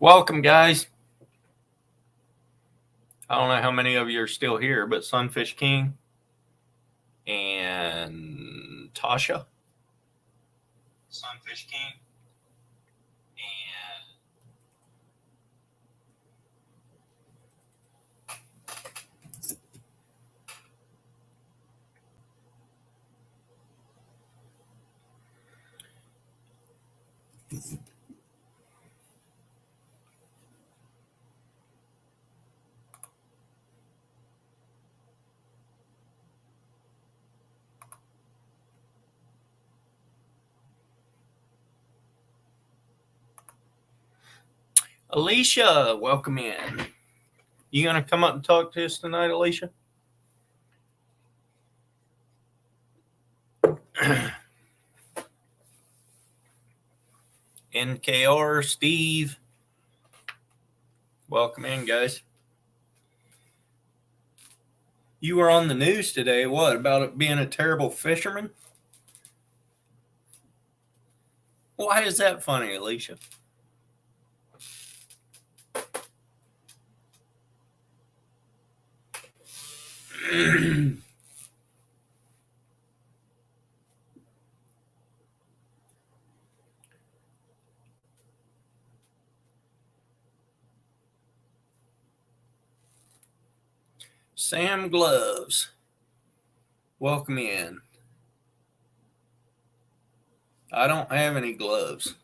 Welcome, guys. I don't know how many of you are still here, but Sunfish King and Tasha. Sunfish King and Alicia. Welcome in. You gonna come up and talk to us tonight, Alicia? NKR, Steve. Welcome in, guys. You were on the news today. What about it being a terrible fisherman? Why is that funny, Alicia? Sam Gloves. Welcome in. I don't have any gloves.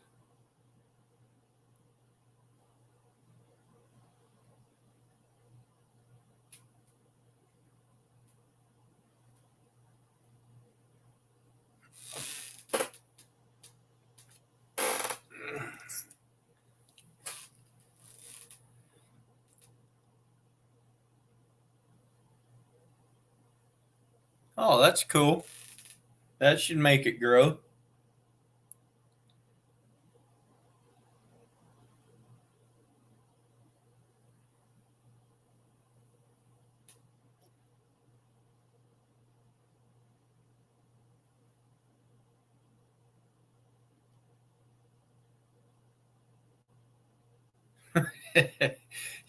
Oh, that's cool. That should make it grow.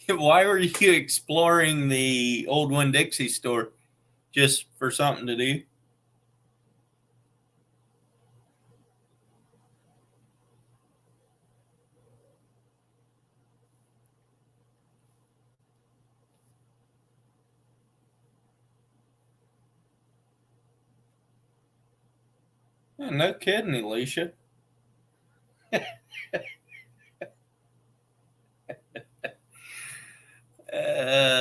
Why were you exploring the old Winn-Dixie store? Just for something to do? Yeah, no kidding, Alicia. uh,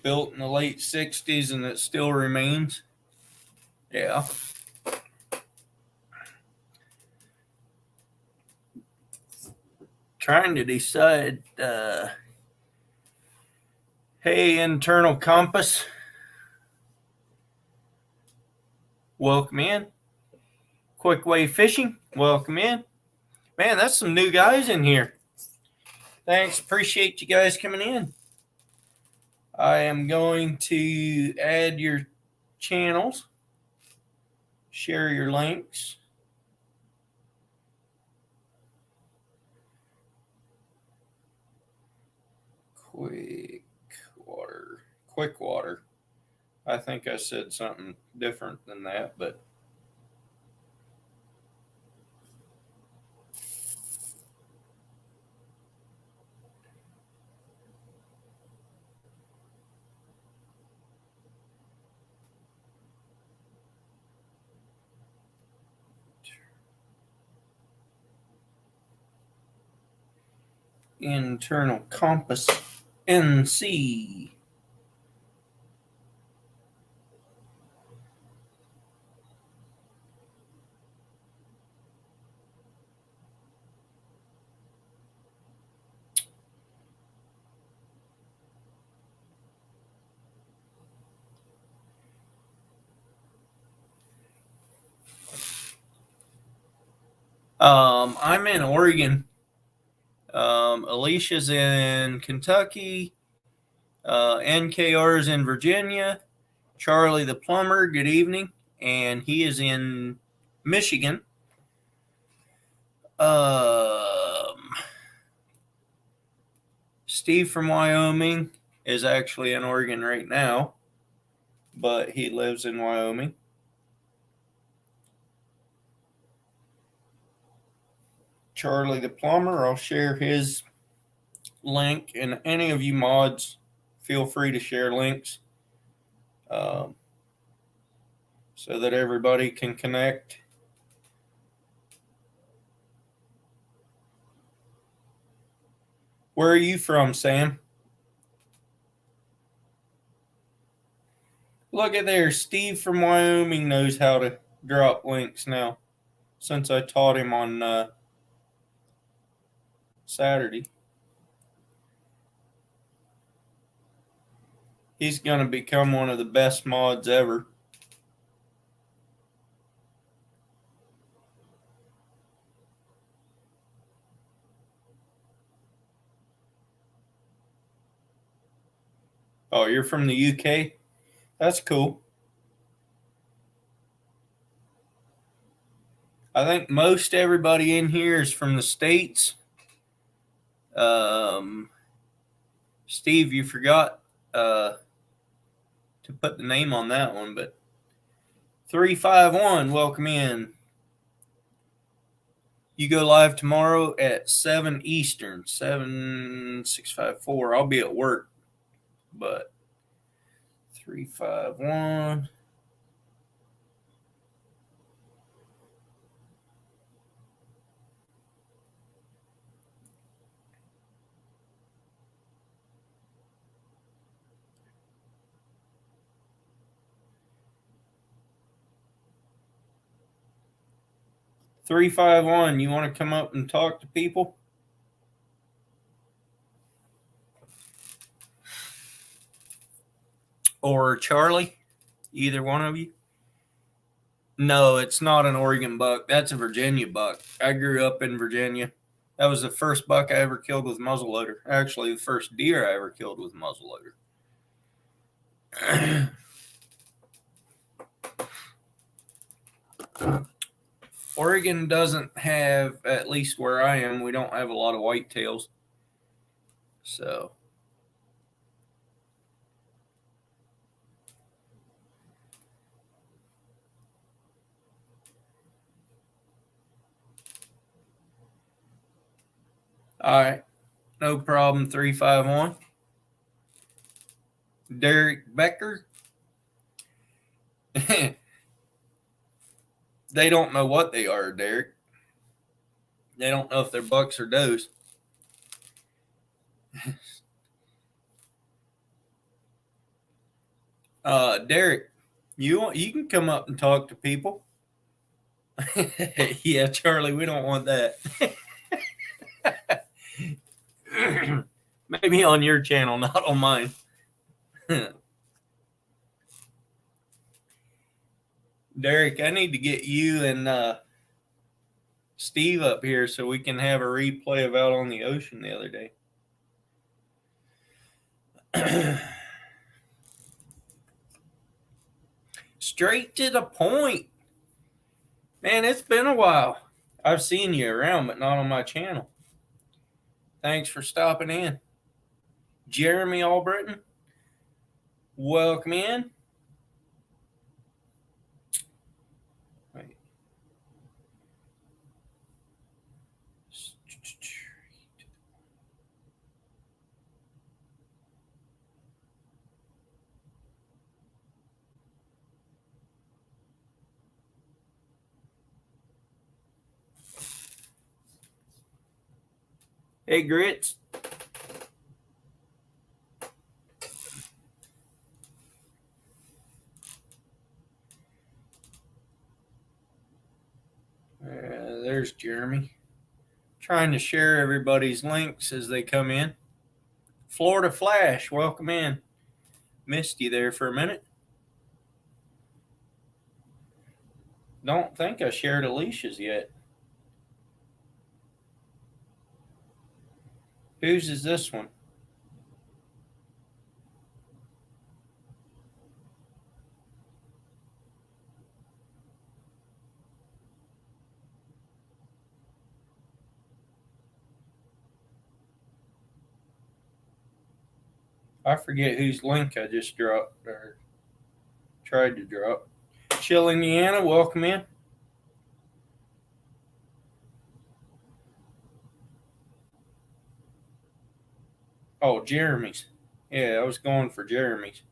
built in the late 60s and it still remains. Yeah. Trying to decide. Hey, Internal Compass. Welcome in. Quick Wave Fishing. Welcome in. Man, that's some new guys in here. Thanks. Appreciate you guys coming in. I am going to add your channels, share your links. Quick water. I think I said something different than that, but Internal Compass NC. I'm in Oregon. Alicia's in Kentucky. NKR's in Virginia. Charlie the plumber, good evening. And he is in Michigan. Steve from Wyoming is actually in Oregon right now, but he lives in Wyoming. Charlie the plumber, I'll share his link, and any of you mods, feel free to share links so that everybody can connect. Where are you from, Sam? Look at there. Steve from Wyoming knows how to drop links now, since I taught him on Saturday. He's going to become one of the best mods ever. Oh, you're from the UK? That's cool. I think most everybody in here is from the States. Steve, you forgot to put the name on that one, but 351, welcome in. You go live tomorrow at 7 Eastern, 7654. I'll be at work, but 351. You want to come up and talk to people? Or Charlie? Either one of you? No, it's not an Oregon buck. That's a Virginia buck. I grew up in Virginia. That was the first buck I ever killed with muzzleloader. Actually, the first deer I ever killed with muzzleloader. Oregon doesn't have, at least where I am, we don't have a lot of whitetails. So. All right. No problem. 351. Derek Becker. They don't know what they are, Derek. They don't know if they're bucks or does. Derek, you can come up and talk to people. Yeah, Charlie, we don't want that. Maybe on your channel, not on mine. Derek, I need to get you and Steve up here so we can have a replay of Out on the Ocean the other day. Straight to the point. Man, it's been a while. I've seen you around, but not on my channel. Thanks for stopping in. Jeremy Albritton, welcome in. Wait. Hey, Grits. There's Jeremy. Trying to share everybody's links as they come in. Florida Flash, welcome in. Missed you there for a minute. Don't think I shared Alicia's yet. Whose is this one? I forget whose link I just dropped or tried to drop. Chill, Indiana, welcome in. Oh, Jeremy's. Yeah, I was going for Jeremy's.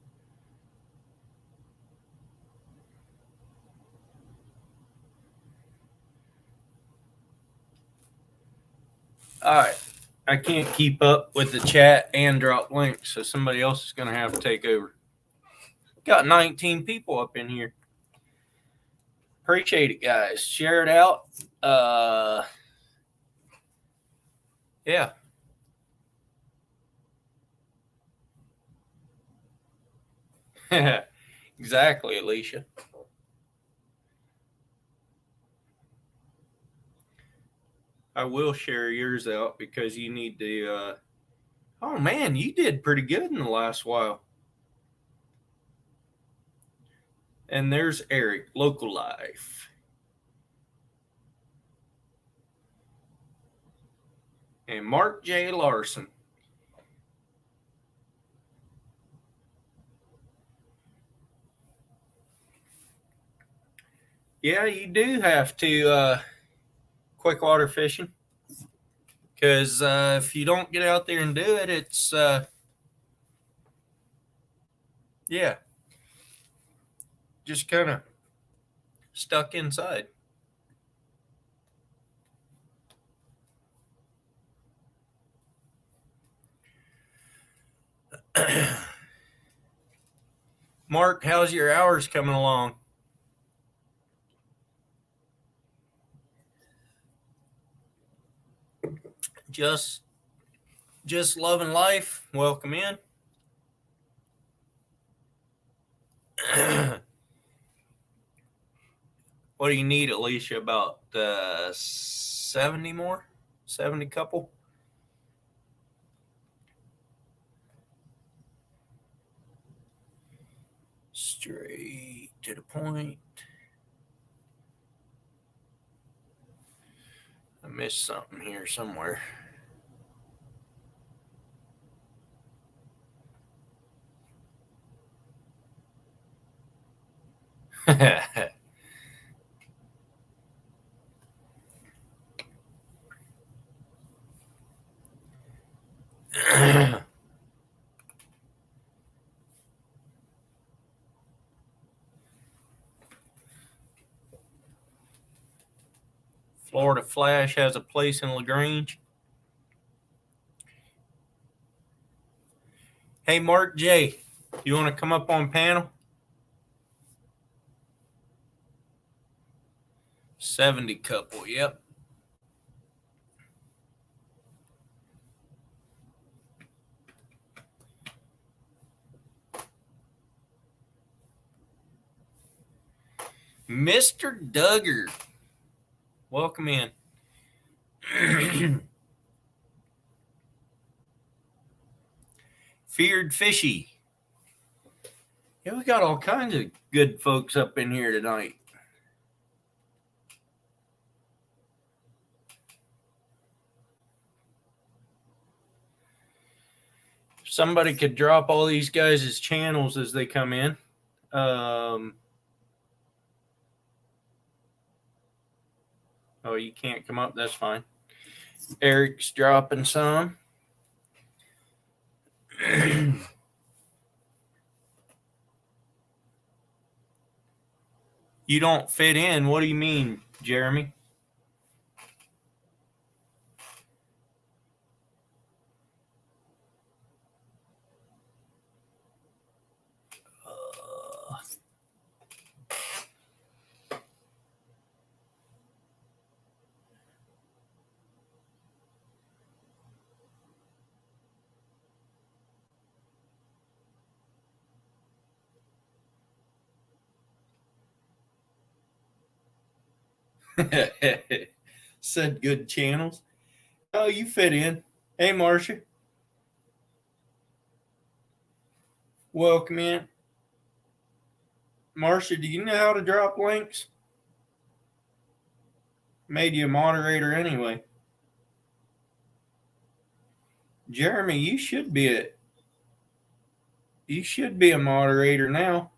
All right. I can't keep up with the chat and drop links, so somebody else is going to have to take over. Got 19 people up in here. Appreciate it, guys. Share it out. Yeah. Exactly, Alicia. I will share yours out because you need to. Oh man, you did pretty good in the last while. And there's Eric, Local Life. And Mark J. Larson. Yeah, you do have to quick water fishing. Because if you don't get out there and do it, it's, yeah, just kind of stuck inside. Mark, how's your hours coming along? Just loving life. Welcome in. What do you need, Alicia? About 70 more? 70 couple? Straight to the point. I missed something here somewhere. Florida Flash has a place in LaGrange. Hey, Mark J., you want to come up on panel? 70 couple, yep. Mr. Duggar, welcome in. Feared Fishy. Yeah, we got all kinds of good folks up in here tonight. Somebody could drop all these guys' channels as they come in. Oh, you can't come up. That's fine. Eric's dropping some. You don't fit in. What do you mean, Jeremy? Said good channels. Oh, you fit in. Hey, Marcia. Welcome in. Marcia, do you know how to drop links? Made you a moderator anyway. Jeremy, you should be a moderator now.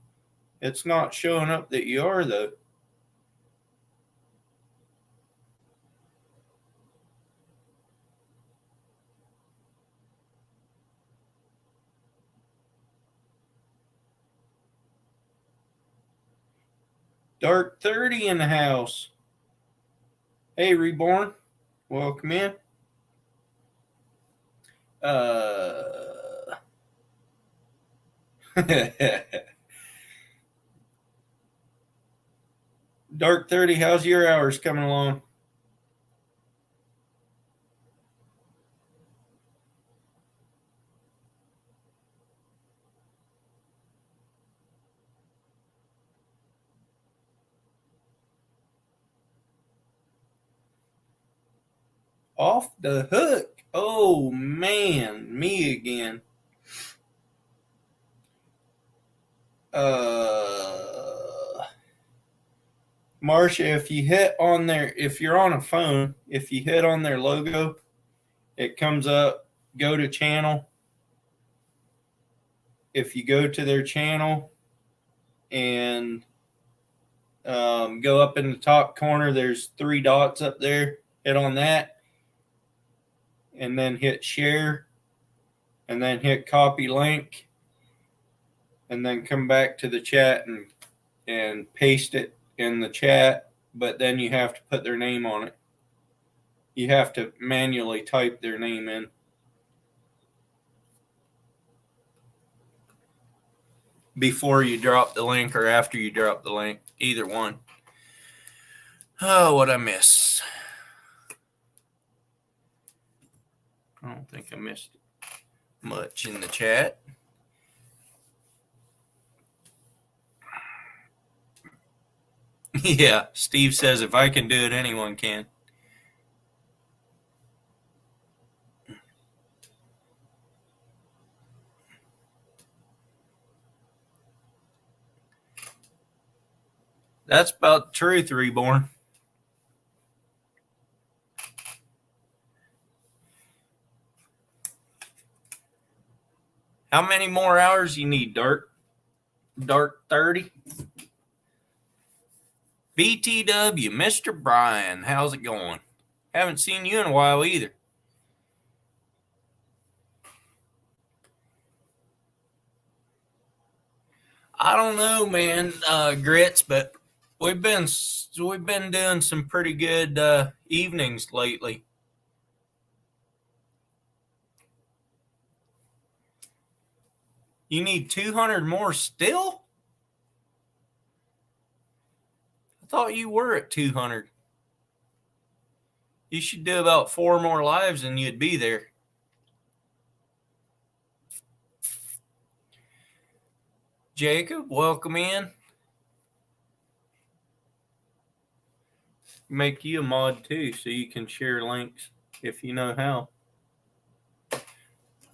It's not showing up that you are, though. Dark 30 in the house. Hey, Reborn. Welcome in. Dark 30, how's your hours coming along? Off the hook. Oh, man. Me again. Marcia, if you hit on if you're on a phone, if you hit on their logo, it comes up, go to channel. If you go to their channel and go up in the top corner, there's 3 dots up there. Hit on that and then hit share and then hit copy link and then come back to the chat and paste it in the chat, but then you have to put their name on it. You have to manually type their name in. Before you drop the link or after you drop the link, either one. Oh, what I miss. I don't think I missed much in the chat. Yeah, Steve says if I can do it, anyone can. That's about the truth, Reborn. How many more hours you need, Dark? Dark 30? BTW, Mr. Brian, how's it going? Haven't seen you in a while either. I don't know, man, Grits, but we've been doing some pretty good evenings lately. You need 200 more still? I thought you were at 200. You should do about 4 more lives and you'd be there. Jacob, welcome in. Make you a mod too so you can share links if you know how.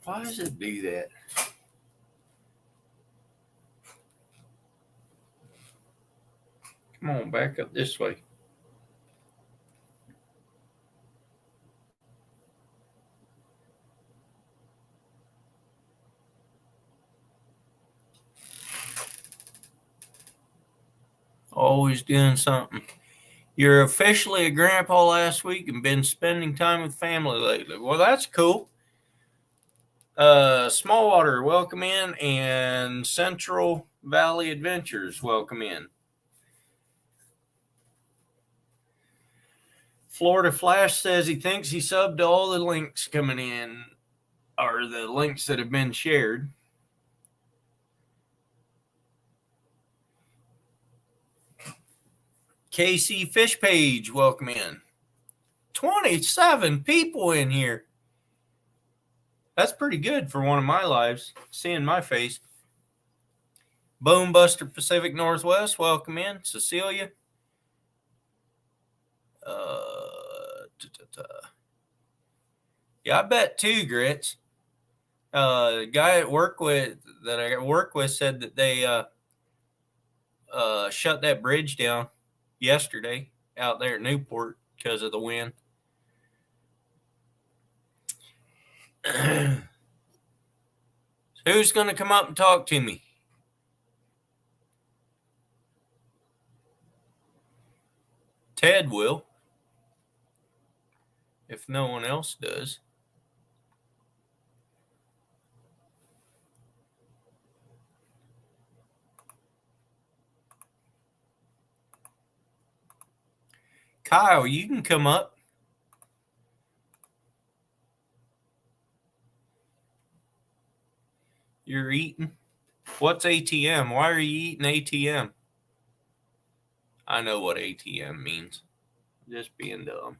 Why does it do that? Come on, back up this way. Always doing something. You're officially a grandpa last week and been spending time with family lately. Well, that's cool. Smallwater, welcome in, and Central Valley Adventures, welcome in. Florida Flash says he thinks he subbed to all the links coming in, or the links that have been shared. KC Fish Page, welcome in. 27 people in here. That's pretty good for one of my lives, seeing my face. Bonebuster Pacific Northwest, welcome in. Cecilia. Yeah, I bet 2 grits. The guy I work with said that they shut that bridge down yesterday out there at Newport because of the wind. Who's going to come up and talk to me? Ted will, if no one else does. Kyle, you can come up. You're eating. What's ATM? Why are you eating ATM? I know what ATM means. Just being dumb.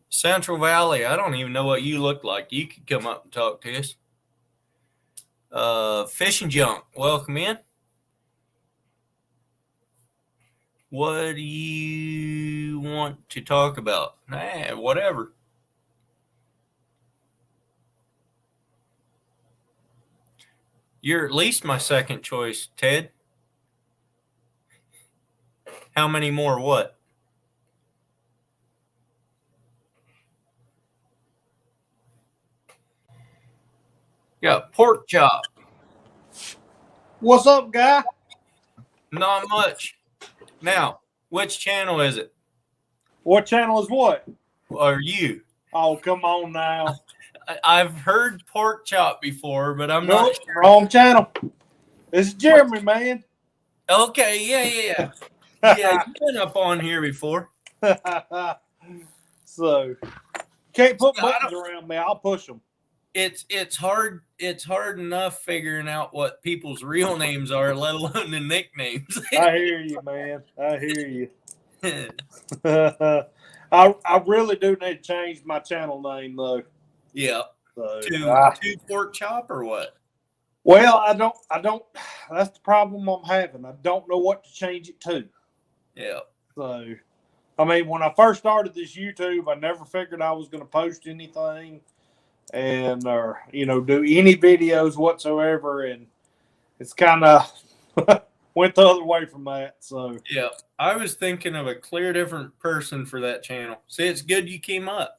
Central Valley, I don't even know what you look like. You could come up and talk to us. Fishing Junk, welcome in. What do you want to talk about? Whatever. You're at least my second choice, Ted. How many more what? Got pork chop. What's up, guy? Not much. Now, which channel is it? What channel is what? Are you? Oh, come on now. I've heard pork chop before, but I'm Nope, not sure. wrong channel. This is Jeremy, man. Okay, yeah. Yeah, you've been up on here before. So, can't put buttons around me. I'll push them. It's hard enough figuring out what people's real names are, let alone the nicknames. I hear you, man. I hear you. I really do need to change my channel name though. Yeah. So, to pork chop or what? Well, I don't. That's the problem I'm having. I don't know what to change it to. Yeah. So, I mean, when I first started this YouTube, I never figured I was going to post anything and or do any videos whatsoever, and it's kind of went the other way from that. So yeah, I was thinking of a clear different person for that channel. See, it's good you came up.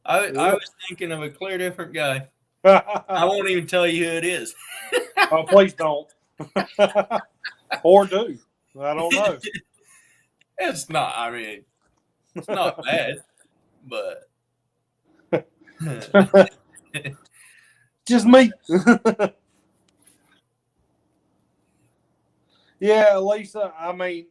I was thinking of a clear different guy. I won't even tell you who it is. Oh, please don't. Or do. I don't know. It's not. I mean, it's not bad, but just me. Yeah, Lisa. I mean,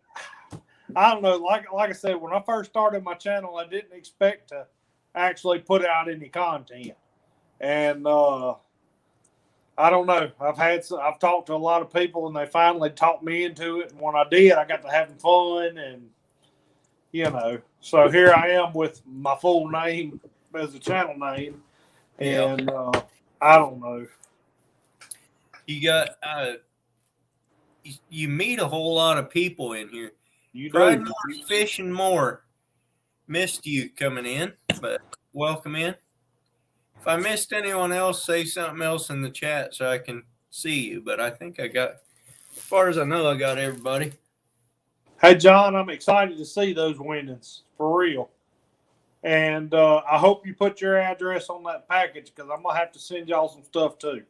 I don't know. Like I said, when I first started my channel, I didn't expect to actually put out any content, and I don't know. I've talked to a lot of people, and they finally talked me into it. And when I did, I got to having fun, and so here I am with my full name as a channel name, and I don't know. You got you meet a whole lot of people in here. You Fried do. more, fishing more. Missed you coming in, but welcome in. If I missed anyone else, say something else in the chat so I can see you. But I think I got, as far as I know, I got everybody. Hey, John, I'm excited to see those winnings, for real. And I hope you put your address on that package because I'm going to have to send y'all some stuff too.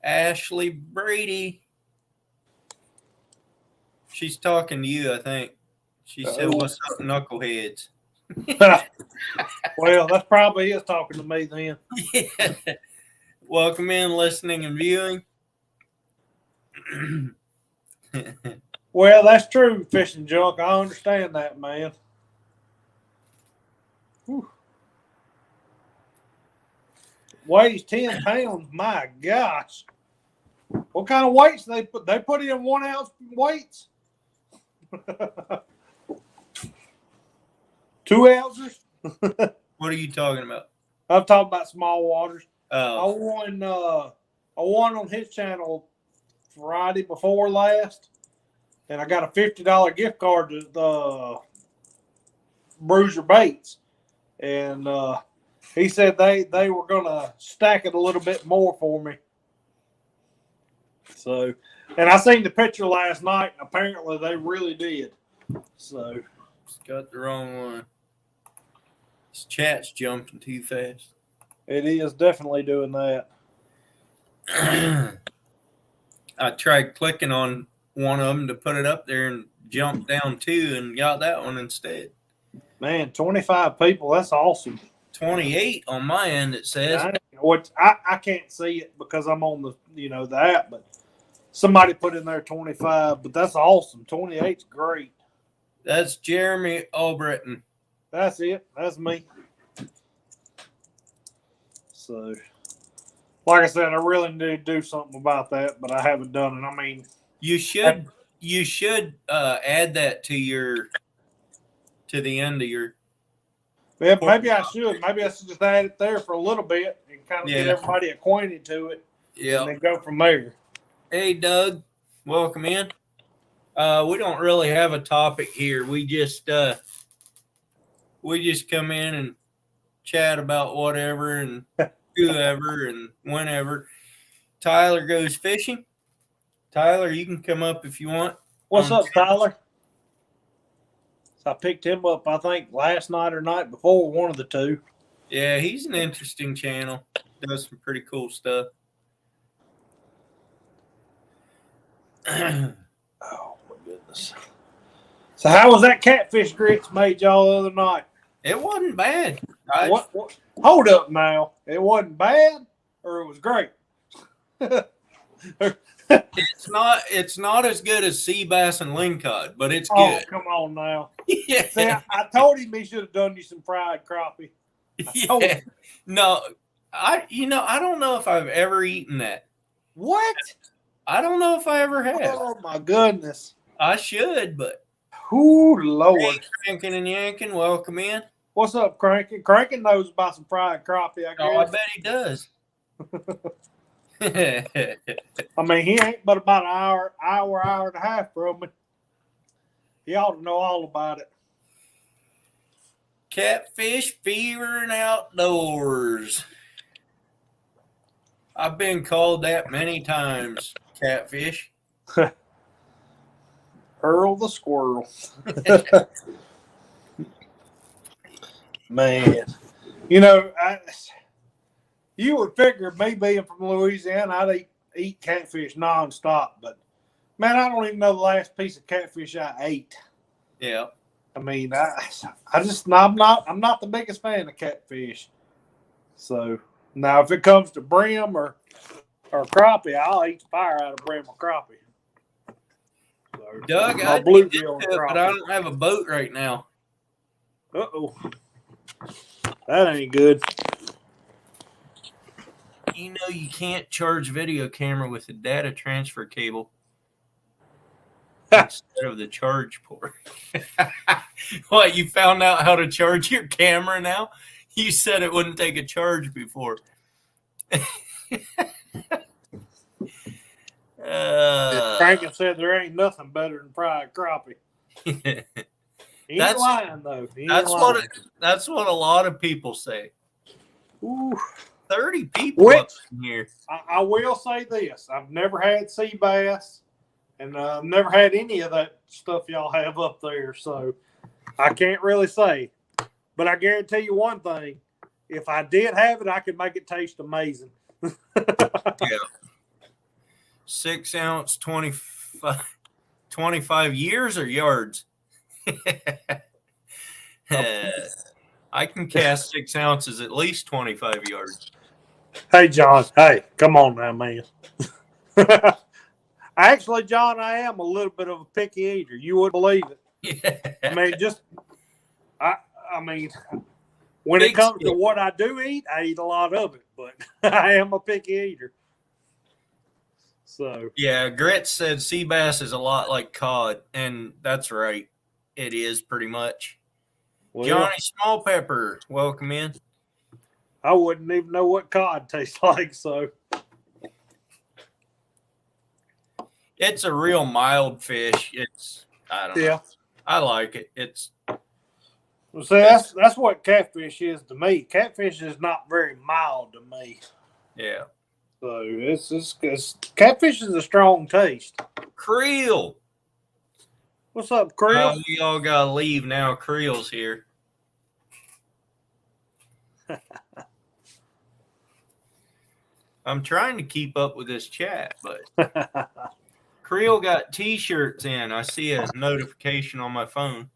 Ashley Brady. She's talking to you, I think. She said, "What's up, knuckleheads?" Well, that's probably is talking to me then. Yeah. Welcome in, listening and viewing. Well, that's true, Fishing Junk. I understand that, man. Whew. Weighs 10 pounds. My gosh. What kind of weights they put? They put in 1 ounce weights? 2 ounces? What are you talking about? I'm talking about small waters. Oh. I won on his channel Friday before last, and I got a $50 gift card to the Bruiser Baits. and he said they were gonna stack it a little bit more for me. So, and I seen the picture last night. And apparently, they really did. So, It's got the wrong one. This chat's jumping too fast. it is definitely doing that. I tried clicking on one of them to put it up there and jumped down 2 and got that one instead. Man, 25 people. That's awesome. 28 on my end, it says. I can't see it because I'm on the app, but somebody put in there 25. But that's awesome. 28's great. That's Jeremy Albritton. That's it. That's me. So, like I said, I really need to do something about that, but I haven't done it. I mean, you should add that to the end of your. Yeah, maybe I should. Maybe I should just add it there for a little bit and kind of get Yeah. everybody acquainted to it. Yeah. And then go from there. Hey, Doug, welcome in. We don't really have a topic here. We just come in and chat about whatever and whoever and whenever. Tyler goes fishing. Tyler, you can come up if you want. What's up, Tyler? So I picked him up, I think, last night or night before, one of the two. Yeah, he's an interesting channel. Does some pretty cool stuff. Oh, my goodness. So how was that catfish grits made y'all the other night? It wasn't bad. What? Hold up now. It wasn't bad or it was great? It's not as good as sea bass and lingcod, but it's Oh, good. come on now. Yeah. See, I told him he should have done you some fried crappie. Yeah. No, I don't know if I've ever eaten that. What? I don't know if I ever have. Oh, my goodness. I should, but Ooh, Lord. hey, Cranking and Yanking, welcome in. What's up, Crankin? Crankin knows about some fried crappie, I guess. Oh, I bet he does. I mean, he ain't but about an hour and a half from me. He ought to know all about it. Catfish fever and outdoors. I've been called that many times. Catfish. Earl the squirrel. Man, you would figure me being from Louisiana, I'd eat catfish nonstop. But man, I don't even know the last piece of catfish I ate. Yeah. I mean, I'm not the biggest fan of catfish. So now, if it comes to brim or crappie, I'll eat the fire out of brim or crappie. So, Doug, I bluegill and but I don't have a boat right now. Uh-oh. That ain't good. You know you can't charge video camera with a data transfer cable instead of the charge port. What, you found out how to charge your camera now? You said it wouldn't take a charge before. Franken said there ain't nothing better than fried crappie. He ain't lying, though. That's what a lot of people say. Ooh. 30 people up in here. I will say this. I've never had sea bass, and I've never had any of that stuff y'all have up there, so I can't really say. But I guarantee you one thing. If I did have it, I could make it taste amazing. Yeah. 6 ounce, 25 years or yards? I can cast 6 ounces at least 25 yards. Hey, John. Hey, come on now, man. Actually, John, I am a little bit of a picky eater. You would believe it. Yeah. I mean, I mean, when it comes to what I do eat, I eat a lot of it, but I am a picky eater. So yeah, Gretz said sea bass is a lot like cod, and that's right. It is pretty much. Well, Johnny Smallpepper, welcome in. I wouldn't even know what cod tastes like, so it's a real mild fish. I don't know. I like it. Well, see, that's what catfish is to me. Catfish is not very mild to me. Yeah. So it's catfish is a strong taste. Creel. What's up, Creel? We all gotta leave now. Creel's here. I'm trying to keep up with this chat, but Creel got t-shirts in. I see a notification on my phone.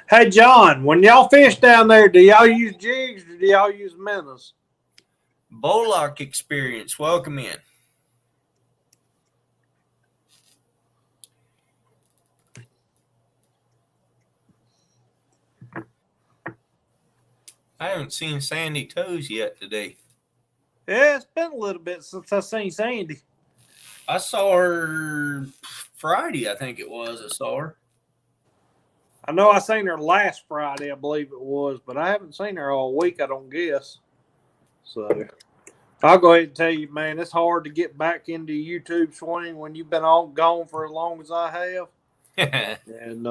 Hey, John, when y'all fish down there, do y'all use jigs or do y'all use minnows? Bollock Experience, welcome in. I haven't seen Sandy Toes yet today. Yeah, it's been a little bit since I seen Sandy. I saw her Friday, I think it was. I saw her. I know I seen her last Friday, I believe it was, but I haven't seen her all week, I don't guess. So I'll go ahead and tell you, man, it's hard to get back into YouTube swing when you've been gone for as long as I have. And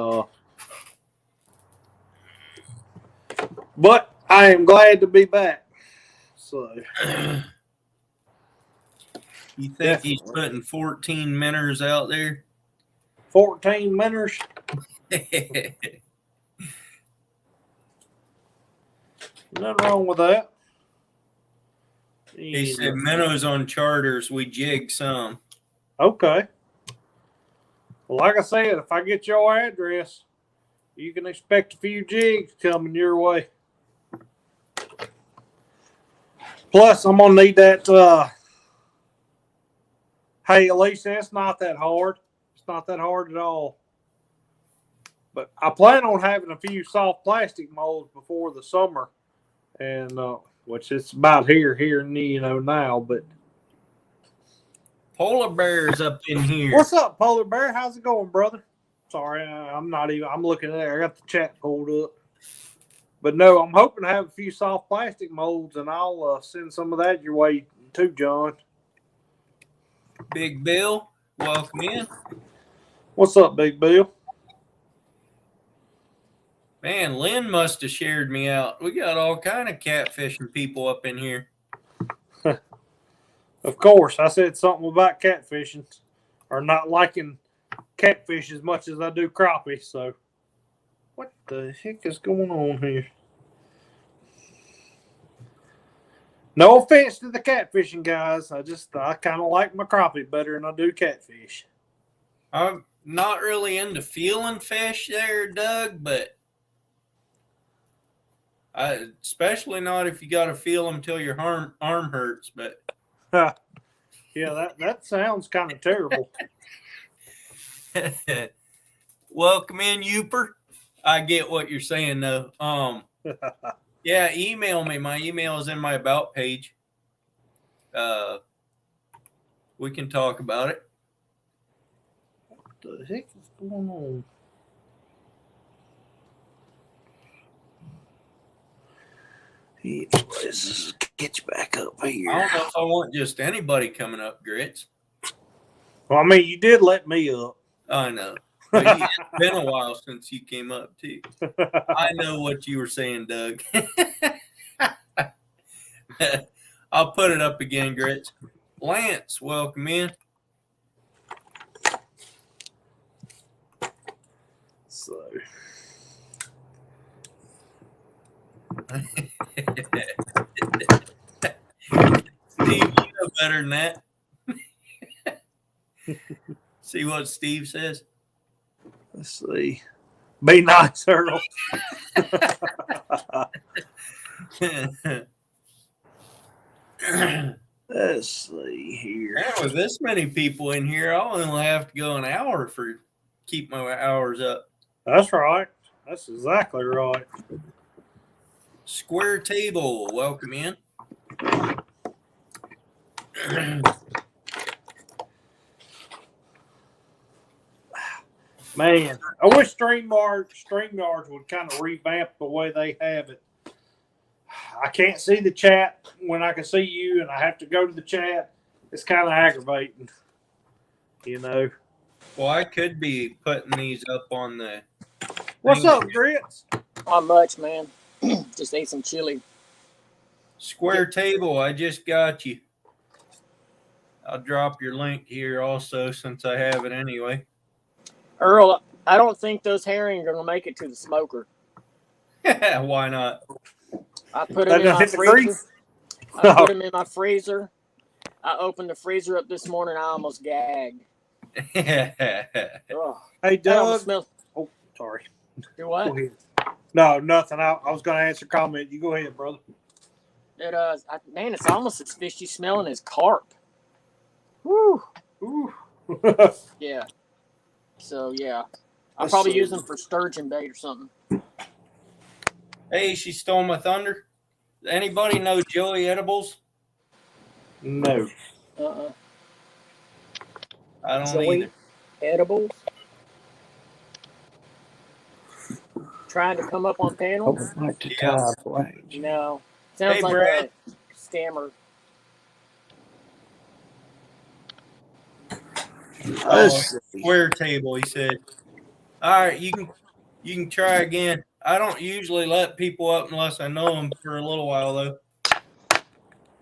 but I am glad to be back. So you think definitely. He's putting 14 minnows out there? 14 minnows. Nothing wrong with that. He said minnows on charters, we jig some. Okay. Well, like I said, if I get your address, you can expect a few jigs coming your way. Plus, I'm gonna need that. Hey, Alicia, it's not that hard. It's not that hard at all. But I plan on having a few soft plastic molds before the summer, and which it's about here now. But Polar bears up in here. what's up, Polar Bear? How's it going, brother? Sorry, I'm not even. I'm looking there. I got the chat pulled up. But no, I'm hoping to have a few soft plastic molds, and I'll send some of that your way too, John. Big Bill, welcome in. What's up, Big Bill? Man, Lynn must have shared me out. We got all kind of catfishing people up in here. Of course, I said something about catfishing or not liking catfish as much as I do crappie. So, what the heck is going on here? No offense to the catfishing guys. I kind of like my crappie better than I do catfish. I'm not really into feeling fish there, Doug, but especially not if you got to feel them till your arm hurts. But yeah, that sounds kind of terrible. Welcome in, Youper. I get what you're saying, though. Yeah, email me. My email is in my about page. We can talk about it. What the heck is going on? Yeah, let's just get you back up here. I don't know if I want just anybody coming up, Grits. Well, I mean, you did let me up. I know. But it's been a while since you came up, too. I know what you were saying, Doug. I'll put it up again, Grits. Lance, welcome in. So. Steve, you know better than that. See what Steve says? Let's see. Be nice, Earl. Let's see here. Man, with this many people in here, I'll only have to go an hour for keep my hours up. That's right. That's exactly right. Square Table, welcome in. Man, I wish StreamYards would kind of revamp the way they have it. I can't see the chat when I can see you, and I have to go to the chat. It's kind of aggravating, you know. Well, I could be putting these up on the What's thing. up, Grits? Not much, man. Just ate some chili. Square table. I just got you. I'll drop your link here also since I have it anyway. Earl, I don't think those herring are gonna make it to the smoker. Why not? I put They them in done my hit the freezer. grease? I put them in my freezer. I opened the freezer up this morning. I almost gagged. Hey, I almost Doug. smell. Oh, sorry. Do Go what? ahead. No, nothing. I was going to answer a comment. You go ahead, brother. Man, it's almost as fishy smelling as carp. Woo. Ooh. Yeah. So yeah, I'll Let's probably see. use them for sturgeon bait or something. Hey, she stole my thunder. Anybody know Joey Edibles? No. I don't Joey either. Edibles. Trying to come up on panel? Yeah. No. Sounds Hey, like Brad. a scammer. Oh, Let's see. square table. He said. All right, you can try again. I don't usually let people up unless I know them for a little while though.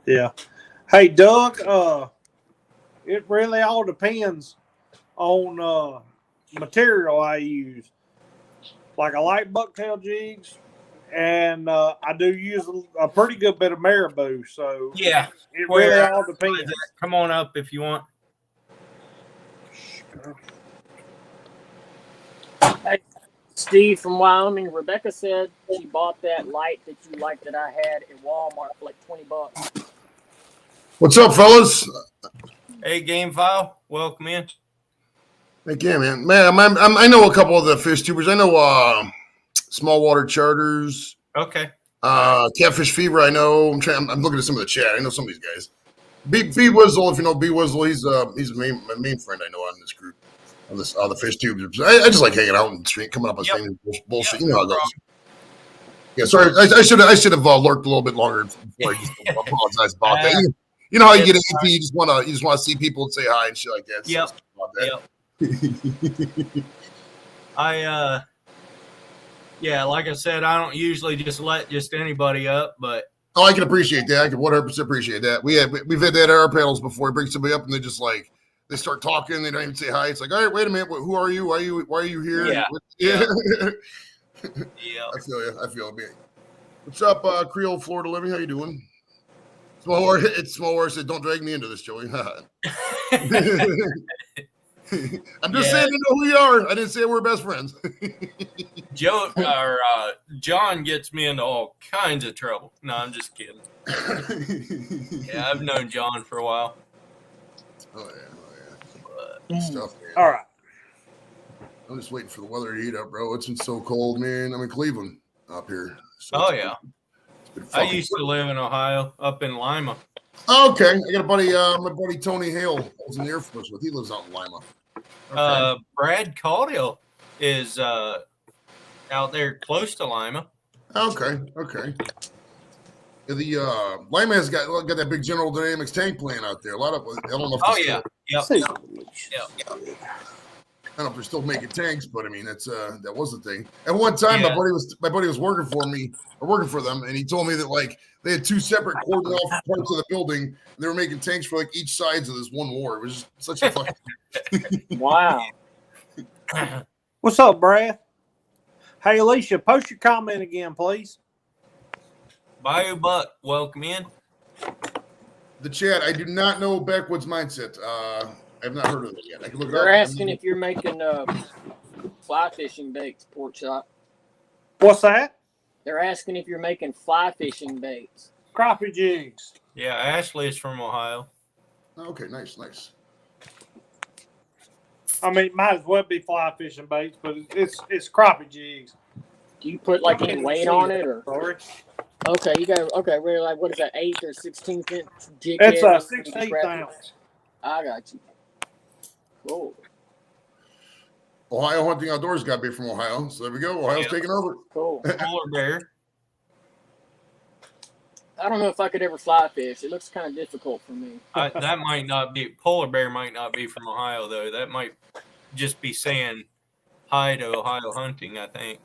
Yeah. Hey, Doug, it really all depends on material I use. Like I like bucktail jigs, and I do use a pretty good bit of marabou. So Yeah. it Where- really all depends. Come on up if you want. Steve from Wyoming, Rebecca said she bought that light that you liked that I had at Walmart for like $20. What's up, fellas? Hey, Game File, welcome in. Heck yeah, man. I know a couple of the fish tubers. I know Small Water Charters, Okay. Catfish Fever. I know. I'm looking at some of the chat. I know some of these guys. B Wizzle, if you know B Wizzle, he's my main friend I know on this group, on the fish tubers. I just like hanging out and coming up on Yep. streaming bullshit. Yep, You know how it no goes. Yeah, sorry. I should have lurked a little bit longer before I just apologize about that. You know how you get antsy, you just want to see people and say hi and shit like that. So Yep. about that. Yeah, like I said, I don't usually just let just anybody up, but Oh, I can appreciate that. I can 100% appreciate that. We've had that at our panels before. You bring somebody up and they just like they start talking. They don't even say hi. It's like, all right, wait a minute. Who are you? Why are you here? Yeah. Yeah. yeah. I feel you, man. What's up, Creole, Florida Living? How you doing? It's Small Horse said, don't drag me into this, Joey. I'm just saying you know who you are. I didn't say we're best friends. John gets me into all kinds of trouble. No, I'm just kidding. Yeah, I've known John for a while. Oh yeah. Stuff, man. All right. I'm just waiting for the weather to heat up, bro. It's been so cold, man. I'm in Cleveland up here. So Oh yeah. it's been I fucking used to live in Ohio, up in Lima. Okay, I got a buddy, my buddy Tony Hale. I was in the Air Force with. He lives out in Lima. Okay. Brad Caudill is out there close to Lima. Okay. The Lima has got that big General Dynamics tank plant out there. A lot of I don't know if Oh they're yeah. still, Yep. I don't know if they're still making tanks, but I mean that's that was the thing. At one time, Yeah. my buddy was working for them, and he told me that like they had two separate cordoned off parts of the building. And they were making tanks for like each sides of this one war. It was just such a fucking Wow. What's up, Brad? Hey, Alicia, post your comment again, please. Bayou Buck, welcome in. the chat. I do not know Backwood's mindset. I have not heard of it yet. I can look it They're up. asking if you're making fly fishing baits, Pork Chop. What's that? They're asking if you're making fly fishing baits. Crappie jigs. Yeah, Ashley is from Ohio. Okay, nice. I mean, might as well be fly fishing baits, but it's crappie jigs. Do you put like any weight on it, or Sorry. okay? You got really like what is that, 8th or 16th inch jig? It's head? a 16th ounce. I got you. Cool. Ohio Hunting Outdoors got to be from Ohio. So there we go. Ohio's taking over. Cool. Polar bear. I don't know if I could ever fly fish. It looks kind of difficult for me. That might not be. Polar bear might not be from Ohio though. That might just be saying hi to Ohio Hunting, I think.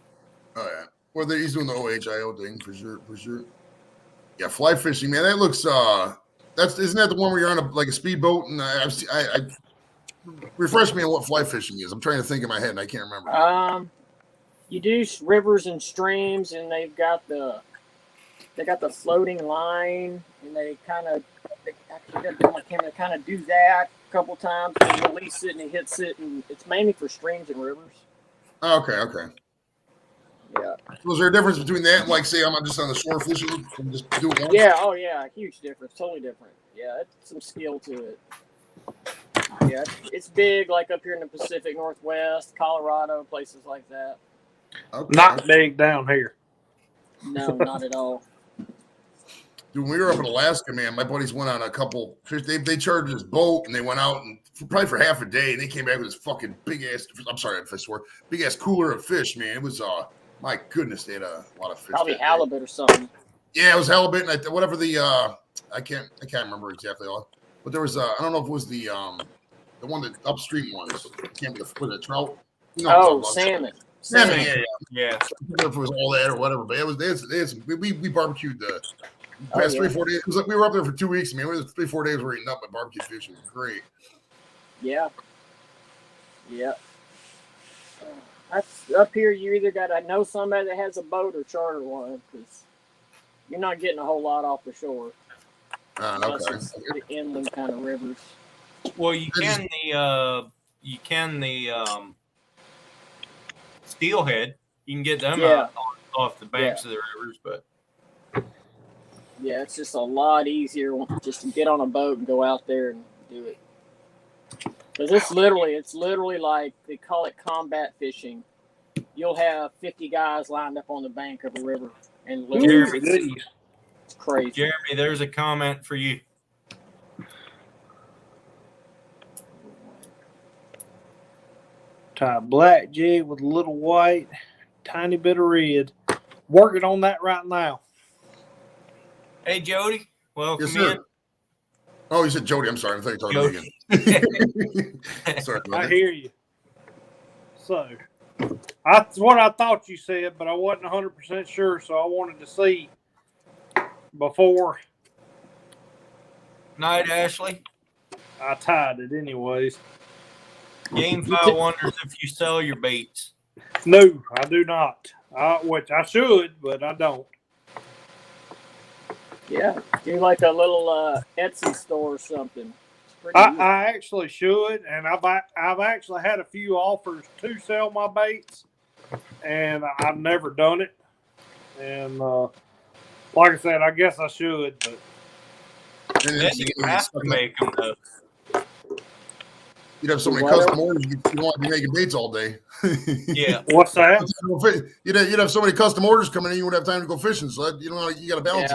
Oh yeah. Well, he's doing the OHIO thing for sure. For sure. Yeah, fly fishing, man. That looks. Isn't that the one where you're on a speedboat? And I refresh me on what fly fishing is. I'm trying to think in my head and I can't remember. You do rivers and streams, and they got the floating line, and they kind of do that a couple times and release it, and it hits it, and it's mainly for streams and rivers. Okay. Yeah. So is there a difference between that and, like, say, I'm just on the shore fishing and just do it once? Yeah. Oh, yeah. Huge difference. Totally different. Yeah, it's some skill to it. Yeah, it's big, like up here in the Pacific Northwest, Colorado, places like that. Okay. Not big down here. No, not at all. Dude, when we were up in Alaska, man, my buddies went on a couple fish. They chartered this boat and they went out and probably for half a day, and they came back with this fucking big ass. I'm sorry if I swear, big ass cooler of fish, man. It was my goodness, they had a lot of fish. Probably halibut or something. Yeah, it was halibut, and whatever the I can't remember exactly all, but there was I don't know if it was the one that upstream was. Can't be the trout. No, salmon. Salmon, Yeah. I don't know if it was all that or whatever, but it was. We barbecued the past 3-4 days. It was like we were up there for 2 weeks, man. We were 3-4 days. We were eating up, but barbecue fish was great. Yeah. That's up here. You either got to know somebody that has a boat or charter one, because you're not getting a whole lot off the shore. Unless it's the inland kind of rivers. Well, you can the steelhead. You can get them out off the banks of the rivers, but yeah, it's just a lot easier just to get on a boat and go out there and do it. Because it's literally like they call it combat fishing. You'll have 50 guys lined up on the bank of a river and it's crazy. Jeremy, there's a comment for you. Tie a black jig with a little white, tiny bit of red. Working on that right now. Hey, Jody, welcome in. Oh, you said Jody. I'm sorry. I thought you were talking again. Sorry. I hear you. So, that's what I thought you said, but I wasn't 100% sure, so I wanted to see before. Night, Ashley. I tied it anyways. GameFi wonders if you sell your baits. No, I do not. Which I should, but I don't. Yeah, do like a little Etsy store or something. I actually should, and I've actually had a few offers to sell my baits, and I've never done it. And like I said, I guess I should, but then you have to make them though. You'd have so many custom orders. You want to be making baits all day. Yeah. What's that? You'd have so many custom orders coming in, you wouldn't have time to go fishing. So you got to balance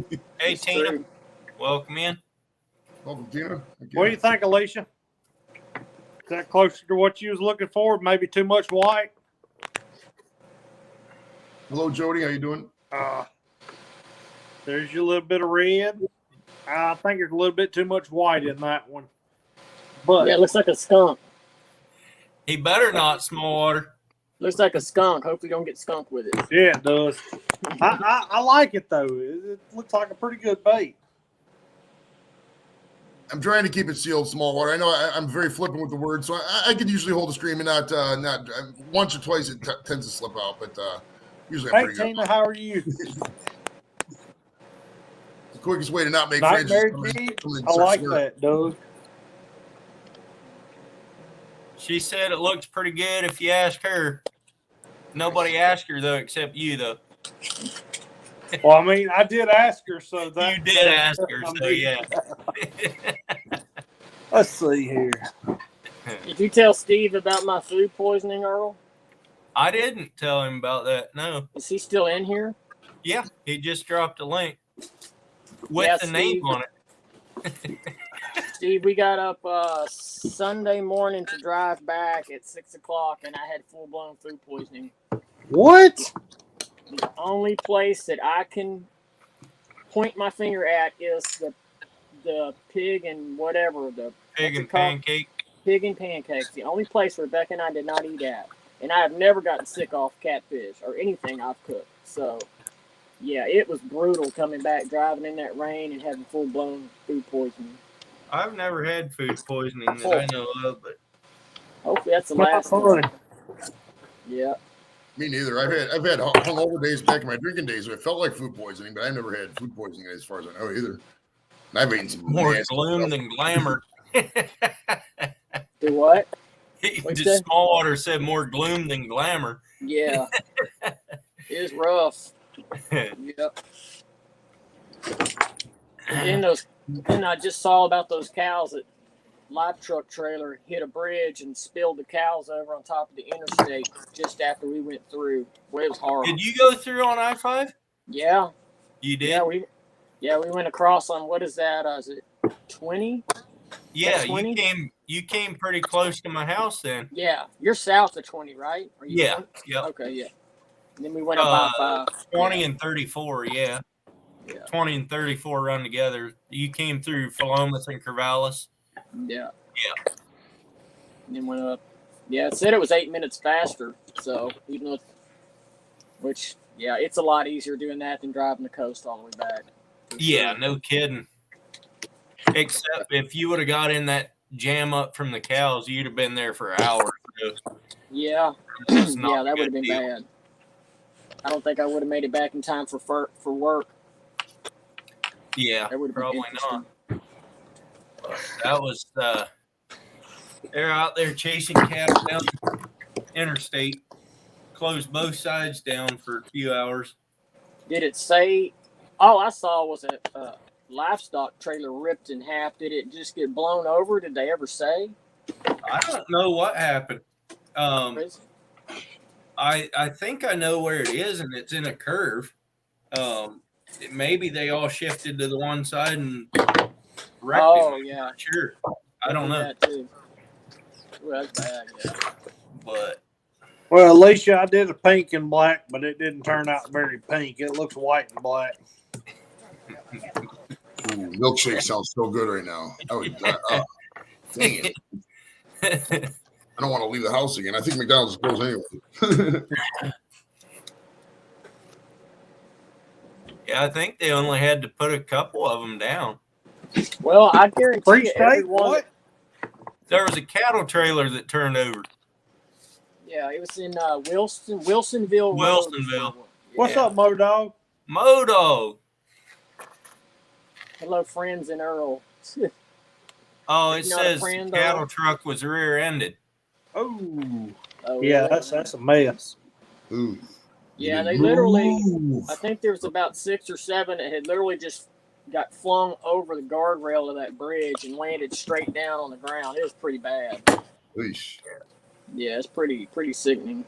it. Hey, Tina, welcome in. Welcome, Tina. What do you think, Alicia? Is that closer to what you was looking for? Maybe too much white? Hello, Jody. How you doing? There's your little bit of red. I think there's a little bit too much white in that one. But yeah, it looks like a skunk. He better not, small water. Looks like a skunk. Hopefully, don't get skunked with it. Yeah, it does. I like it though. It looks like a pretty good bait. I'm trying to keep it sealed, small water. I know I'm very flippant with the word, so I could usually hold a stream and not once or twice it tends to slip out, but usually I'm pretty Tina, good. how are you? The quickest way to not make friends is I like that, Doug. She said it looks pretty good if you ask her. Nobody asked her though, except you though. Well, I mean, I did ask her, so that you did ask her, so yeah. Let's see here. Did you tell Steve about my food poisoning, Earl? I didn't tell him about that. No. Is he still in here? Yeah, he just dropped a link with the name on it. Steve, we got up Sunday morning to drive back at 6 o'clock, and I had full-blown food poisoning. What? The only place that I can point my finger at is the pig and whatever. The pig and pancake. Pig and Pancakes, the only place Rebecca and I did not eat at. And I have never gotten sick off catfish or anything I've cooked. So, yeah, it was brutal coming back, driving in that rain and having full-blown food poisoning. I've never had food poisoning that I know of, but Hopefully that's the last one. Yeah. Me neither. I've had hungover days back in my drinking days. It felt like food poisoning, but I've never had food poisoning as far as I know either. And I've eaten some more nasty gloom stuff. than glamour. Do what? Just Smallwater said more gloom than glamour. Yeah. It's rough. Yep. And I just saw about those cows that live truck trailer hit a bridge and spilled the cows over on top of the interstate just after we went through. Well, it was horrible. Did you go through on I-5? Yeah. You did? Yeah, we went across on, what is that? Is it 20? Yeah, 20? you came pretty close to my house then. Yeah. You're south of 20, right? Are you Yeah. north? Yep. Okay, yeah. And then we went up I-5. 20 and 34, yeah. Yeah. 20 and 34 run together. You came through Philomath and Corvallis. Yeah. Yeah. And then went up. Yeah, it said it was 8 minutes faster. So even though, which it's a lot easier doing that than driving the coast all the way back. Yeah, no kidding. Except if you would have got in that jam up from the cows, you'd have been there for hours. Yeah. It's not Yeah, a that would good have been deal. bad. I don't think I would have made it back in time for work. Yeah, That would have been probably interesting. not. But that was they're out there chasing cattle down the interstate. Closed both sides down for a few hours. Did it say? All I saw was a livestock trailer ripped in half. Did it just get blown over? Did they ever say? I don't know what happened. I think I know where it is, and it's in a curve. Maybe they all shifted to the one side and wrecked it. Yeah. Not sure. I don't know. That too. Ooh, that's bad. Yeah. But Well, Alicia, I did a pink and black, but it didn't turn out very pink. It looks white and black. Ooh, milkshake sounds so good right now. Dang it. I don't want to leave the house again. I think McDonald's is closed anyway. yeah, I think they only had to put a couple of them down. Well, I guarantee Free you, state? everyone. What? There was a cattle trailer that turned over. Yeah, it was in Wilsonville. Road. Wilsonville. What's Yeah. up, Modog? Modo. Hello, friends in Earl. Oh, it He's not a says friend, the cattle though. truck was rear-ended. Oh, Oh, yeah, really? that's a mess. Ooh. Yeah, they literally. Ooh. I think there was about 6 or 7 that had literally just got flung over the guardrail of that bridge and landed straight down on the ground. It was pretty bad. Eesh. Yeah, it's pretty sickening.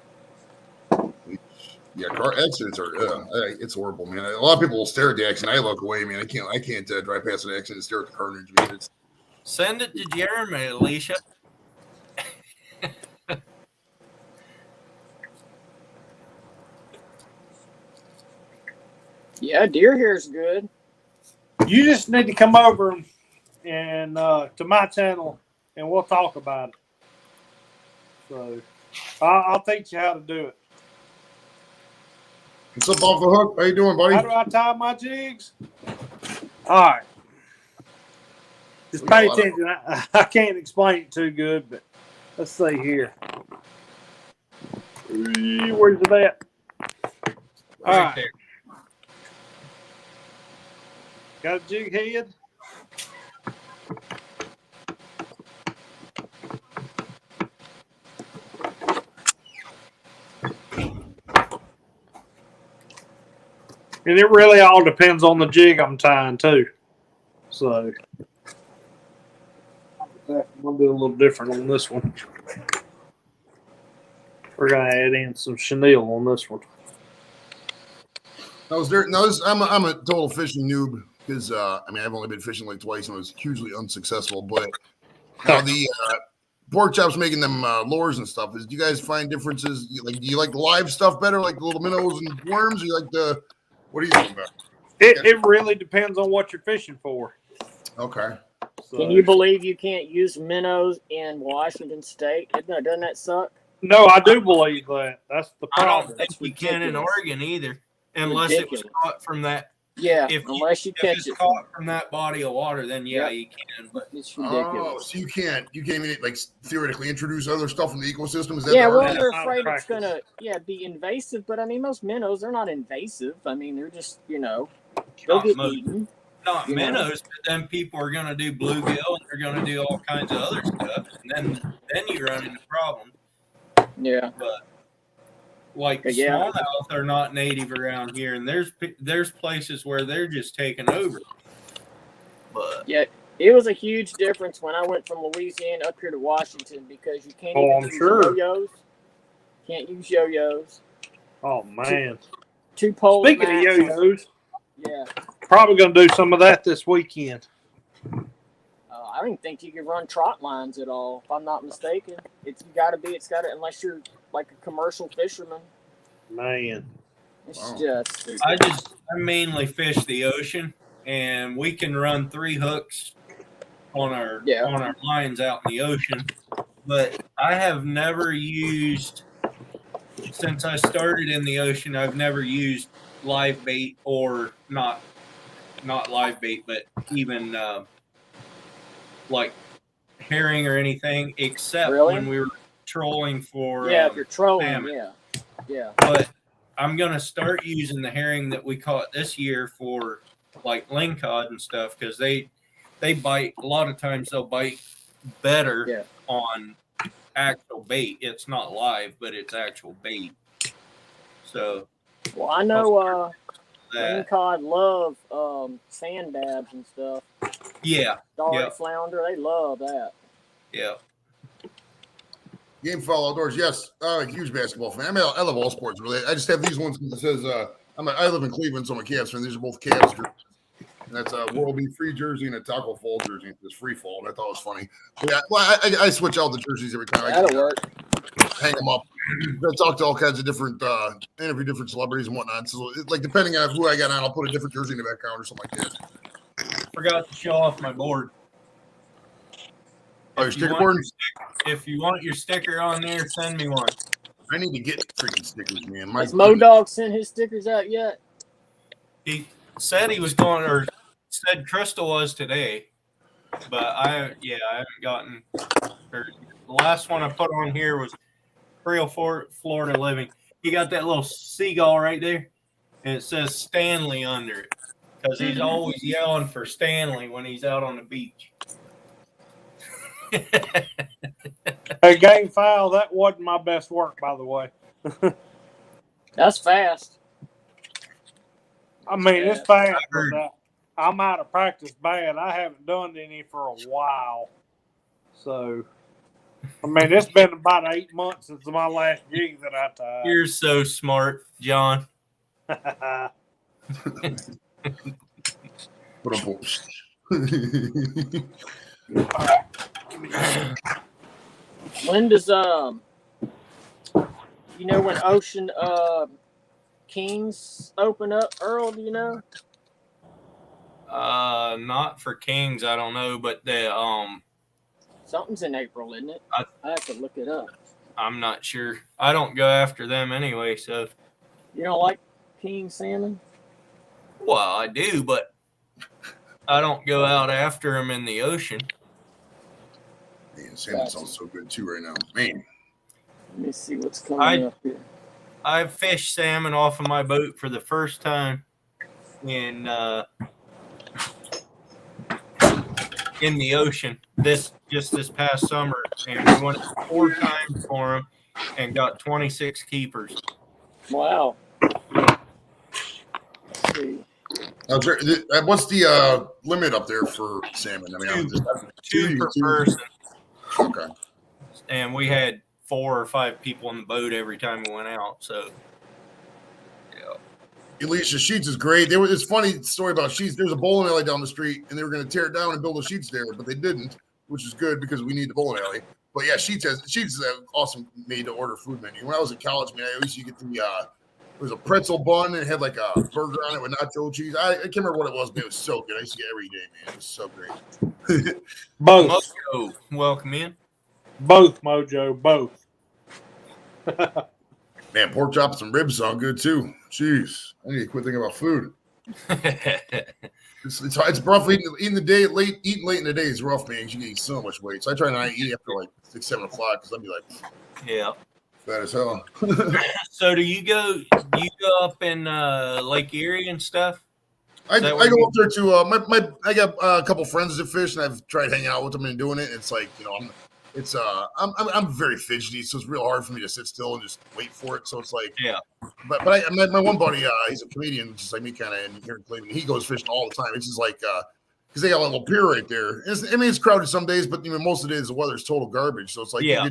Yeah, car accidents are it's horrible, man. A lot of people will stare at the accident. I look away, man. I can't drive past an accident and stare at the carnage, man. It's Send it to Jeremy, Alicia. Yeah, deer hair is good. You just need to come over and to my channel, and we'll talk about it. So I'll teach you how to do it. what's up off the hook? How you doing, buddy? How do I tie my jigs? All right. Just pay attention. I can't explain it too good, but let's see here. Where's it at? All right. there. Got a jig head? And it really all depends on the jig I'm tying too. So I'm gonna do a little different on this one. We're gonna add in some chenille on this one. I'm a total fishing noob because I've only been fishing like twice and I was hugely unsuccessful. But now the pork chops making them lures and stuff. Do you guys find differences? Do you like the live stuff better, like the little minnows and worms? Or you like the what are you talking about? It really depends on what you're fishing for. Okay. So. Can you believe you can't use minnows in Washington State? Doesn't that suck? No, I do believe that. That's the I don't problem. think That's you can in ridiculous. Oregon either, unless it was Ridiculous. caught from that. Yeah, If unless you if catch it's it. caught from that body of water, then yeah, Yep. you can. But It's Oh, ridiculous. so you can't even like theoretically introduce other stuff in the ecosystem? Is that Yeah, the well, argument? they're Out of afraid it's practice. gonna be invasive. But I mean, most minnows, they're not invasive. I mean, they're just they'll Not get most. eaten. not You know. minnows, but then people are going to do bluegill and they're going to do all kinds of other stuff, and then you run into problems. Yeah. But like Yeah. smallmouth are not native around here, and there's places where they're just taking over. But Yeah, it was a huge difference when I went from Louisiana up here to Washington because you can't Oh, even I'm use sure. yo-yos. Can't use yo-yos. Oh man! 2 poles. Speaking of max. yo-yos, Yeah. probably gonna do some of that this weekend. I don't even think you can run trot lines at all, if I'm not mistaken. It's got to, unless you're like a commercial fisherman. Man, It's Wow. just. I mainly fish the ocean, and we can run 3 hooks on our lines out in the ocean. But I have never used, since I started in the ocean, I've never used live bait, or not live bait, but even like herring or anything, except Really? when we were trolling for Yeah, if you're trolling, salmon. yeah. But I'm gonna start using the herring that we caught this year for like lingcod and stuff, because they bite. A lot of times they'll bite better on actual bait. It's not live, but it's actual bait. So Well, I know that lingcod love sand dabs and stuff. yeah, Starry flounder, they love that. yeah. Game Foul Outdoors, yes. I'm a huge basketball fan. I mean, I love all sports, really. I just have these ones because it says I live in Cleveland, so I'm a Cavs fan. These are both Cavs jerseys. And that's a World Be Free jersey and a Taco Fall jersey. It's free fall, and I thought it was funny. But yeah, well, I switch out the jerseys every time. That'll work. Hang them up. I talk to all kinds of different, interview different celebrities and whatnot. So, like, depending on who I got on, I'll put a different jersey in the background or something like that. Forgot to show off my board. Oh, your If you sticker want board? If you want your sticker on there, send me one. I need to get freaking stickers, man. Has MoDog sent his stickers out yet? He said he was going, or said Crystal was today, but I haven't gotten. Or the last one I put on here was Real Florida Living. He got that little seagull right there, and it says Stanley under it, because he's always yelling for Stanley when he's out on the beach. hey, Game Foul, that wasn't my best work, by the way. That's fast. I mean, it's fast, heard. but I'm out of practice bad. I haven't done any for a while. So, I mean, it's been about 8 months since my last jig that I tied. You're so smart, John. What a When does when Ocean Kings open up, Earl? Do you know? Not for Kings, I don't know, but the Something's in April, isn't it? I have to look it up. I'm not sure. I don't go after them anyway, so. You don't like king salmon? Well, I do, but I don't go out after them in the ocean. Man, salmon sounds so good too right now. Man. Let me see what's coming up here. I fished salmon off of my boat for the first time in the ocean this past summer, and we went 4 times for them and got 26 keepers. Wow. Let's see. What's the limit up there for salmon? I mean, Two per person. Okay. And we had 4 or 5 people on the boat every time we went out. So, yeah. Alicia Sheets is great. It's a funny story about Sheets. There's a bowling alley down the street, and they were going to tear it down and build a Sheets there, but they didn't, which is good because we need the bowling alley. But yeah, Sheets is an awesome made to order food menu. When I was in college, man, I used to get It was a pretzel bun and it had like a burger on it with nacho cheese. I can't remember what it was, but it was so good. I used to get every day, man. It was so great. Both. Mojo, welcome in. Both, Mojo. Both. Man, pork chops and ribs sound good too. Jeez, I need to quit thinking about food. It's rough eating the day late. Eating late in the day is rough, man. You gain so much weight. So I try not to eat after like 6, 7 o'clock because I'd be like Yeah. fat as hell. So do you go up in Lake Erie and stuff? I Is that go where you- up there to I got a couple friends that fish, and I've tried hanging out with them and doing it. It's like, you know, I'm very fidgety, so it's real hard for me to sit still and just wait for it. So it's like, Yeah. But my one buddy, he's a comedian, just like me, kind of, and here in Cleveland, he goes fishing all the time. It's just like because they got a little pier right there. It's crowded some days, but most of the days the weather's total garbage. So it's like, Yeah.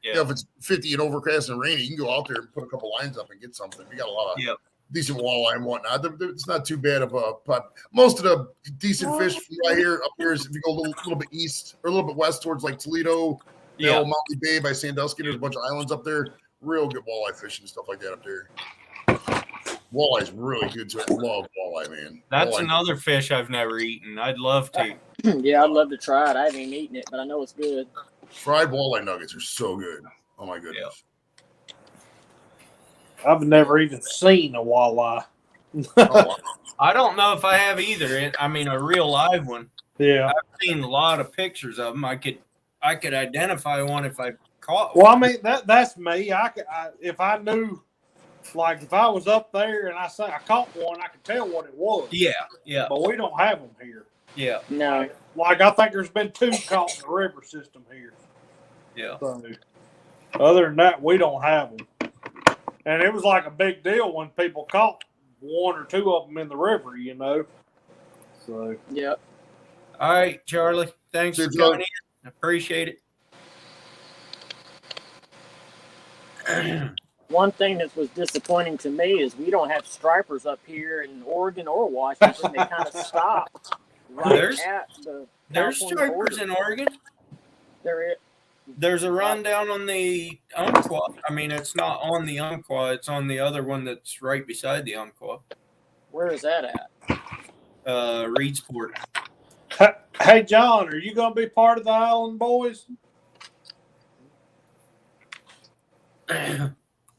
you know, if it's 50 and overcast and rainy, you can go out there and put a couple lines up and get something. We got a lot of decent walleye and whatnot. It's not too bad of a pot. Most of the decent fish from right here up here is if you go a little bit east or a little bit west towards like Toledo, Mountain Bay by Sandusky. There's a bunch of islands up there. Real good walleye fishing and stuff like that up there. Walleye's really good too. I love walleye, man. That's Walleye. another fish I've never eaten. I'd love to. Yeah, I'd love to try it. I haven't even eaten it, but I know it's good. Fried walleye nuggets are so good. Oh my goodness. I've never even seen a walleye. Oh, I don't know if I have either. I mean, a real live one. Yeah. I've seen a lot of pictures of them. I could identify one if I caught one. Well, I mean that's me. If I knew, like if I was up there and I caught one, I could tell what it was. Yeah. But we don't have them here. Yeah. No. Like I think there's been 2 caught in the river system here. Yeah. So, other than that, we don't have them. And it was like a big deal when people caught 1 or 2 of them in the river, you know. So Yep. All right, Charlie. Thanks for Good coming job. in. Appreciate it. One thing that was disappointing to me is we don't have stripers up here in Oregon or Washington. They kind of stopped right There's- at the There's California stripers border. in Oregon. There is. There's a rundown on the Umpqua. I mean, it's not on the Umpqua. It's on the other one that's right beside the Umpqua. Where is that at? Reedsport. hey John, are you gonna be part of the Island Boys?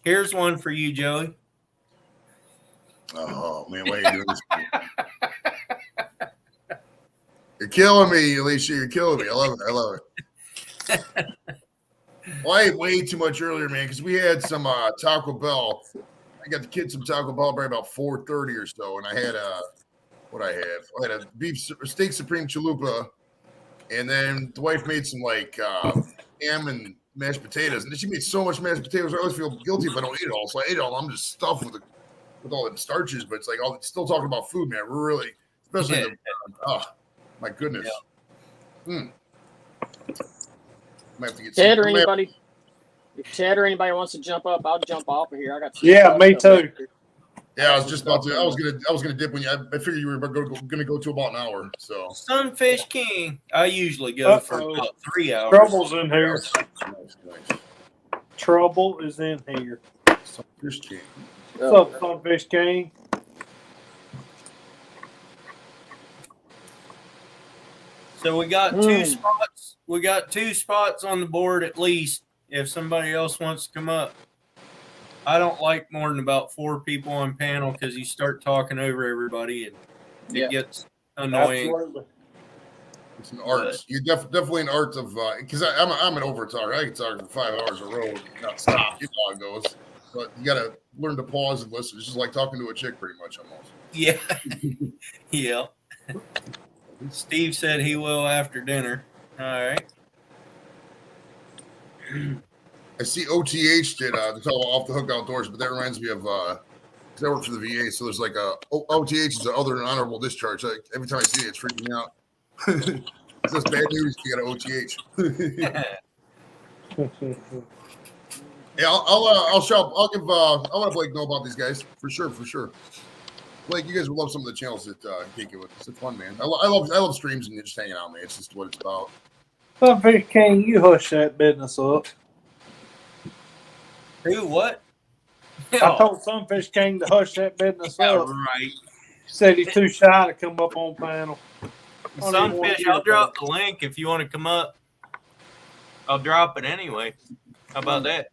Here's one for you, Joey. oh man, why are you doing this? You're killing me, Alicia. You're killing me. I love it. Well, I ate way too much earlier, man, because we had some Taco Bell. I got the kids some Taco Bell by about 4:30 or so, and I had I had a steak supreme chalupa, and then the wife made some like ham and mashed potatoes, and she made so much mashed potatoes. I always feel guilty if I don't eat it all, so I ate it all. I'm just stuffed with all the starches, but it's like still talking about food, man. We're really, especially my goodness. Might have to get Ted or some- anybody? If Ted or anybody wants to jump up, I'll jump off of here. I got. some Yeah, stuff me up too. here. Yeah, I was just about to. I was gonna dip when you. I figured you were gonna go to about an hour. So Sunfish King. I usually go for Uh-oh. about 3 hours. Trouble's in here. nice. Trouble is in here. Some fish king. What's up, Sunfish King? So we got 2 spots. We got 2 spots on the board at least. If somebody else wants to come up, I don't like more than about 4 people on panel because you start talking over everybody and it gets annoying. Absolutely. It's an art. You're definitely an art of because I'm an over talker. I can talk for 5 hours in a row, not stop. You know how it goes. But you got to learn to pause and listen. It's just like talking to a chick, pretty much, almost. Yeah. Yeah. Steve said he will after dinner. All right. I see OTH did the fellow Off the Hook Outdoors, but that reminds me of because I work for the VA, so there's like OTH is the other than honorable discharge. Every time I see it, it's freaking me out. It's just bad news. You got an OTH. Yeah, I'll show up. I'll let Blake know about these guys for sure. Blake, you guys would love some of the channels that Geek with. It's fun, man. I love streams and just hanging out, man. It's just what it's about. Sunfish King, you hush that business up. Who? What? I told Sunfish King to hush that business Yeah, up. right. Said he's too shy to come up on panel. Sunfish, I'll drop the link if you want to come up. I'll drop it anyway. How about that?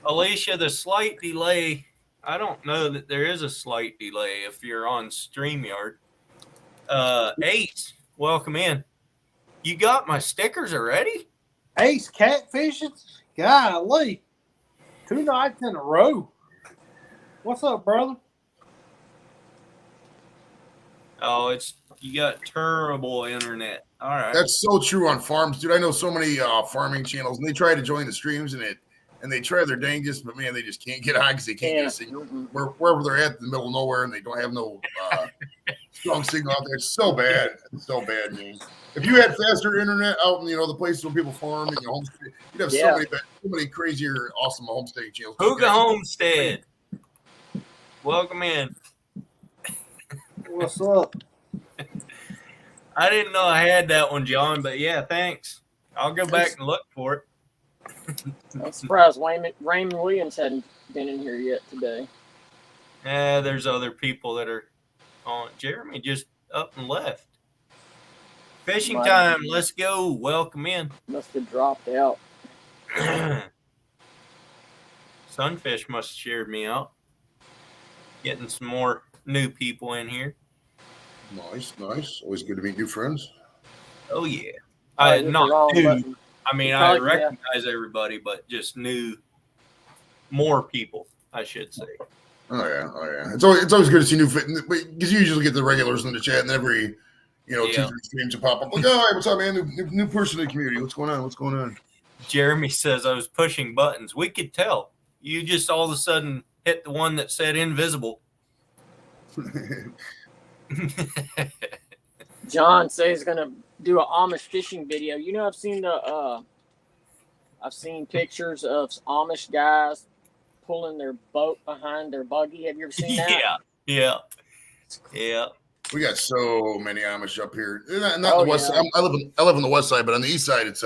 Alicia, the slight delay. I don't know that there is a slight delay if you're on StreamYard. Ace, welcome in. You got my stickers already? Ace catfishing? Golly. 2 nights in a row. What's up, brother? Oh, you got terrible internet. All right. That's so true on farms, dude. I know so many farming channels, and they try to join the streams, and they try their dangest, but man, they just can't get on because they can't get a signal. Wherever they're at, in the middle of nowhere, and they don't have no strong signal out there. It's so bad. It's so bad, man. If you had faster internet out in the places where people farm and your homestead, you'd have so many crazier, awesome homesteading channels. Hooga Homestead. Welcome in. What's up? I didn't know I had that one, John, but yeah, thanks. I'll go back and look for it. I'm surprised Raymond Williams hadn't been in here yet today. There's other people that are on. Jeremy just up and left. Fishing time. Let's go. Welcome in. Must have dropped out. Sunfish must have shared me out. Getting some more new people in here. Nice. Always good to meet new friends. Oh, yeah. Not new. Button. I mean, I recognize everybody, but just more people, I should say. Oh yeah. It's always good to see new fit because you usually get the regulars in the chat, and every 2-3 streams will pop up like, oh, hey, what's up, man? New person in the community. What's going on? Jeremy says I was pushing buttons. We could tell. You just all of a sudden hit the one that said invisible. John says he's gonna do an Amish fishing video. I've seen pictures of Amish guys pulling their boat behind their buggy. Have you ever seen that? Yeah. We got so many Amish up here. Not the west side. I live on the west side, but on the east side, it's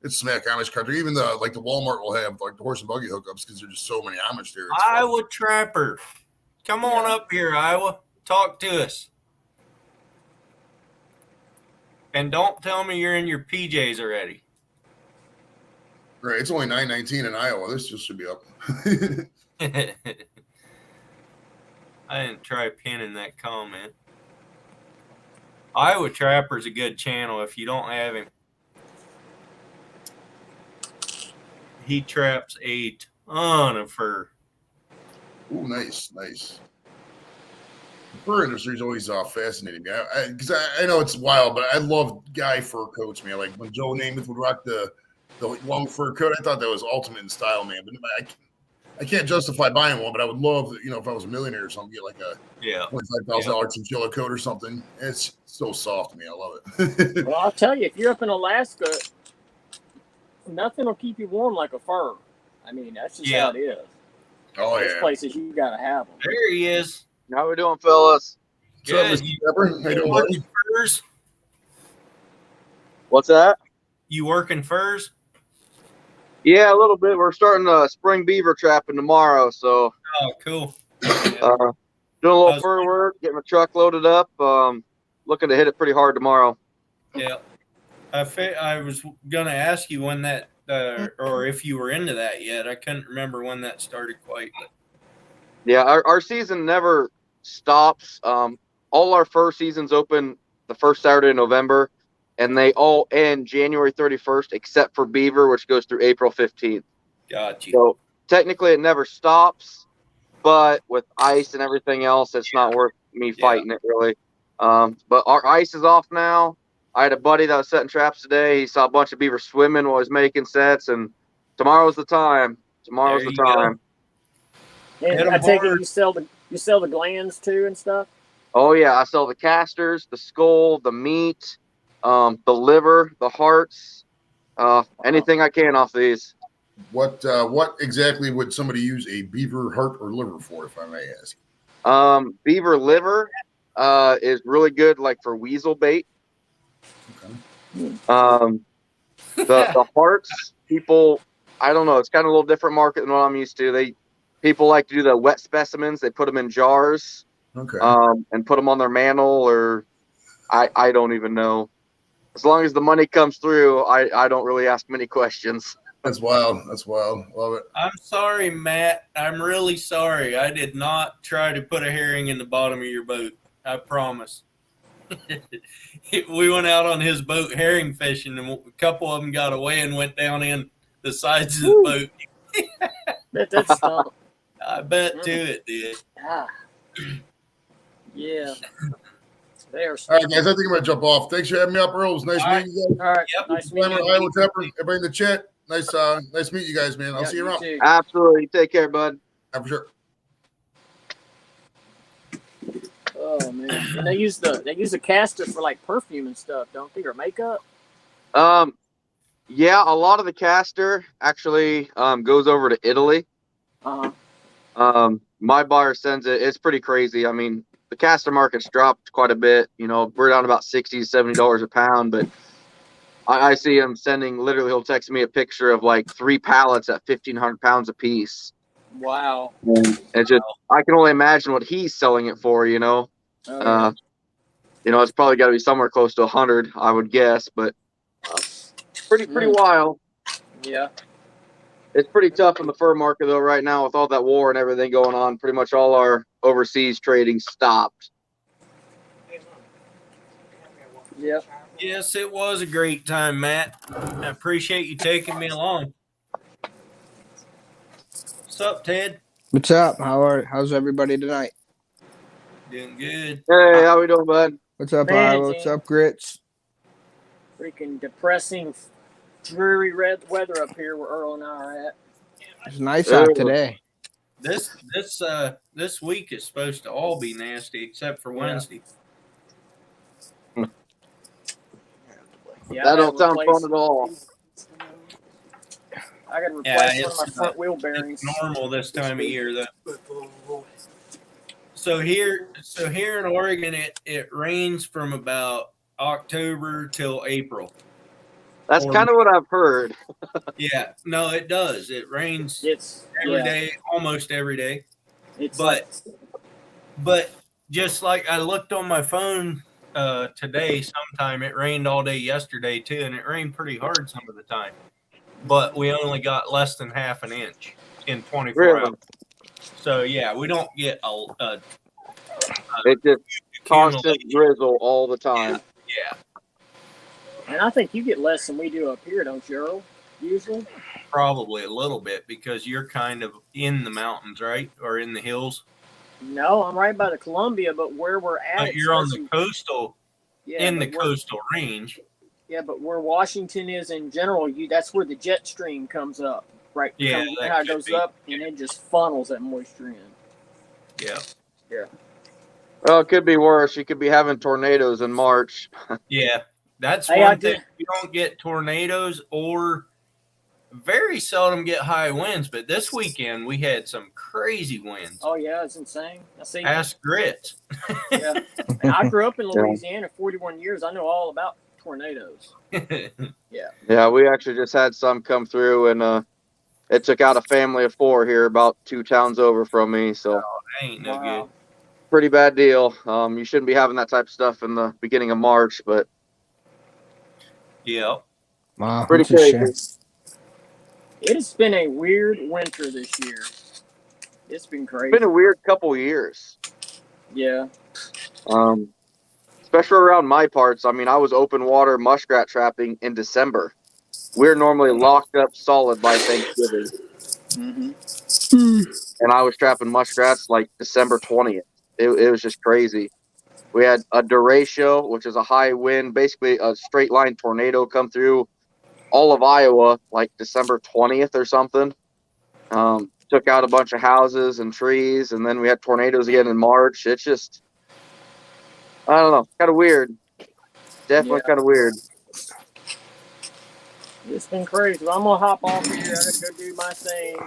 smack Amish country. Even the Walmart will have the horse and buggy hookups because there's just so many Amish there. Iowa Trapper, come on up here, Iowa. Talk to us. And don't tell me you're in your PJs already. Right, it's only 9:19 in Iowa. This just should be up. I didn't try pinning that comment. Iowa Trapper's a good channel if you don't have him. He traps a ton of fur. Ooh, nice. The fur industry is always fascinating me because I know it's wild, but I love guy fur coats, man. Like when Joe Namath would rock the long fur coat, I thought that was ultimate in style, man. But I can't justify buying one, but I would love, if I was a millionaire or something, get like a $25,000 chinchilla coat or something. It's so soft, man. I love it. Well, I'll tell you, if you're up in Alaska, nothing will keep you warm like a fur. I mean, that's just how it is. Oh, Those places you gotta have them. There he is. How we doing, fellas? Good. Buddy? Furs? What's that? You working furs? Yeah, a little bit. We're starting spring beaver trapping tomorrow, so Oh, cool. doing a little fur work, getting my truck loaded up. Looking to hit it pretty hard tomorrow. Yeah. I was gonna ask you when that, or if you were into that yet. I couldn't remember when that started quite. But. Yeah, our season never stops. All our fur seasons open the first Saturday in November, and they all end January 31st, except for beaver, which goes through April 15th. Gotcha. So technically, it never stops, but with ice and everything else, it's not worth me fighting it really. But our ice is off now. I had a buddy that was setting traps today. He saw a bunch of beaver swimming while he was making sets, and tomorrow's the time. Tomorrow's the time. And I take it you sell the glands too and stuff? Oh yeah, I sell the casters, the skull, the meat, the liver, the hearts, anything I can off these. What exactly would somebody use a beaver heart or liver for, if I may ask? Beaver liver is really good, like for weasel bait. Okay. The hearts people, I don't know, it's kind of a little different market than what I'm used to. People like to do the wet specimens. They put them in jars, Okay. and put them on their mantle, or I don't even know. As long as the money comes through, I don't really ask many questions. That's wild. That's wild. Love it. I'm sorry, Matt. I'm really sorry. I did not try to put a herring in the bottom of your boat. I promise. We went out on his boat herring fishing, and a couple of them got away and went down in the sides of the boat. That's stunk. I bet too it did. Ah. Yeah. They are. All right, guys. I think I'm gonna jump off. Thanks for having me up, Earl. It was nice All right. meeting you guys. All right. Yep. Nice meeting Remember, you. Iowa Temper. Everybody in the chat. Nice meeting you guys, man. I'll Yeah, see you around. too. Absolutely. Take care, bud. Yeah, for sure. Oh man, and they use the caster for like perfume and stuff, don't they, or makeup? Yeah, a lot of the caster actually goes over to Italy. My buyer sends it. It's pretty crazy. I mean, the caster market's dropped quite a bit. You know, we're down about $60 to $70 a pound, but I see him sending, literally, he'll text me a picture of like 3 pallets at 1,500 pounds a piece. Wow. And it's just, I can only imagine what he's selling it for, you know. Oh, yeah. You know, it's probably got to be somewhere close to 100, I would guess, but pretty wild. Yeah. It's pretty tough in the fur market though right now with all that war and everything going on. Pretty much all our overseas trading stopped. Yep. Yes, it was a great time, Matt. I appreciate you taking me along. What's up, Ted? What's up? How's everybody tonight? Doing good. Hey, how we doing, bud? What's up, Man, Iowa? What's Gene. up, Grits? Freaking depressing, dreary red weather up here where Earl and I are at. It's nice out Ooh. today. This week is supposed to all be nasty except for Wednesday. Yeah, That I don't gotta sound replace- fun at all. I got to Yeah, replace one of it's, my front wheel bearings. It's normal this time of year, though. So here in Oregon, it rains from about October till April. That's kind of what I've heard. Yeah, no, it does. It rains It's every day, almost every day. It's But just like I looked on my phone today, sometime it rained all day yesterday too, and it rained pretty hard some of the time. But we only got less than half an inch in 24 Really? hours. So yeah, we don't get a It's just constant accumulation. drizzle all the time. Yeah, and I think you get less than we do up here, don't you, Earl? Usually. probably a little bit because you're kind of in the mountains, right, or in the hills. No, I'm right by the Columbia, but where we're at, But you're on the especially- coastal, yeah, in the but we're- coastal range. Yeah, but where Washington is in general, that's where the jet stream comes up, right? Yeah, Comes- that how it could goes be. up, and it just funnels that moisture in. Yeah, Well, it could be worse. You could be having tornadoes in March. yeah. That's Hey, I one thing. did- You don't get tornadoes or very seldom get high winds. But this weekend we had some crazy winds. Oh yeah, it's insane. I see. Ask Grits. Yeah, and I grew up in Louisiana, 41 years. I know all about tornadoes. Yeah, we actually just had some come through, and it took out a family of 4 here about 2 towns over from me. So Ain't no Wow. good. pretty bad deal. You shouldn't be having that type of stuff in the beginning of March, but Yeah. Wow, pretty that's a shame. crazy. It has been a weird winter this year. It's been crazy. It's been a weird couple years. Yeah. Especially around my parts. I mean, I was open water muskrat trapping in December. We're normally locked up solid by Thanksgiving, Mm-hmm. and I was trapping muskrats like December 20th. It was just crazy. We had a derecho, which is a high wind, basically a straight line tornado come through all of Iowa like December 20th or something. Took out a bunch of houses and trees, and then we had tornadoes again in March. It's just, I don't know, kind of weird. Definitely kind of weird. It's been crazy. Well, I'm gonna hop off here. I gotta go do my thing.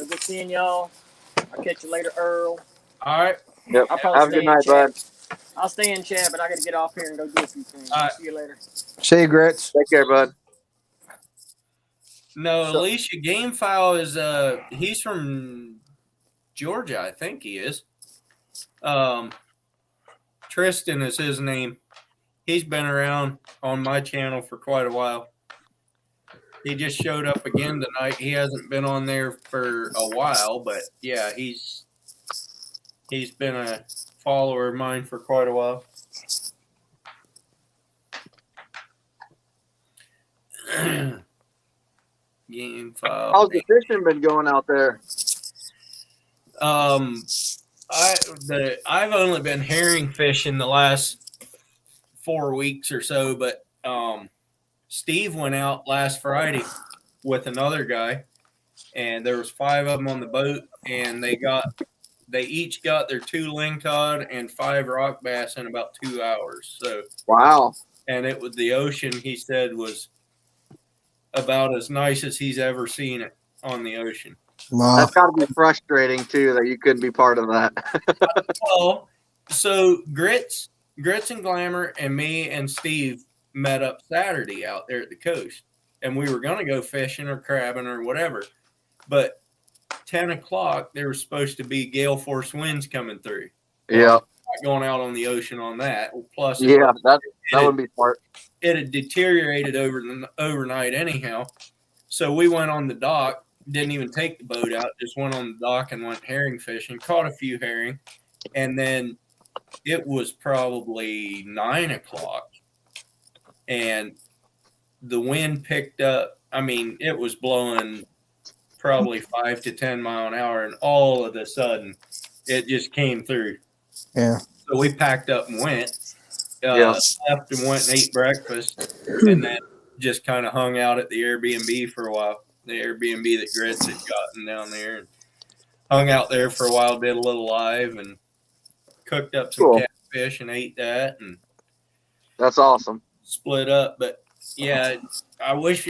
Good seeing y'all. I'll catch you later, Earl. All right. Yep. I'll probably Have a stay good in night, chat. bud. I'll stay in chat, but I gotta get off here and go do a few things. All right. See you later. See you, Grits. Take care, bud. No, So- Alicia Gamefile is he's from Georgia, I think he is. Tristan is his name. He's been around on my channel for quite a while. He just showed up again tonight. He hasn't been on there for a while, but yeah, he's been a follower of mine for quite a while. Game file. How's the fishing been going out there? I've only been herring fishing the last 4 weeks or so, but Steve went out last Friday with another guy, and there was 5 of them on the boat, and they each got their 2 lingcod and 5 rock bass in about 2 hours. So Wow. and it was the ocean. He said was about as nice as he's ever seen it on the ocean. Wow. That's got to be frustrating too that you couldn't be part of that. Well, so Grits and Glamour and me and Steve met up Saturday out there at the coast, and we were going to go fishing or crabbing or whatever. But 10 o'clock, there was supposed to be gale force winds coming through. Yeah. Not going out on the ocean on that. Plus, Yeah, that wouldn't be smart. it had deteriorated overnight anyhow. So we went on the dock, didn't even take the boat out, just went on the dock and went herring fishing, caught a few herring. And then it was probably 9 o'clock and the wind picked up. I mean, it was blowing probably 5 to 10 mile an hour, and all of a sudden it just came through. Yeah. So we packed up and went. Yeah. Left and went and ate breakfast, and then just kind of hung out at the Airbnb for a while. The Airbnb that Grits had gotten down there, and hung out there for a while. Did a little live and cooked up some Cool. catfish and ate that, and That's awesome. split up. But yeah, I wish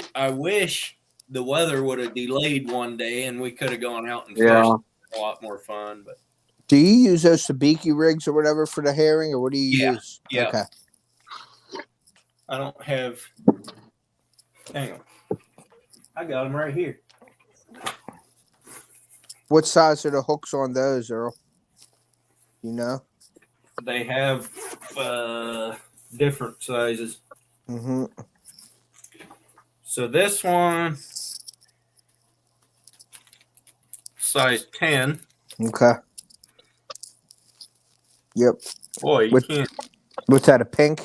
the weather would have delayed one day, and we could have gone out and fished. Yeah. A lot more fun. But Do you use those sabiki rigs or whatever for the herring, or what do you Yeah, use? yeah. Okay. I don't have. Hang on, I got them right here. What size are the hooks on those, Earl? You know? They have different sizes. Mm-hmm. So this one, size 10. Okay. Yep. Boy, you What- can't. What's that? A pink?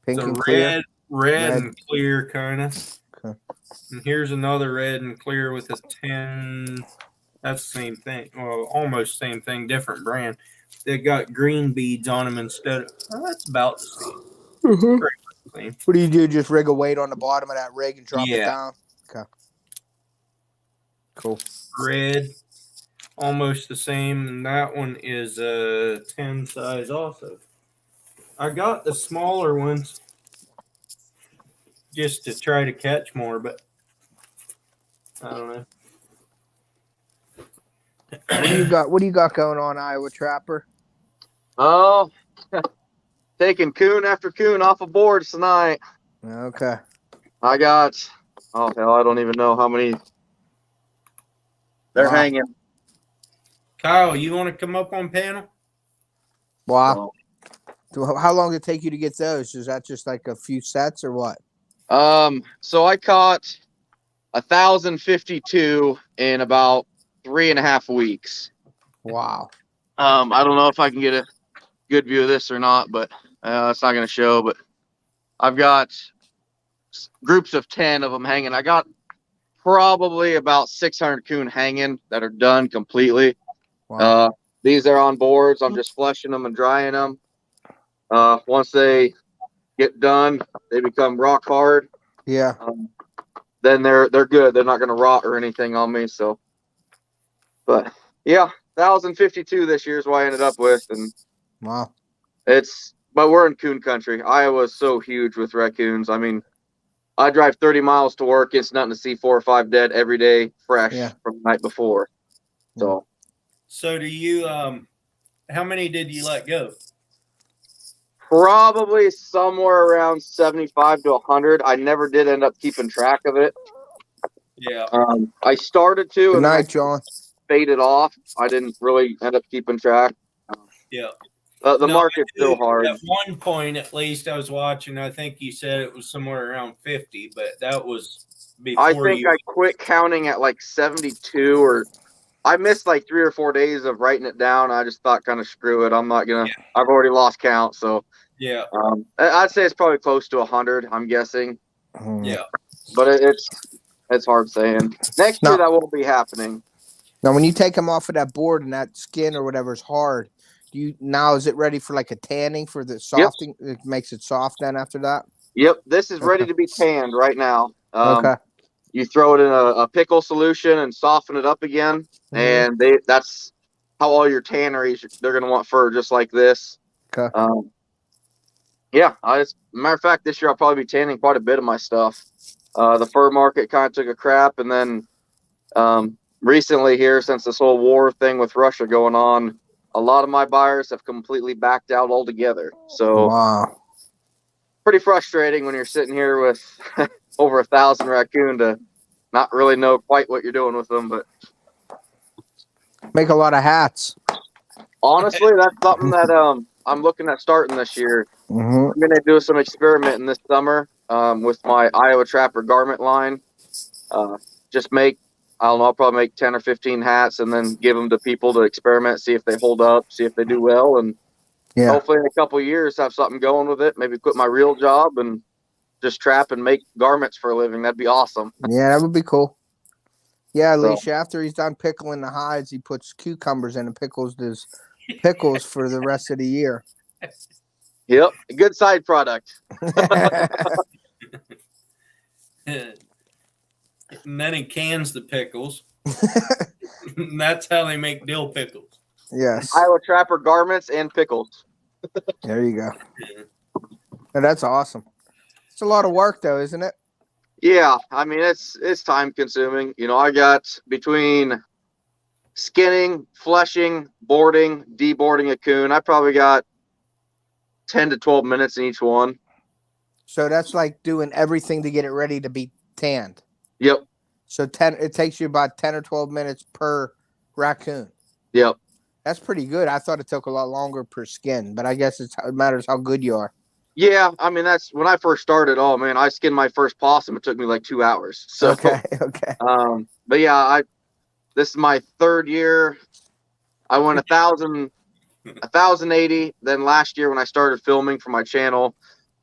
Pink It's a and clear. red Red. and clear kind of. Okay. And here's another red and clear with a 10. That's the same thing. Well, almost same thing, different brand. They got green beads on them instead of. Well, that's about the same. Same. What do you do? Just rig a weight on the bottom of that rig and drop it Yeah. down? Okay. Cool. Red, almost the same. And that one is a 10 size also. I got the smaller ones just to try to catch more, but I don't know. What do you got going on, Iowa Trapper? Oh, taking coon after coon off of boards tonight. Okay. I got, oh hell, I don't even know how many. They're Wow. hanging. Kyle, you want to come up on panel? Wow. So how long did it take you to get those? Is that just like a few sets or what? So I caught 1,052 in about 3.5 weeks. Wow. I don't know if I can get a good view of this or not, but it's not going to show. But I've got groups of 10 of them hanging. I got probably about 600 coon hanging that are done completely. Wow. These are on boards. I'm just flushing them and drying them. Once they get done, they become rock hard. Yeah. Then they're good. They're not going to rot or anything on me. So, but yeah, 1,052 this year is what I ended up with, and Wow. but we're in coon country. Iowa's so huge with raccoons. I mean, I drive 30 miles to work. It's nothing to see 4 or 5 dead every day, fresh Yeah. from the night before. So So do you how many did you let go? probably somewhere around 75 to 100. I never did end up keeping track of it. Yeah. I started to, Good and then I night, John. faded off. I didn't really end up keeping track. Yeah. The No, market's still hard. At one point, at least, I was watching. I think you said it was somewhere around 50, but that was before I think you. I quit counting at like 72, or I missed like 3 or 4 days of writing it down. I just thought, kind of screw it. I'm not gonna. I've already lost count, so Yeah. I'd say it's probably close to 100. I'm guessing, Yeah. but it's hard saying. Next year that won't be happening. Now, when you take them off of that board and that skin or whatever is hard, is it ready for like a tanning for the softening? It makes it soft then after that. Yep, this is ready to be tanned right now. Okay. You throw it in a pickle solution and soften it up again, and that's how all your tanneries, they're gonna want fur just like this. Okay. Matter of fact, this year I'll probably be tanning quite a bit of my stuff. The fur market kind of took a crap, and then recently here, since this whole war thing with Russia going on, a lot of my buyers have completely backed out altogether. So wow, pretty frustrating when you're sitting here with over 1,000 raccoon to not really know quite what you're doing with them. But make a lot of hats. honestly, that's something that I'm looking at starting this year. I'm gonna do some experimenting this summer with my Iowa Trapper garment line. Just make, I don't know, I'll probably make 10 or 15 hats and then give them to people to experiment, see if they hold up, see if they do well, and hopefully in a couple of years have something going with it. Maybe quit my real job and just trap and make garments for a living. That'd be awesome. Yeah, that would be cool. Yeah, Alicia, after he's done pickling the hides, he puts cucumbers in and pickles his pickles for the rest of the year. Yep, a good side product. And then he cans the pickles. And that's how they make dill pickles. Yes. Iowa Trapper garments and pickles. There you go. And that's awesome. It's a lot of work though, isn't it? Yeah, I mean it's time consuming. You know, I got between skinning, fleshing, boarding, deboarding a coon, I probably got 10 to 12 minutes in each one. So that's like doing everything to get it ready to be tanned. Yep. So it takes you about 10 or 12 minutes per raccoon. Yep. That's pretty good. I thought it took a lot longer per skin, but I guess it matters how good you are. Yeah, I mean that's when I first started. Oh man, I skinned my first possum. It took me like 2 hours. So okay. But yeah, this is my third year. I went 1,080. Then last year when I started filming for my channel,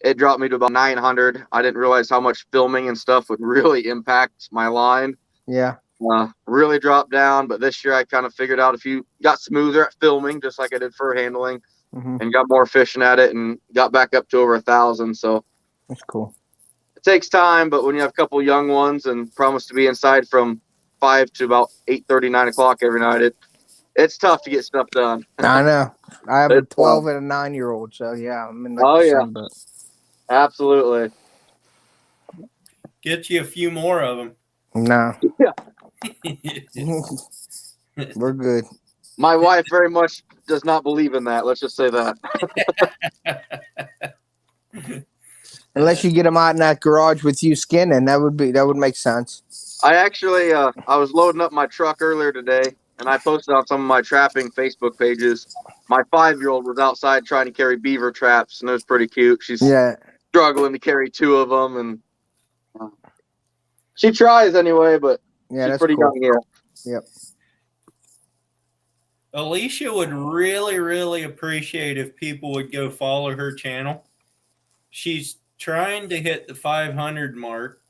it dropped me to about 900. I didn't realize how much filming and stuff would really impact my line. Yeah. Really dropped down. But this year I kind of figured out got smoother at filming, just like I did fur handling, and got more fishing at it and got back up to over 1,000. So that's cool. It takes time, but when you have a couple young ones and promise to be inside from 5 to about 8:30, 9 o'clock every night, it's tough to get stuff done. I know. I have a 12 and a 9-year-old, so yeah, I'm in the absolutely. Get you a few more of them. No. Yeah. We're good. My wife very much does not believe in that. Let's just say that. Unless you get them out in that garage with you skinning, that would make sense. I actually, I was loading up my truck earlier today, and I posted on some of my trapping Facebook pages. My 5-year-old was outside trying to carry beaver traps, and it was pretty cute. She's struggling to carry 2 of them, and she tries anyway, but she's pretty young here. Yep. Alicia would really, really appreciate if people would go follow her channel. She's trying to hit the 500 mark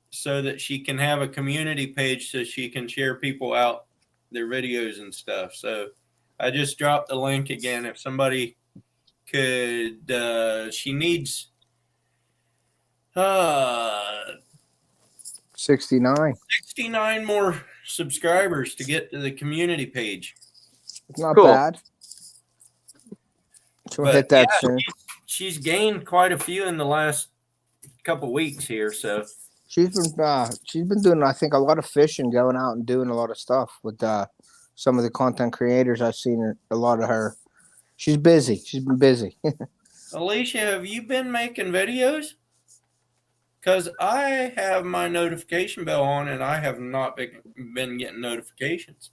so that she can have a community page so she can share people out their videos and stuff. So I just dropped the link again. If somebody could, she needs 69 more subscribers to get to the community page. It's not bad. She'll hit that soon. She's gained quite a few in the last couple weeks here, so she's been doing, I think, a lot of fishing, going out and doing a lot of stuff with some of the content creators. I've seen a lot of her. She's busy. She's been busy. Alicia, have you been making videos? Because I have my notification bell on and I have not been getting notifications.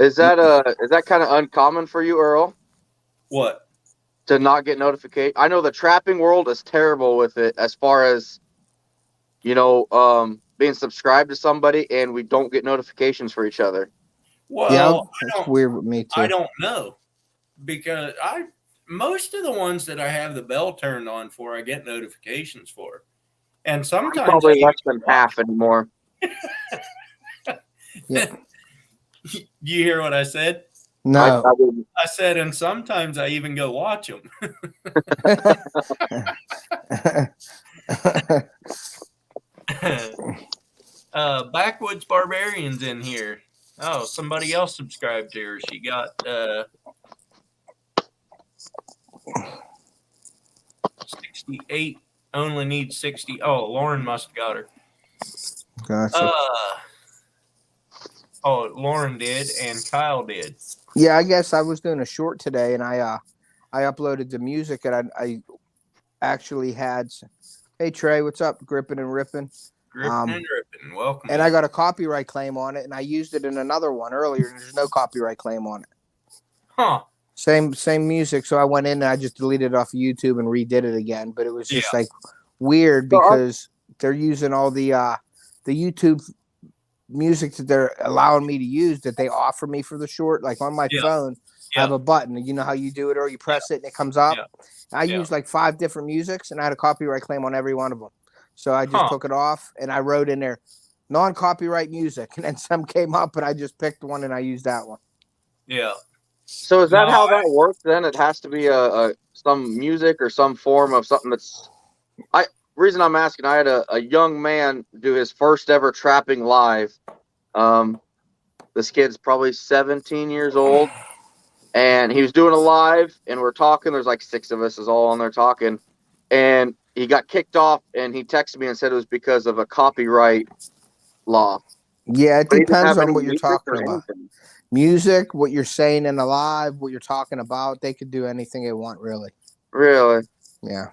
Is that kind of uncommon for you, Earl, What? to not get notification? I know the trapping world is terrible with it as far as, being subscribed to somebody and we don't get notifications for each other. Well, that's weird with me too. I don't know, because most of the ones that I have the bell turned on for, I get notifications for, and sometimes Probably less than half anymore. Yeah. You hear what I said? No. I wouldn't. I said, and sometimes I even go watch them. Backwoods Barbarians in here. Oh, somebody else subscribed to her. She got 68. Only needs 60. Oh, Lauren must have got her. Gotcha. Lauren did, and Kyle did. Yeah, I guess I was doing a short today, and I uploaded the music, and I actually had. Hey Trey, what's up? Gripping and ripping. Gripping and ripping. Welcome. And I got a copyright claim on it, and I used it in another one earlier, and there's no copyright claim on it. Huh. Same music. So I went in and I just deleted it off of YouTube and redid it again. But it was just like weird because they're using all the YouTube music that they're allowing me to use that they offer me for the short. Like on my phone, I have a button. You know how you do it, or you press it and it comes up. I used like 5 different musics, and I had a copyright claim on every one of them. So I just took it off, and I wrote in there non-copyright music, and then some came up, and I just picked one and I used that one. Yeah. So is that how that works? Then it has to be some music or some form of something that's. Reason I'm asking, I had a young man do his first ever trapping live. This kid's probably 17 years old, and he was doing a live, and we're talking. There's like 6 of us is all on there talking, and he got kicked off, and he texted me and said it was because of a copyright law. Yeah, it But he didn't depends have on any what you're music or talking about. anything. Music, what you're saying in a live, what you're talking about, they could do anything they want, really. Really? Yeah.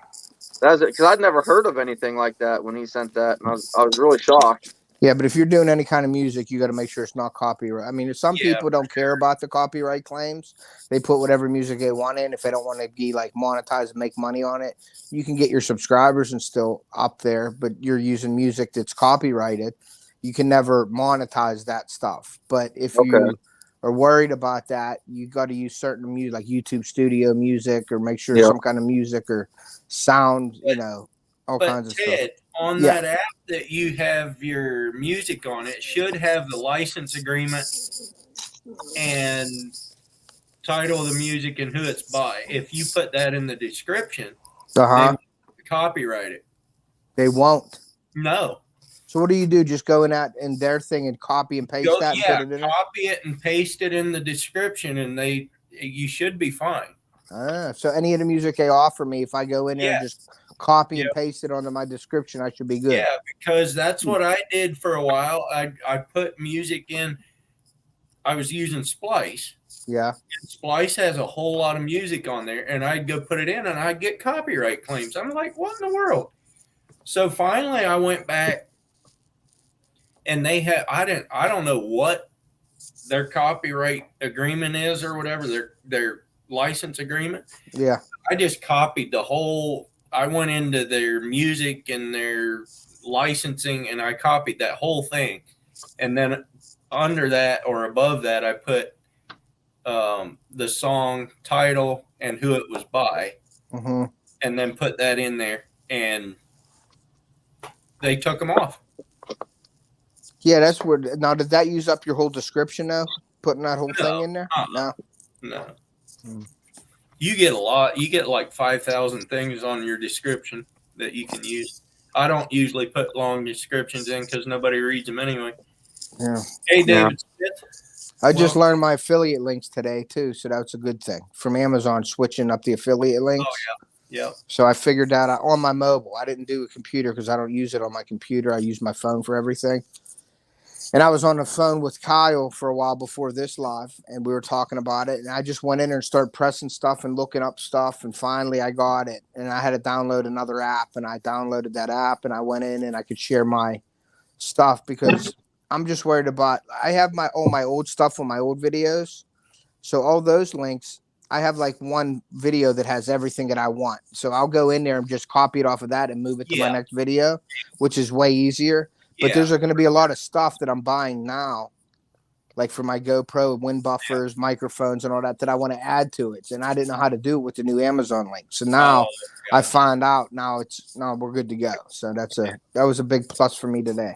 That's it, because I'd never heard of anything like that when he sent that, and I was really shocked. Yeah, but if you're doing any kind of music, you got to make sure it's not copyright. I mean, some people don't care about the copyright claims. They put whatever music they want in. If they don't want to be like monetized and make money on it, you can get your subscribers and still up there, but you're using music that's copyrighted. You can never monetize that stuff. But if you are worried about that, you got to use certain music, like YouTube Studio music, or make sure some kind of music or sound, all kinds of stuff. On that app that you have your music on, it should have the license agreement and title of the music and who it's by. If you put that in the description, they won't copyright it. They won't. No. So what do you do? Just go in their thing and copy and paste that? Yeah, and put it in copy it and paste it in the description, and you should be fine. So any of the music they offer me, if I go in there and just copy and paste it onto my description, I should be good. Yeah, because that's what I did for a while. I put music in. I was using Splice. Yeah. And Splice has a whole lot of music on there, and I'd go put it in, and I'd get copyright claims. I'm like, what in the world? So finally, I went back, and they had. I don't know what their copyright agreement is or whatever their license agreement. Yeah. I just copied the whole. I went into their music and their licensing, and I copied that whole thing. And then under that or above that, I put the song title and who it was by, and then put that in there. And they took them off. Yeah, that's where. Now, did that use up your whole description now? Putting that whole thing in there? No. You get a lot. You get like 5,000 things on your description that you can use. I don't usually put long descriptions in because nobody reads them anyway. Yeah. Hey, David Smith. I just learned my affiliate links today too, so that's a good thing. From Amazon, switching up the affiliate links. Oh yeah. So I figured that out on my mobile. I didn't do a computer because I don't use it on my computer. I use my phone for everything. And I was on the phone with Kyle for a while before this live, and we were talking about it. And I just went in there and started pressing stuff and looking up stuff. And finally, I got it. And I had to download another app, and I downloaded that app, and I went in and I could share my stuff because I'm just worried about. I have all my old stuff on my old videos, so all those links. I have like one video that has everything that I want. So I'll go in there and just copy it off of that and move it to my next video, which is way easier. But there's going to be a lot of stuff that I'm buying now, like for my GoPro, wind buffers, microphones, and all that I want to add to it. And I didn't know how to do it with the new Amazon link. So now I find out. Now we're good to go. So that was a big plus for me today.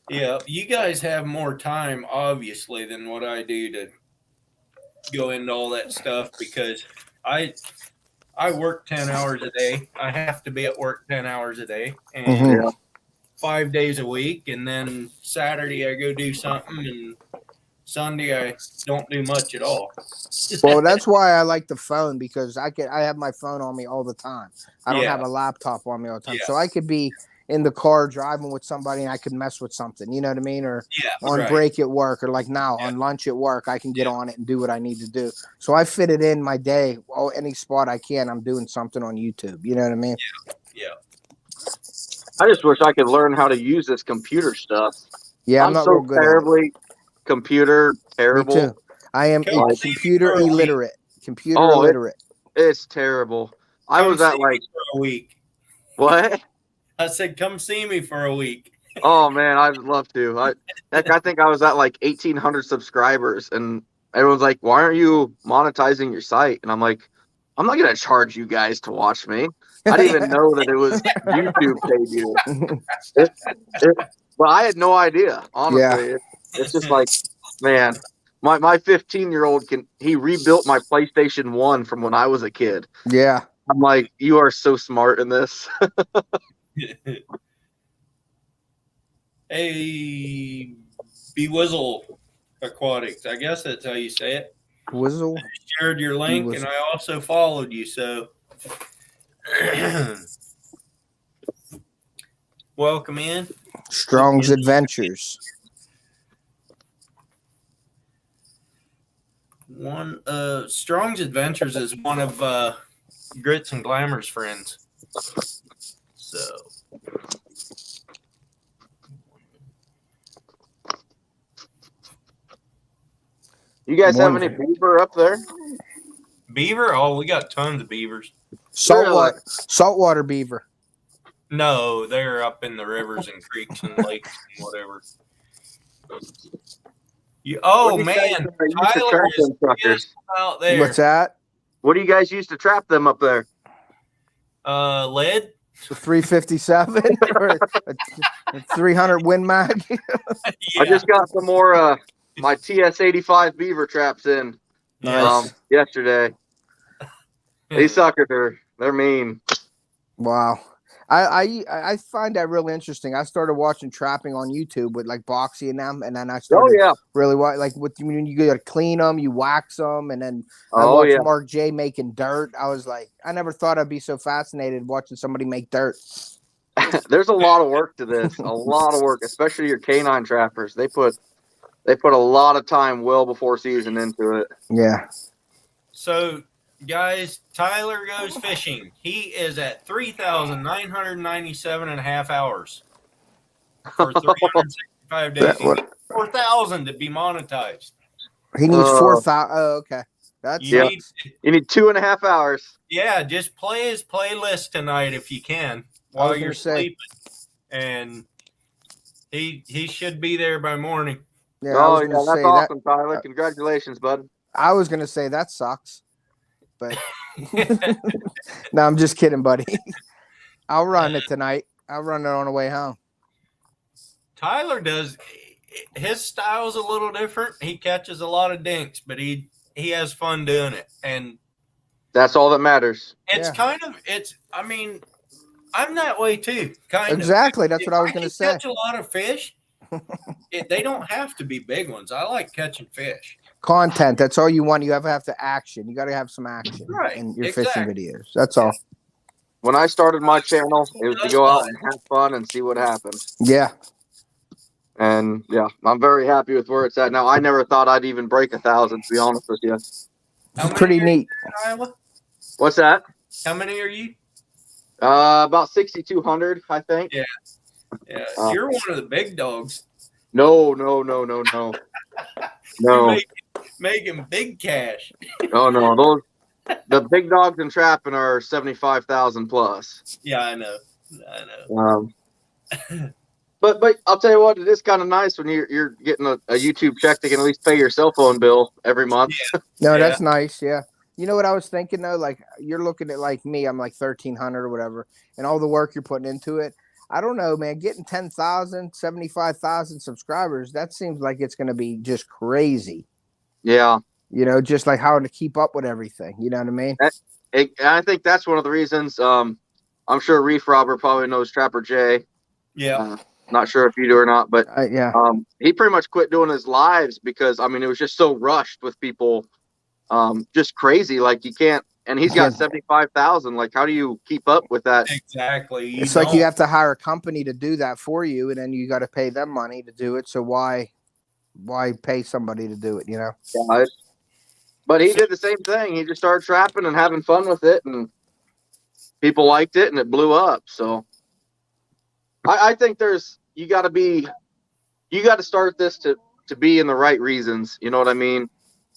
Yeah, you guys have more time, obviously, than what I do to go into all that stuff because I work 10 hours a day. I have to be at work 10 hours a day and 5 days a week. And then Saturday I go do something and Sunday I don't do much at all. Well, that's why I like the phone because I have my phone on me all the time. I don't have a laptop on me all the time. So I could be in the car driving with somebody and I could mess with something, you know what I mean? Or on break at work or like now on lunch at work, I can get on it and do what I need to do. So I fit it in my day. Any spot I can, I'm doing something on YouTube. You know what I mean? Yeah. I just wish I could learn how to use this computer stuff. Yeah, I'm not so real good terribly computer terrible. Me too. I am computer illiterate. Computer illiterate. It's terrible. I was at like a week. What? I said, come see me for a week. Oh man, I'd love to. I think I was at like 1,800 subscribers, and everyone's like, "Why aren't you monetizing your site?" And I'm like, "I'm not gonna charge you guys to watch me. I didn't even know that it was YouTube paid you." But I had no idea. Honestly, it's just like, man, my 15-year-old he rebuilt my PlayStation 1 from when I was a kid. Yeah, I'm like, you are so smart in this. Hey, Bewizzle Aquatics. I guess that's how you say it. Wizzle. I shared your link and I also followed you. So welcome in. Strong's Adventures. Strong's Adventures is one of Grits and Glamour's friends. So you guys have any beaver up there? Beaver? Oh, we got tons of beavers. Saltwater beaver. No, they're up in the rivers and creeks and lakes and whatever. Man, Tyler is out there. What's that? What do you guys use to trap them up there? Lead. The 357 or a 300 Win Mag. I just got some more my TS85 beaver traps in yesterday. These suckers they're mean. Wow. I find that really interesting. I started watching trapping on YouTube with like Boxy and them, and then I started really like when you go to clean them, you wax them, and then I watched Mark J making dirt. I was like, I never thought I'd be so fascinated watching somebody make dirt. There's a lot of work to this, a lot of work, especially your canine trappers. They put a lot of time well before season into it. Yeah. So, guys, Tyler goes fishing. He is at 3,997 and a half hours for 365 days. 4,000 to be monetized. He needs 4,000. Oh, okay. You need 2.5 hours. Yeah, just play his playlist tonight if you can while you're sleeping. And he should be there by morning. Yeah, that's awesome, Tyler. Congratulations, bud. I was gonna say that sucks. But no, I'm just kidding, buddy. I'll run it tonight. I'll run it on the way home. Tyler does. His style's a little different. He catches a lot of dinks, but he has fun doing it, and that's all that matters. It's I mean, I'm that way too. Exactly. That's what I was going to say. Catch a lot of fish. They don't have to be big ones. I like catching fish. Content. That's all you want. You have to action. You got to have some action in your fishing videos. That's all. when I started my channel, it was to go out and have fun and see what happened. Yeah. And yeah, I'm very happy with where it's at now. I never thought I'd even break 1,000, to be honest with you. It's pretty neat. Iowa? What's that? How many are you? About 6,200, I think. Yeah. Yeah, you're one of the big dogs. No. You're making big cash. No. The big dogs in trapping are 75,000 plus. Yeah, I know. But I'll tell you what, it is kind of nice when you're getting a YouTube check that can at least pay your cell phone bill every month. Yeah. No, that's nice. Yeah. You know what I was thinking though? Like you're looking at like me, I'm like 1,300 or whatever, and all the work you're putting into it. I don't know, man. Getting 10,000, 75,000 subscribers, that seems like it's going to be just crazy. Yeah. You know, just like how to keep up with everything. You know what I mean? I think that's one of the reasons. I'm sure Reef Robber probably knows Trapper Jay. Yeah. Not sure if you do or not, but Yeah. he pretty much quit doing his lives because it was just so rushed with people, just crazy. Like you can't, and he's got 75,000. Like, how do you keep up with that? Exactly. It's like you have to hire a company to do that for you, and then you got to pay them money to do it. So why pay somebody to do it? You know? Yeah, but he did the same thing. He just started trapping and having fun with it, and people liked it, and it blew up. So I think you got to start this to be in the right reasons. You know what I mean?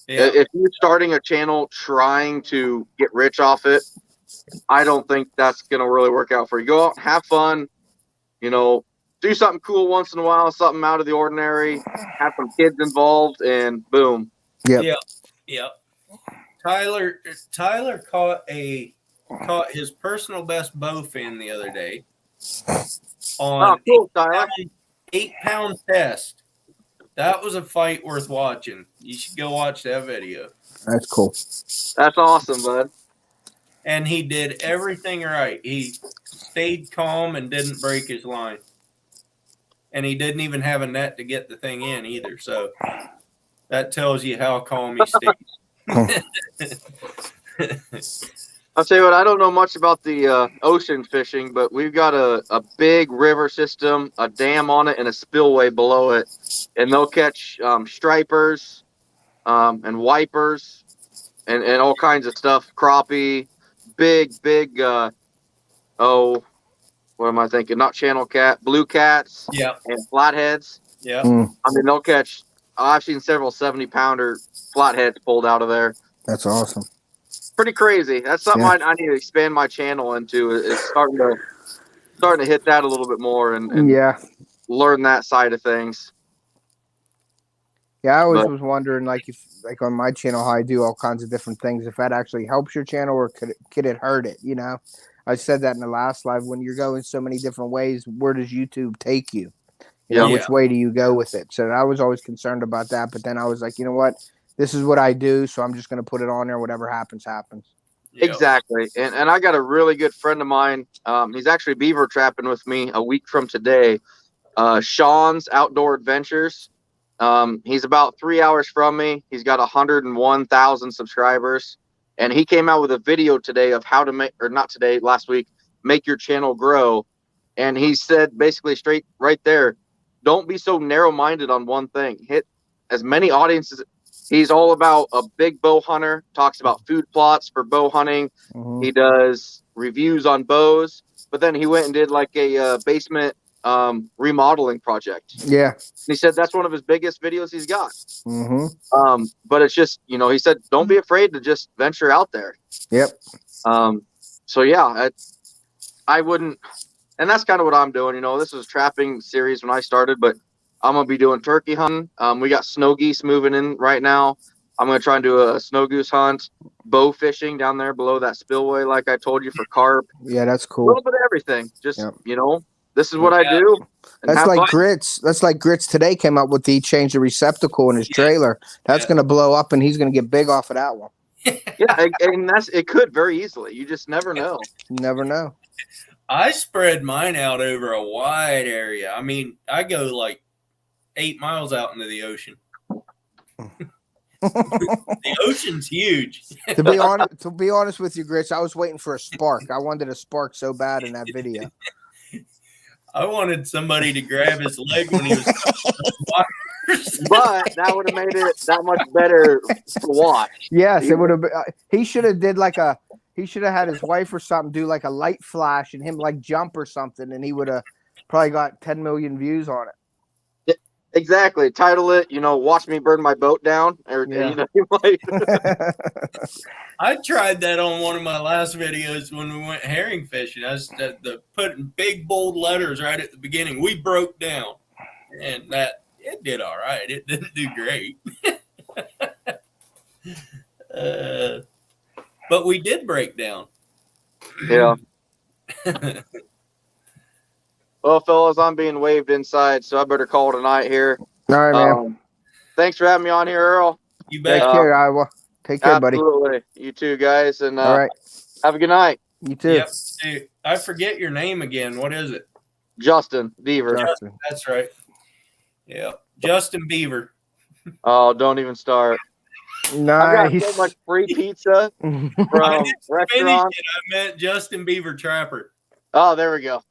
Yeah. If you're starting a channel trying to get rich off it, I don't think that's going to really work out for you. Go out, have fun, do something cool once in a while, something out of the ordinary, have some kids involved, and boom. Yep. Yeah. Tyler caught his personal best bowfin the other day on Cool, Tyler. 8-pound test. That was a fight worth watching. You should go watch that video. That's cool. That's awesome, bud. And he did everything right. He stayed calm and didn't break his line. And he didn't even have a net to get the thing in either. So that tells you how calm he stays. I'll tell you what, I don't know much about the ocean fishing, but we've got a big river system, a dam on it, and a spillway below it. And they'll catch stripers and wipers and all kinds of stuff, crappie, big, what am I thinking? Not channel cat, blue cats, and flatheads. Yeah. They'll catch, I've seen several 70-pounder flatheads pulled out of there. That's awesome. Pretty crazy. That's something I need to expand my channel into. Is starting to hit that a little bit more and learn that side of things. Yeah, I always was wondering, like, if like on my channel, how I do all kinds of different things, if that actually helps your channel or could it hurt it? You know, I said that in the last live. When you're going so many different ways, where does YouTube take you? You know, which way do you go with it? So I was always concerned about that, but then I was like, you know what? This is what I do, so I'm just going to put it on there. Whatever happens, happens. Exactly. And I got a really good friend of mine. He's actually beaver trapping with me a week from today. Sean's Outdoor Adventures. He's about 3 hours from me. He's got 101,000 subscribers. And he came out with a video today of how to last week, make your channel grow. And he said basically straight right there, don't be so narrow-minded on one thing. Hit as many audiences. He's all about a big bow hunter, talks about food plots for bow hunting. Mm-hmm. He does reviews on bows, but then he went and did like a basement remodeling project. Yeah. And he said that's one of his biggest videos he's got. Mm-hmm. But it's just, he said, don't be afraid to just venture out there. Yep. So yeah, I wouldn't, and that's kind of what I'm doing. This was a trapping series when I started, but I'm going to be doing turkey hunting. We got snow geese moving in right now. I'm going to try and do a snow goose hunt, bow fishing down there below that spillway, like I told you, for carp. Yeah, that's cool. A little bit of everything. Just, this is what I do. That's like Grits. That's like Grits today came up with he changed the receptacle in his trailer. That's going to blow up, and he's going to get big off of that one. Yeah, and it could very easily. You just never know. You never know. I spread mine out over a wide area. I go like 8 miles out into the ocean. The ocean's huge. To be honest with you, Grits, I was waiting for a spark. I wanted a spark so bad in that video. I wanted somebody to grab his leg when he was But that would have made it that much better to watch. Yes, it would have been. He should have did like a. He should have had his wife or something do like a light flash and him like jump or something, and he would have probably got 10 million views on it. Exactly. Title it, watch me burn my boat down. Or, Yeah. like, I tried that on one of my last videos when we went herring fishing. I was putting big bold letters right at the beginning. We broke down, and that it did all right. It didn't do great, but we did break down. yeah. Well, fellas, I'm being waved inside, so I better call it a night here. All right, man. Thanks for having me on here, Earl. You Take bet. care, Iowa. Take care, buddy. Absolutely. You too, guys. And All right. have a good night. You too. Yep. Dude, I forget your name again. What is it? Justin Beaver. Justin. That's right. Yeah, Justin Beaver. Oh, don't even start. I've Nice. got so much free pizza I from didn't finish restaurants. it. I meant Justin Beaver Trapper. Oh, there we go.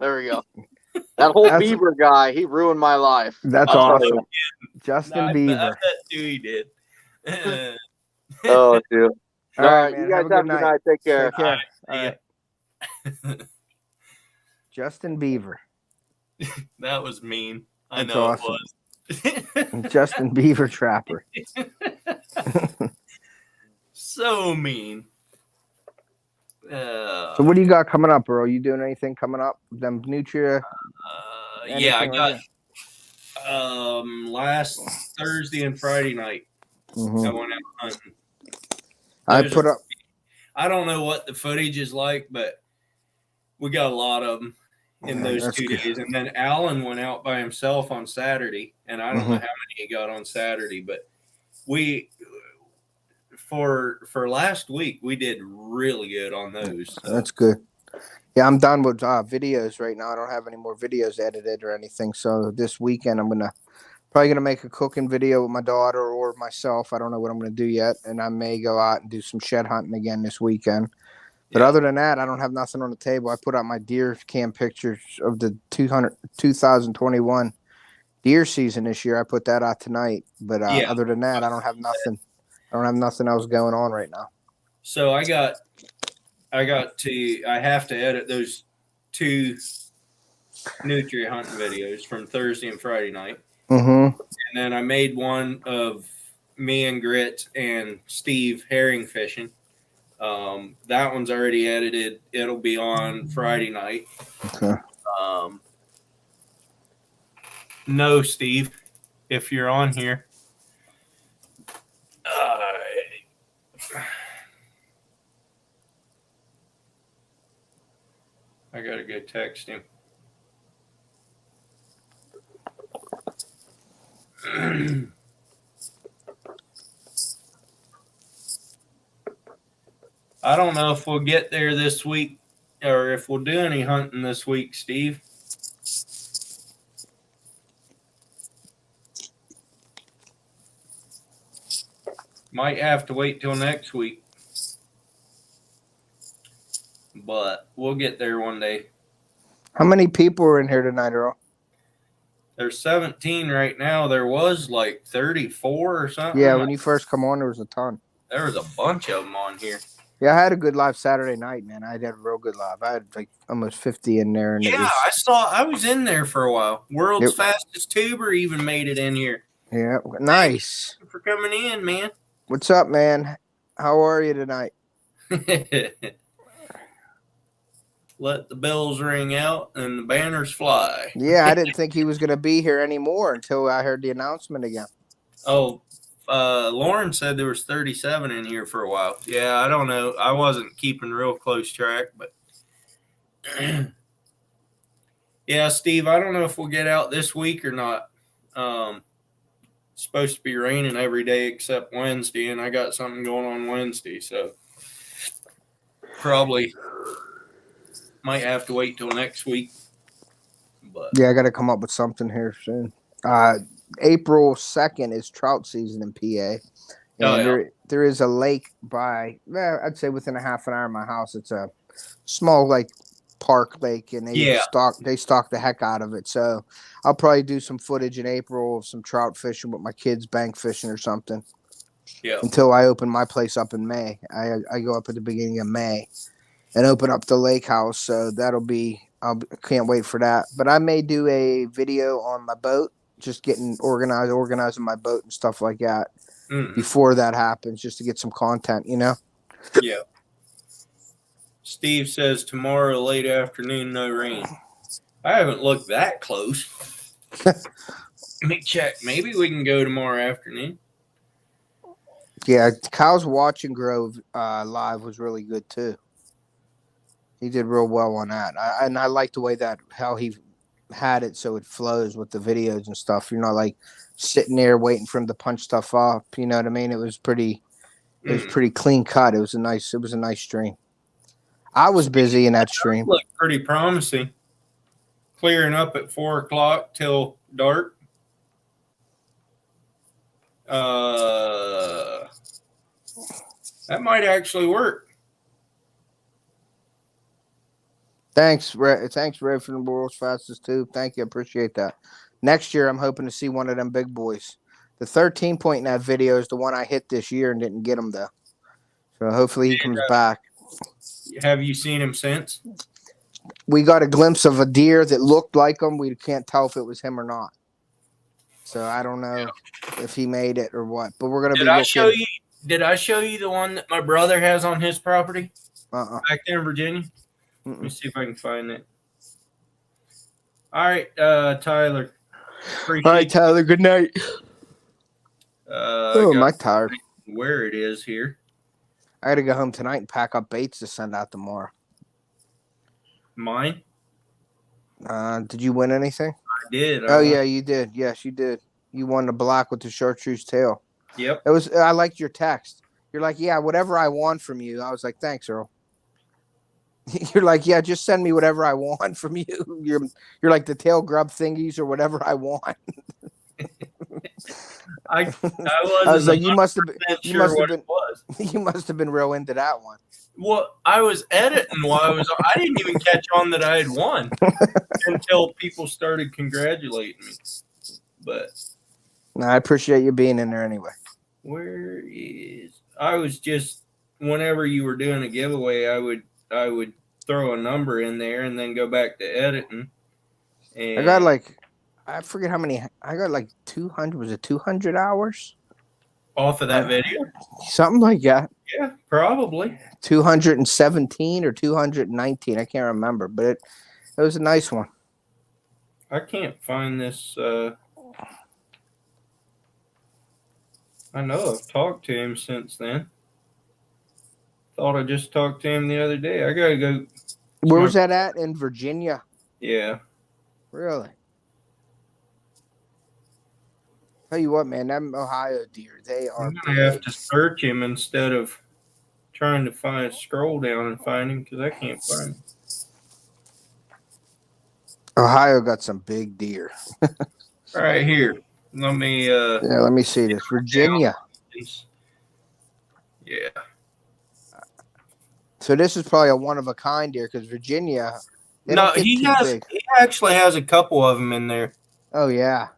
That whole That's- Beaver guy, he ruined my life. That's Oh, awesome. no, Justin I Beaver. bet too he did. Oh, dude. All right, man. You guys have a good night. Take care. Take care. See All ya. right. Justin Beaver. That was mean. I That's know awesome. it was. Justin Beaver Trapper. So mean. So what do you got coming up, bro? You doing anything coming up? Them Nutria? Yeah, I anything got like last Thursday and Friday night. Mhm. I went out hunting. I There's put up. I don't know what the footage is like, but we got a lot of them in Yeah, those that's 2 good. days. And then Alan went out by himself on Saturday, and I don't know how Mhm. many he got on Saturday, but we for last week we did really good on those. So. That's good. Yeah, I'm done with videos right now. I don't have any more videos edited or anything. So this weekend I'm probably gonna make a cooking video with my daughter or myself. I don't know what I'm gonna do yet, and I may go out and do some shed hunting again this weekend. But Yeah. other than that, I don't have nothing on the table. I put out my deer cam pictures of the 2021 deer season this year. I put that out tonight. But Yeah. other than that, I don't have nothing. I don't have nothing else going on right now. So I have to edit those 2 nutria hunting videos from Thursday and Friday night. Mm-hmm. And then I made one of me and Grit and Steve herring fishing. That one's already edited. It'll be on Friday night. Okay. No, Steve, if you're on here. I gotta go text him. I don't know if we'll get there this week or if we'll do any hunting this week, Steve. Might have to wait till next week. But we'll get there one day. How many people are in here tonight, Earl? There's 17 right now. There was like 34 or something. Yeah, when you first come on, there was a ton. There was a bunch of them on here. Yeah, I had a good live Saturday night, man. I had a real good live. I had like almost 50 in there. And Yeah, I was in there for a while. World's fastest tuber even made it in here. Yeah, nice. Thank you for coming in, man. What's up, man? How are you tonight? Let the bells ring out and the banners fly. Yeah, I didn't think he was going to be here anymore until I heard the announcement again. Oh, Lauren said there was 37 in here for a while. Yeah, I don't know. I wasn't keeping real close track, but yeah, Steve, I don't know if we'll get out this week or not. It's supposed to be raining every day except Wednesday, and I got something going on Wednesday, so probably might have to wait till next week. But Yeah, I got to come up with something here soon. April 2nd is trout season in PA. And Oh, yeah. there is a lake by, I'd say within a half an hour of my house. It's a small like park lake, and Yeah. they stock the heck out of it. So I'll probably do some footage in April of some trout fishing with my kids, bank fishing or something. Yeah. Until I open my place up in May. I go up at the beginning of May and open up the lake house. So that'll be, can't wait for that. But I may do a video on my boat, just getting organizing my boat and stuff like that before that happens, just to get some content, you know? Yeah. Steve says tomorrow late afternoon, no rain. I haven't looked that close. Let me check. Maybe we can go tomorrow afternoon. Yeah, Kyle's Watch and Grow live was really good too. He did real well on that. I like the way that how he had it so it flows with the videos and stuff. You're not like sitting there waiting for him to punch stuff up. You know what I mean? It was pretty clean cut. It was a nice stream. I was busy in that stream. Looked pretty promising. Clearing up at 4:00 till dark. That might actually work. Thanks, Ray. Thanks, Ray, for the world's fastest tube. Thank you. Appreciate that. Next year, I'm hoping to see one of them big boys. The 13 point in that video is the one I hit this year and didn't get him, though. So hopefully he comes back. Have you seen him since? We got a glimpse of a deer that looked like him. We can't tell if it was him or not. So I don't know if he made it or what. But we're gonna be looking. Did I show you the one that my brother has on his property? Back there in Virginia? Let me see if I can find it. All right, Tyler. All right, Tyler. Good night. I'm tired. Where it is here. I got to go home tonight and pack up baits to send out tomorrow. Mine? Did you win anything? I did. Yeah, you did. Yes, you did. You won the black with the chartreuse tail. Yep. I liked your text. You're like, yeah, whatever I want from you. I was like, thanks, Earl. You're like, yeah, just send me whatever I want from you. You're like the tail grub thingies or whatever I want. I was like, you must have been real into that one. Well, I was editing while I didn't even catch on that I had won until people started congratulating me. But no, I appreciate you being in there anyway. I was just, whenever you were doing a giveaway, I would throw a number in there and then go back to editing. And I got like, I forget how many. I got like 200. Was it 200 hours off of that video? Something like that. Yeah, probably 217 or 219. I can't remember, but it was a nice one. I can't find this. I know I've talked to him since then. Thought I just talked to him the other day. I gotta go. Where was that at? In Virginia? Yeah. Really? Tell you what, man, them Ohio deer, they are. I'm gonna have to search him instead of trying to scroll down and find him because I can't find him. Ohio got some big deer. Right here. Let me let me see this. Virginia. Yeah. So this is probably a one of a kind deer because Virginia. No, he actually has a couple of them in there. Oh yeah.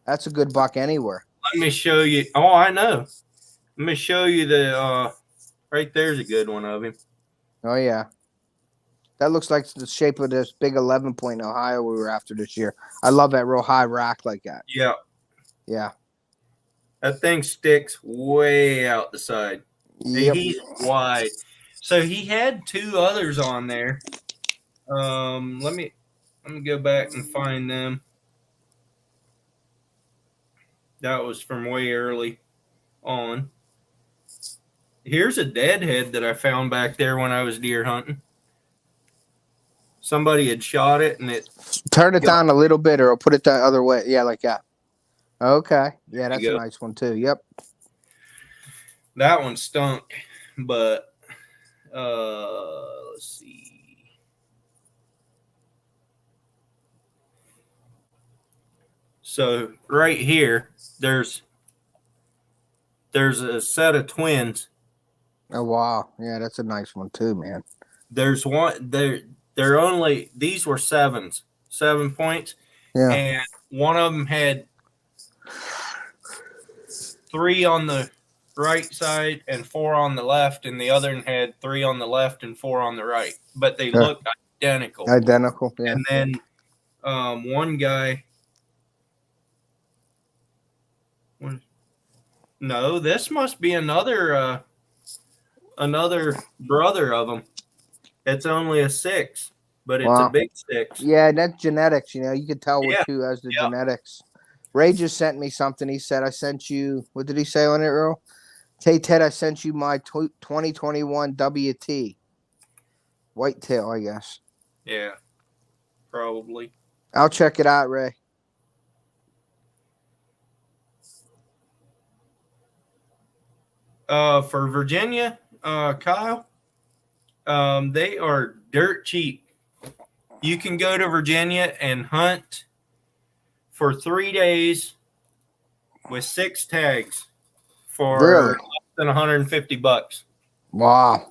That's a good buck anywhere. Let me show you. Oh, I know. Let me show you the right there's a good one of him. Oh yeah. That looks like the shape of this big 11 point in Ohio we were after this year. I love that real high rack like that. Yeah. Yeah. That thing sticks way out the side. Yep. He's wide. So he had two others on there. Let me go back and find them. That was from way early on. Here's a deadhead that I found back there when I was deer hunting. Somebody had shot it and it. Turn it down a little bit or I'll put it the other way. Yeah, like that. Okay. Yeah, that's a nice one too. Yep. That one stunk, but let's see. So right here, there's there's a set of twins. Oh wow, yeah, that's a nice one too, man. There's one. They're only these were 7 points, Yeah, and one of them had 3 on the right side and 4 on the left, and the other one had 3 on the left and 4 on the right. But they Yeah. look identical. identical. Yeah, And then one guy. No, this must be another brother of them. It's only a 6, but it's Wow. a big 6. yeah, that's genetics. You know, you can tell which Yeah. who has the Yeah. genetics. Ray just sent me something. He said, "I sent you." What did he say on it, Earl? Hey Ted, I sent you my 2021 WT whitetail. I guess Yeah, probably. I'll check it out, Ray. For Virginia, Kyle, they are dirt cheap. You can go to Virginia and hunt for 3 days with 6 tags for Really? less than $150. Wow.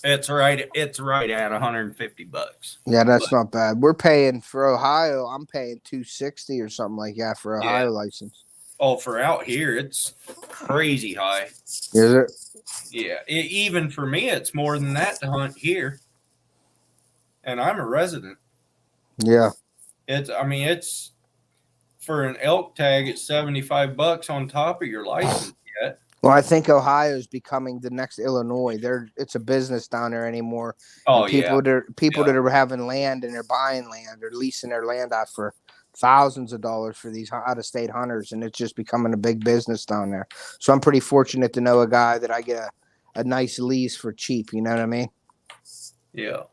It's right at $150. Yeah, that's not bad. We're paying for Ohio. I'm paying $260 or something like that for Ohio Yeah. license. Oh, for out here, it's crazy high. Is it? Yeah, even for me, it's more than that to hunt here, and I'm a resident. Yeah. It's for an elk tag, it's $75 on top of your license yet. Well, I think Ohio is becoming the next Illinois. It's a business down there anymore. Oh And people yeah, that are having land and they're buying land or leasing their land out for thousands of dollars for these out of state hunters, and it's just becoming a big business down there. So I'm pretty fortunate to know a guy that I get a nice lease for cheap. You know what I mean? yeah.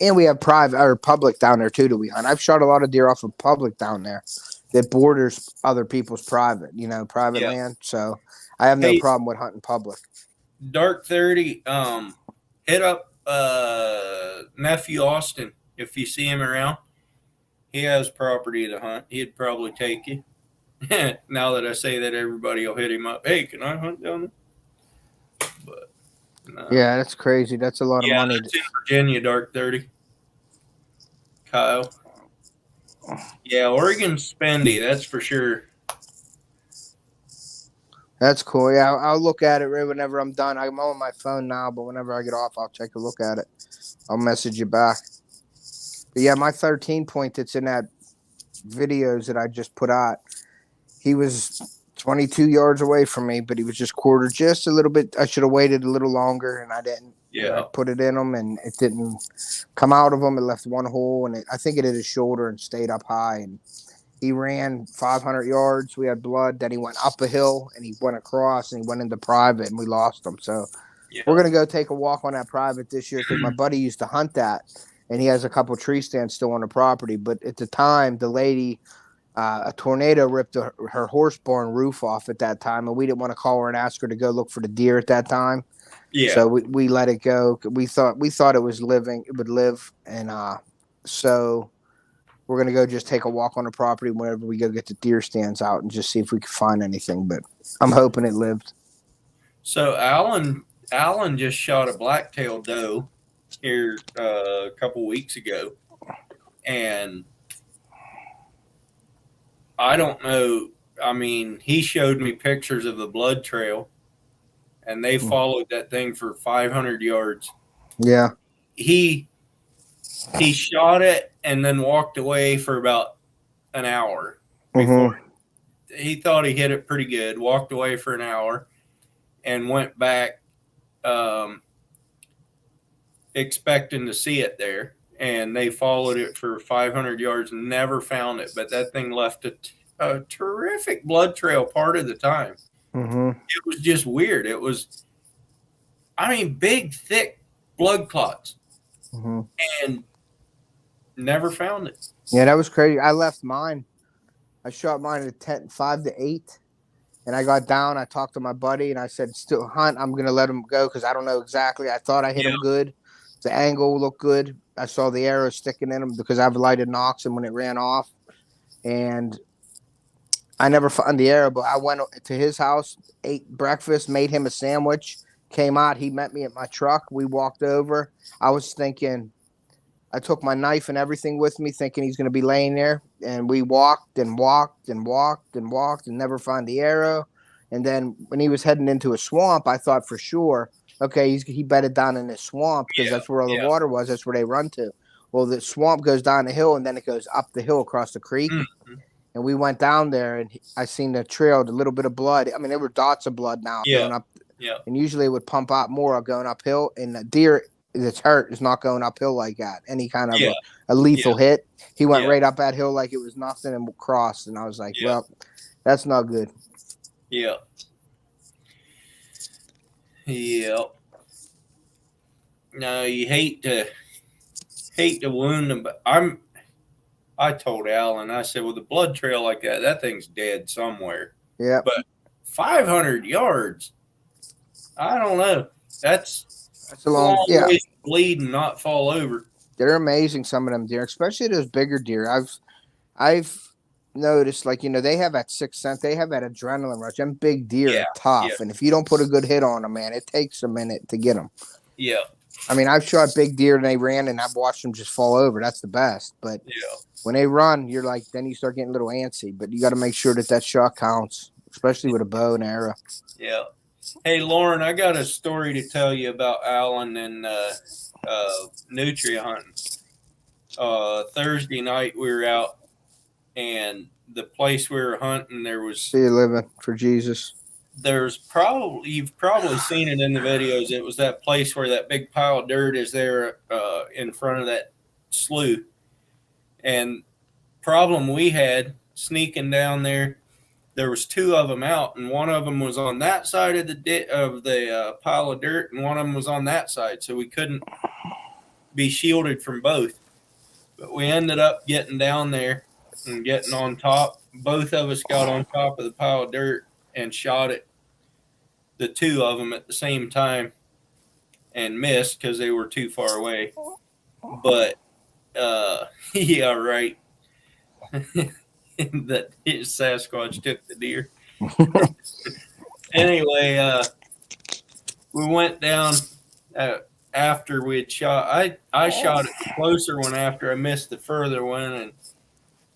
And we have private or public down there too that we hunt. I've shot a lot of deer off of public down there that borders other people's private, private Yeah. land. So I have no Hey. problem with hunting public. Dark 30, hit up nephew Austin if you see him around. He has property to hunt. He'd probably take you. Now that I say that, everybody will hit him up. Hey, can I hunt down there? But no. Yeah, that's crazy. That's a lot of money. That's in Virginia, Dark 30. Kyle. Yeah, Oregon's spendy, that's for sure. That's cool. Yeah, I'll look at it right whenever I'm done. I'm on my phone now, but whenever I get off, I'll take a look at it. I'll message you back. But yeah, my 13 point that's in that videos that I just put out, he was 22 yards away from me, but he was just quartered just a little bit. I should have waited a little longer, and I didn't. Yeah. I put it in him, and it didn't come out of him. It left one hole, and I think it hit his shoulder and stayed up high. And he ran 500 yards. We had blood. Then he went up a hill, and he went across, and he went into private, and we lost him. So we're going to go take a walk on that private this year because my buddy used to hunt that, and he has a couple tree stands still on the property. But at the time, the lady, a tornado ripped her horse barn roof off at that time, and we didn't want to call her and ask her to go look for the deer at that time. Yeah. So we let it go. We thought it was living. It would live, and so we're gonna go just take a walk on the property whenever we go get the deer stands out and just see if we can find anything. But I'm hoping it lived. So Alan just shot a blacktail doe here a couple weeks ago, and I don't know. I mean, he showed me pictures of the blood trail, and they followed that thing for 500 yards. Yeah. He shot it and then walked away for about an hour before he thought he hit it pretty good. Walked away for an hour and went back expecting to see it there. And they followed it for 500 yards and never found it. But that thing left a terrific blood trail part of the time. It was just weird. It was, big, thick blood clots. And never found it. Yeah, that was crazy. I left mine. I shot mine at 5 to 8. And I got down. I talked to my buddy, and I said, still hunt. I'm going to let him go because I don't know exactly. I thought I hit him good. The angle looked good. I saw the arrow sticking in him because I've lighted Nox and when it ran off. And I never found the arrow, but I went to his house, ate breakfast, made him a sandwich, came out. He met me at my truck. We walked over. I was thinking, I took my knife and everything with me, thinking he's going to be laying there. And we walked and walked and walked and walked and never found the arrow. And then when he was heading into a swamp, I thought for sure, okay, he bedded down in this swamp because that's where all the water was. That's where they run to. Well, the swamp goes down the hill and then it goes up the hill across the creek. Mm-hmm. And we went down there and I seen the trail, the little bit of blood. I mean, there were dots of blood now going up. Yeah. And usually it would pump out more going uphill. And the deer that's hurt is not going uphill like that. Any kind of a lethal hit. He went right up that hill like it was nothing and crossed. And I was like, well, that's not good. Yeah. Yeah. No, you hate to wound them, but I told Alan, I said, with a blood trail like that thing's dead somewhere. Yeah. But 500 yards, I don't know. That's a long way to bleed and not fall over. They're amazing, some of them deer, especially those bigger deer. I've noticed, like, they have that sixth sense. They have that adrenaline rush. Them big deer are tough. And if you don't put a good hit on them, man, it takes a minute to get them. Yeah. I mean, I've shot big deer and they ran and I've watched them just fall over. That's the best. But when they run, you're like, then you start getting a little antsy. But you got to make sure that shot counts, especially with a bow and arrow. Yeah. Hey, Lauren, I got a story to tell you about Alan and nutria hunting. Thursday night we were out, and the place we were hunting, there was. See you living for Jesus. You've probably seen it in the videos. It was that place where that big pile of dirt is there in front of that slough. And problem we had sneaking down there, there was two of them out, and one of them was on that side of the pile of dirt, and one of them was on that side, so we couldn't be shielded from both. But we ended up getting down there and getting on top. Both of us got on top of the pile of dirt and shot it, the two of them at the same time, and missed because they were too far away. But yeah, right. That Sasquatch took the deer. Anyway, we went down after we had shot. I shot it closer one after I missed the further one, and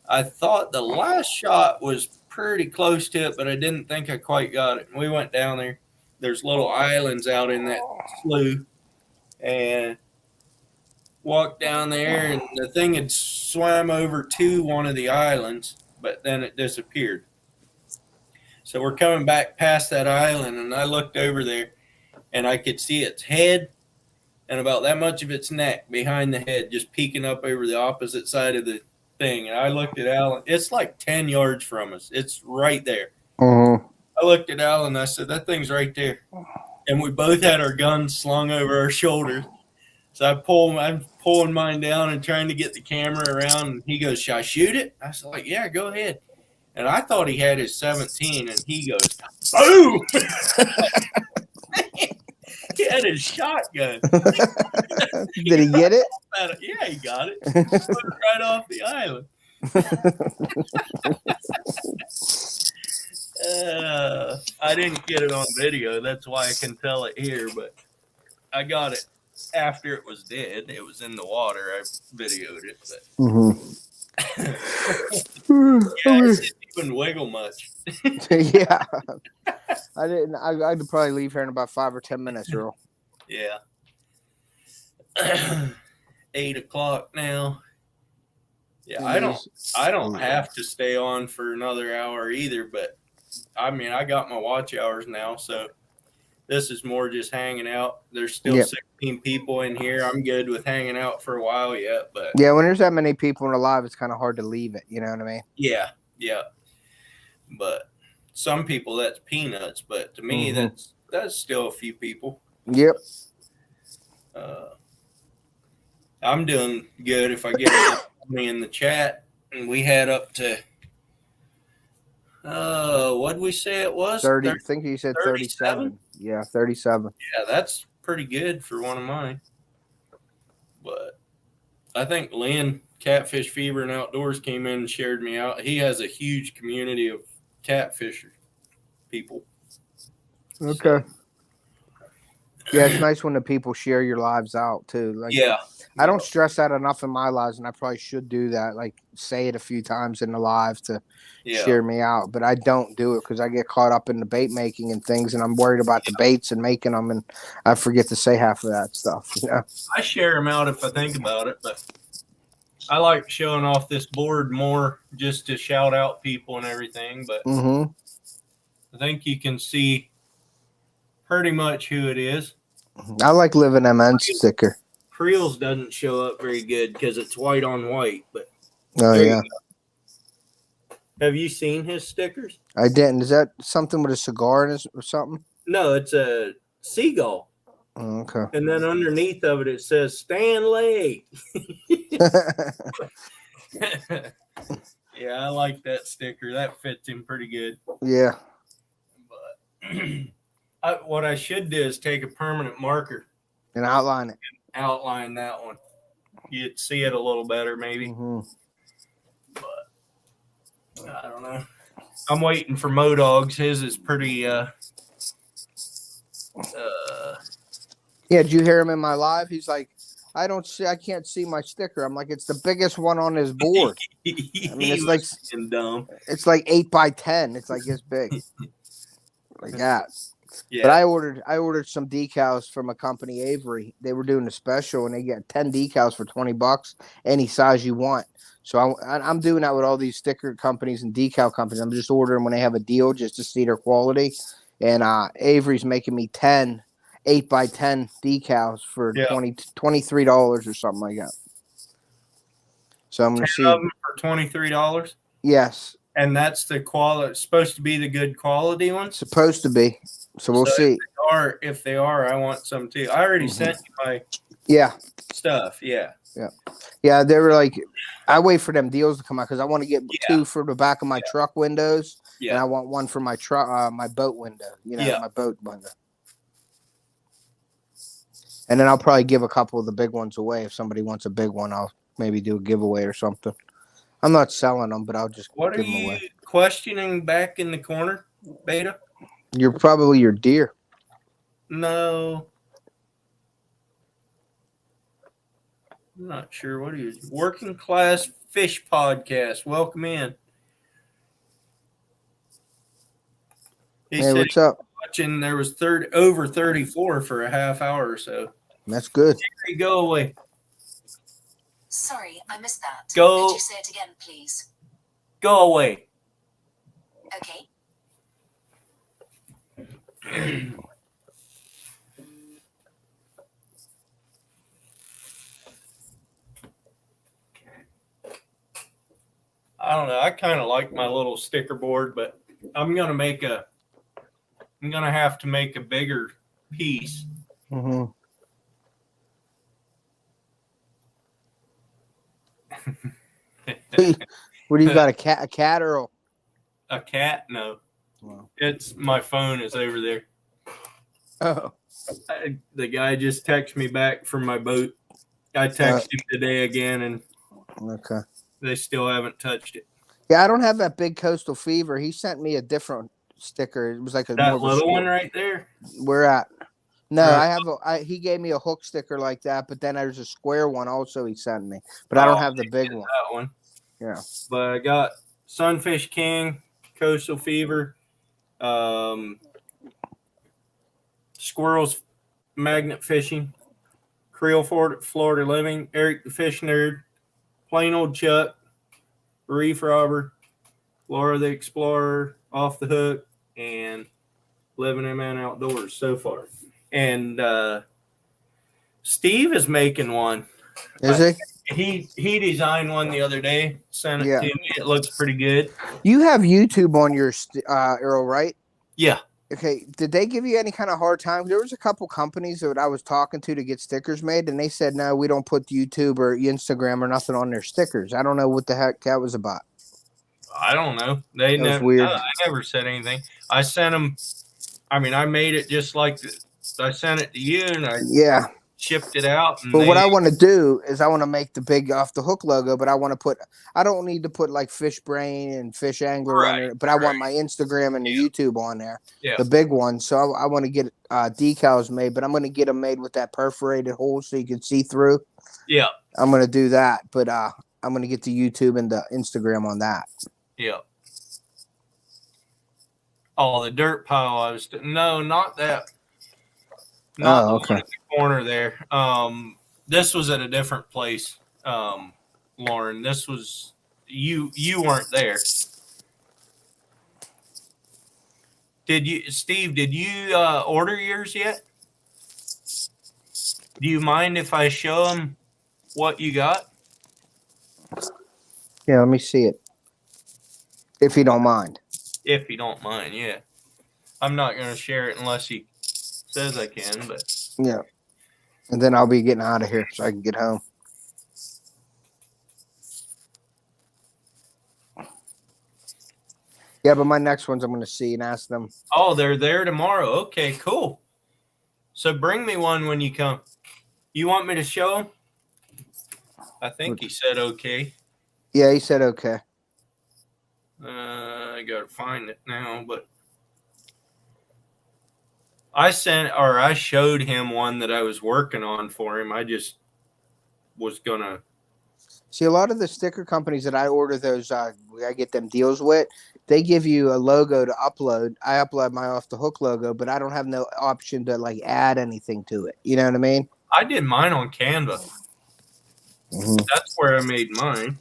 I thought the last shot was pretty close to it, but I didn't think I quite got it. And we went down there. There's little islands out in that slough, and walked down there, and the thing had swam over to one of the islands, but then it disappeared. So we're coming back past that island, and I looked over there, and I could see its head and about that much of its neck behind the head just peeking up over the opposite side of the thing. And I looked at Alan. It's like 10 yards from us. It's right there. Uh-huh. I looked at Alan, and I said, that thing's right there. And we both had our guns slung over our shoulders. So I'm pulling mine down and trying to get the camera around, and he goes, should I shoot it? I was like, yeah, go ahead. And I thought he had his 17, and he goes, boom! He had his shotgun. Did he get it? Yeah, he got it. He put it right off the island. I didn't get it on video. That's why I can tell it here, but I got it after it was dead. It was in the water. I videoed it. But yeah, it didn't even wiggle much. Yeah. I didn't. I'd probably leave here in about 5 or 10 minutes, Earl. Yeah. 8 o'clock now. Yeah, I don't have to stay on for another hour either, but I mean, I got my watch hours now, so this is more just hanging out. There's still 16 people in here. I'm good with hanging out for a while yet, but yeah, when there's that many people in a live, it's kind of hard to leave it. You know what I mean? Yeah. But some people that's peanuts, but to me that's still a few people. Yep. I'm doing good if I get me in the chat, and we had up to what did we say it was? 30. I think you said 37. Yeah, 37. Yeah, that's pretty good for one of mine. But I think Lynn, Catfish Fever and Outdoors, came in and shared me out. He has a huge community of catfisher people. Okay. Yeah, it's nice when the people share your lives out too. Like, Yeah. I don't stress that enough in my lives, and I probably should do that. Like, say it a few times in the live to Yeah. share me out, but I don't do it because I get caught up in the bait making and things, and I'm worried about the baits and making them, and I forget to say half of that stuff. You know? I share them out if I think about it, but I like showing off this board more just to shout out people and everything. But Mm-hmm. I think you can see pretty much who it is. I like living MN sticker. Creel's doesn't show up very good because it's white on white. But Oh there you yeah, go. Have you seen his stickers? I didn't. Is that something with a cigar in it or something? No, it's a seagull. Oh, okay. And then underneath of it, it says Stanley. Yeah, I like that sticker. That fits him pretty good. Yeah. But what I should do is take a permanent marker, And outline it. outline that one. You'd see it a little better, maybe. Mm-hmm. I don't know. I'm waiting for Modog's. His is pretty. Yeah. Did you hear him in my live? He's like, I can't see my sticker. I'm like, it's the biggest one on his board. I mean, it's like dumb. It's like 8 by 10. It's like this big, like that. Yeah. But I ordered some decals from a company, Avery. They were doing a special, and they get 10 decals for $20, any size you want. So I'm doing that with all these sticker companies and decal companies. I'm just ordering when they have a deal just to see their quality. And Avery's making me 10 8 by 10 decals for $23 or something like that. So I'm going to see. Of them for $23. Yes. And that's the quality. It's supposed to be the good quality ones. Supposed to be. So we'll see. If they are, I want some too. I already sent you my stuff. Yeah. Yeah, they were like, I wait for them deals to come out because I want to get 2 for the back of my truck windows, and I want 1 for my truck, my boat window. My boat window. And then I'll probably give a couple of the big ones away. If somebody wants a big one, I'll maybe do a giveaway or something. I'm not selling them, but I'll just What give are them you away. questioning back in the corner, Beta? You're probably your deer. No. I'm not sure what he is. Working Class Fish Podcast. Welcome in. He Hey, said what's up? watching there was over 34 for a half hour or so. That's good. Jerry, go away. Sorry, I missed that. Go. Could you say it again, please? Go away. Okay. I don't know. I kind of like my little sticker board, but I'm gonna have to make a bigger piece. Mm-hmm. What do you got? A cat or A cat? No. Wow. It's my phone is over there. Oh. The guy just texted me back from my boat. I texted him today again, and Okay. they still haven't touched it. Yeah, I don't have that big Coastal Fever. He sent me a different sticker. It was like a more That of a little square. one right there. Where at? No, Right. he gave me a hook sticker like that, but then there's a square one also he sent me. But I don't have the big one. That one. Yeah. But I got Sunfish King, Coastal Fever, Squirrels Magnet Fishing, Creel Florida Living, Eric the Fish Nerd, Plain Old Chuck, Reef Robber, Laura the Explorer, Off the Hook, and Living MN Outdoors so far. And Steve is making one. Is he? He designed one the other day, sent it Yeah. to me. It looks pretty good. You have YouTube on your Earl, right? Yeah. Okay. Did they give you any kind of hard time? There was a couple companies that I was talking to get stickers made, and they said, no, we don't put YouTube or Instagram or nothing on their stickers. I don't know what the heck that was about. I don't know. That was Never. weird. I never said anything. I sent them. I mean, I made it just like I sent it to you, and I Yeah. shipped it out. And But what they- I want to do is I want to make the big off the hook logo, but I don't need to put like Fish Brain and Fish Angler on Right, it, but I want my Instagram and the YouTube on there, Yeah. the big one. So I want to get decals made, but I'm going to get them made with that perforated hole so you can see through. Yeah. I'm going to do that, but I'm going to get the YouTube and the Instagram on that. Yeah. Oh, the dirt pile. No, not that. Not the okay. one at the corner there. This was at a different place. Lauren, this was you weren't there. Steve, did you order yours yet? Do you mind if I show them what you got? Yeah, let me see it. If you don't mind. If you don't mind, yeah. I'm not going to share it unless he says I can, but Yeah. And then I'll be getting out of here so I can get home. Yeah, but my next ones I'm going to see and ask them. oh, they're there tomorrow. Okay, cool. So bring me one when you come. You want me to show him? I think he said okay. Yeah, he said okay. I got to find it now, but I showed him one that I was working on for him. I just was going to. See, a lot of the sticker companies that I order those, I get them deals with, they give you a logo to upload. I upload my off the hook logo, but I don't have no option to like add anything to it. You know what I mean? I did mine on Canva. Mm-hmm. That's where I made mine.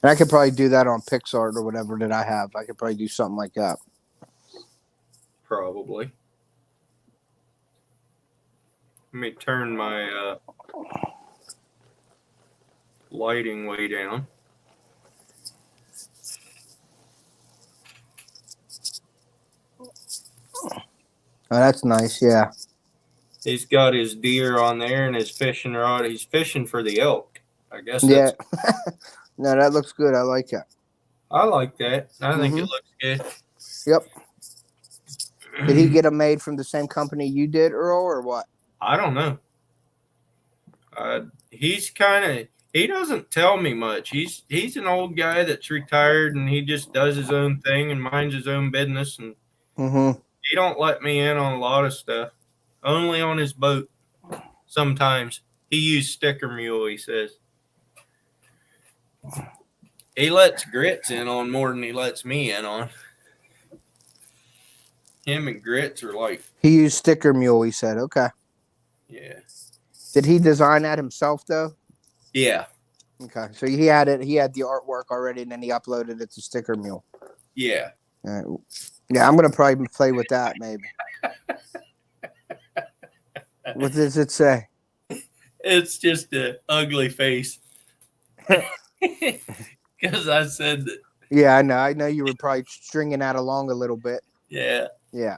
And I could probably do that on PixArt or whatever that I have. I could probably do something like that. Probably. Let me turn my lighting way down. Oh, that's nice. Yeah. He's got his deer on there and his fishing rod. He's fishing for the elk. I guess Yeah. that's, No, that looks good. I like it. I like that. I think it Mhm. looks good. Yep. Did he get them made from the same company you did, Earl, or what? I don't know. He doesn't tell me much. He's an old guy that's retired and he just does his own thing and minds his own business, and Mm-hmm. he don't let me in on a lot of stuff. Only on his boat. Sometimes he used sticker mule. He says he lets Grits in on more than he lets me in on. Him and Grits are like, He used Sticker Mule, he said. Okay. yeah, Did he design that himself, though? yeah, Okay. So he had it. He had the artwork already, and then he uploaded it to Sticker Mule. yeah. All right. Yeah, I'm going to probably play with that, maybe. What does it say? It's just an ugly face. Because I said that. Yeah, I know. I know you were probably stringing that along a little bit. Yeah. Yeah.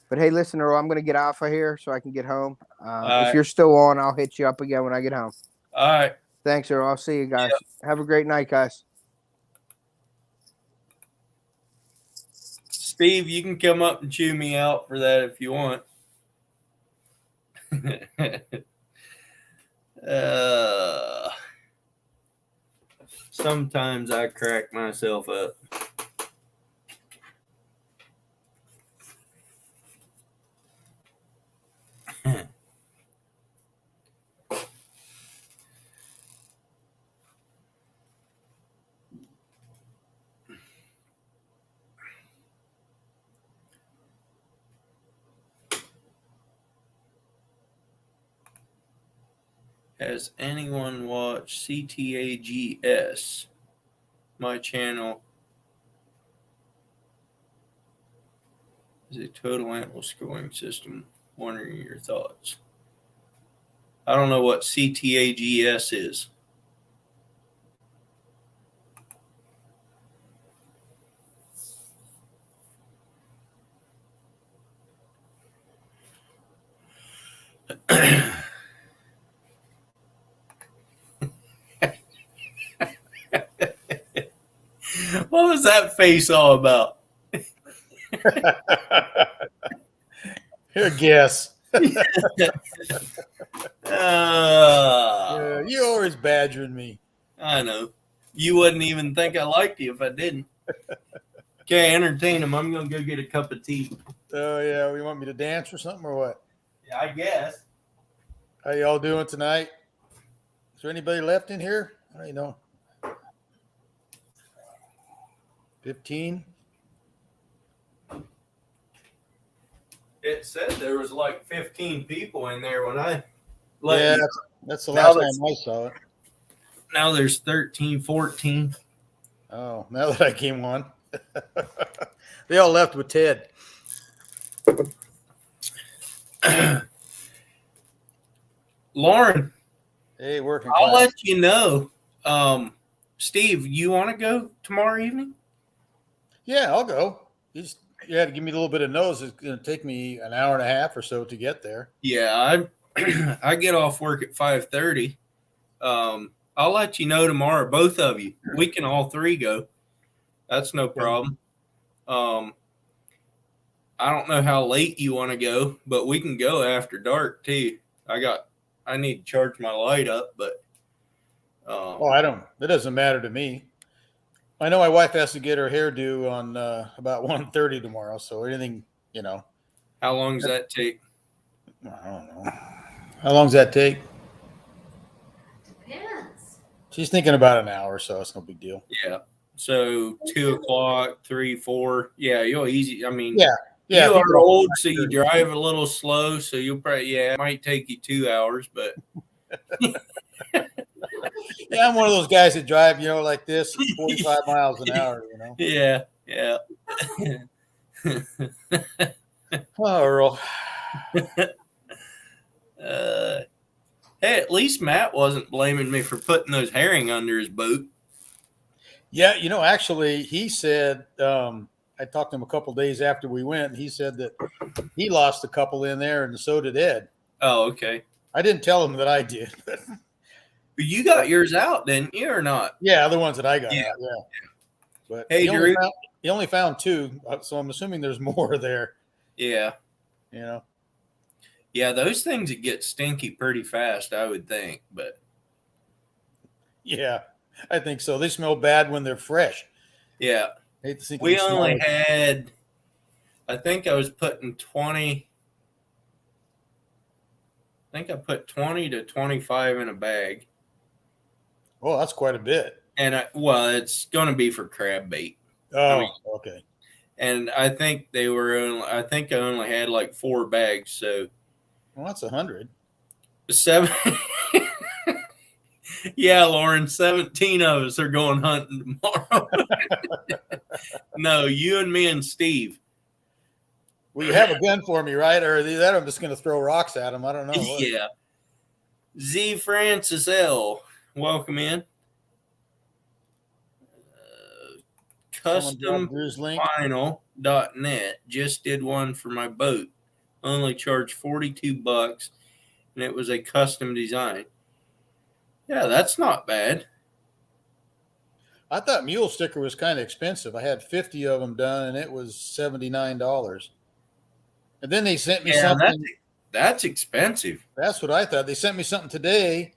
But hey, listen, Earl, I'm going to get off of here so I can get home. If right. you're still on, I'll hit you up again when I get home. All right. Thanks, Earl. I'll see you guys. Have a great night, guys. Steve, you can come up and chew me out for that if you want. Sometimes I crack myself up. Has anyone watched CTAGS? My channel is a total animal scoring system. Wondering your thoughts. I don't know what CTAGS is. What was that face all about? Here, guess. Yeah, you always badgering me. I know. You wouldn't even think I liked you if I didn't. Okay, entertain him. I'm going to go get a cup of tea. Oh, yeah. You want me to dance or something or what? Yeah, I guess. How y'all doing tonight? Is there anybody left in here? I don't know. 15? It said there was like 15 people in there when I Yeah, you. that's the Now last that's- time I saw it. Now there's 13, 14. Oh, now that I came on. They all left with Ted. Lauren, Hey, working I'll class. let you know. Steve, you want to go tomorrow evening? Yeah, I'll go. You had to give me a little bit of nose. It's going to take me an hour and a half or so to get there. Yeah, I get off work at 5:30. I'll let you know tomorrow, both of you. We can all three go. That's no problem. I don't know how late you want to go, but we can go after dark too. I need to charge my light up, but Oh, it doesn't matter to me. I know my wife has to get her hairdo on about 1:30 tomorrow. So anything, how long does that take? I don't know. How long does that take? Depends. She's thinking about an hour, so it's no big deal. Yeah. So 2:00, 3, 4. Yeah, you'll easy. I mean, Yeah. Yeah. you people are are- old, so you drive a little slow. So you'll probably, it might take you 2 hours, but Yeah, I'm one of those guys that drive, like this, 45 miles an hour, yeah. Oh, Earl. Hey, at least Matt wasn't blaming me for putting those herring under his boat. Yeah, actually, he said, I talked to him a couple days after we went, and he said that he lost a couple in there, and so did Ed. Oh, okay. I didn't tell him that I did. But You got yours out, didn't you, or not? yeah, the ones that I got Yeah. out, yeah. But Hey, Drew. he only found 2, so I'm assuming there's more there, Yeah. Yeah, those things would get stinky pretty fast, I would think. But Yeah, I think so. They smell bad when they're fresh. yeah, I hate to think we of the smell only of- had, I think I was putting 20. I think I put 20 to 25 in a bag. Oh, that's quite a bit. And it's going to be for crab bait. Oh, okay. And I think I only had like 4 bags. So Well, that's 100. 7. Yeah, Lauren, 17 of us are going hunting tomorrow. No, you and me and Steve. Well, you have a gun for me, right? Or that I'm just going to throw rocks at them. I don't know. Yeah. Z Francis L. Welcome in. Someone dropped Drew's link. Customvinyl.net just did one for my boat. Only charged $42, and it was a custom design. Yeah, that's not bad. I thought mule sticker was kind of expensive. I had 50 of them done, and it was $79. And then they sent me something. That's expensive. That's what I thought. They sent me something today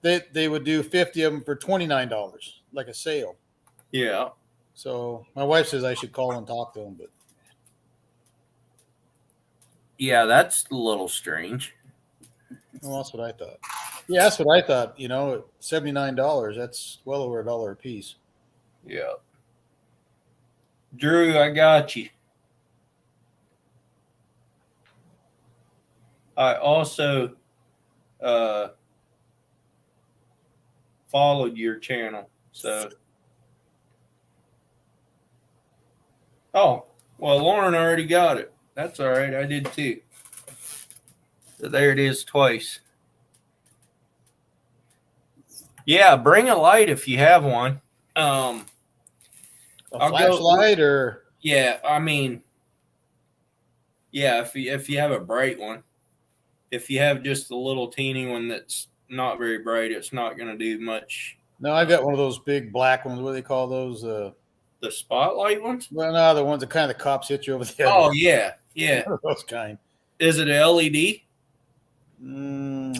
that they would do 50 of them for $29, like a sale. Yeah. So my wife says I should call and talk to them, but Yeah, that's a little strange. well, that's what I thought. Yeah, that's what I thought. $79. That's well over $1 a piece. Yeah. Drew, I got you. I also followed your channel. So well, Lauren already got it. That's all right. I did too. So there it is twice. Yeah, bring a light if you have one. A I'll go- flashlight or Yeah, I mean, yeah, if you have a bright one. If you have just a little teeny one that's not very bright, it's not going to do much. no? I got one of those big black ones. What do they call those? The spotlight ones? Well, no, the ones that kind of the cops hit you over the head. Oh, yeah, yeah. Those kind. Is it a LED?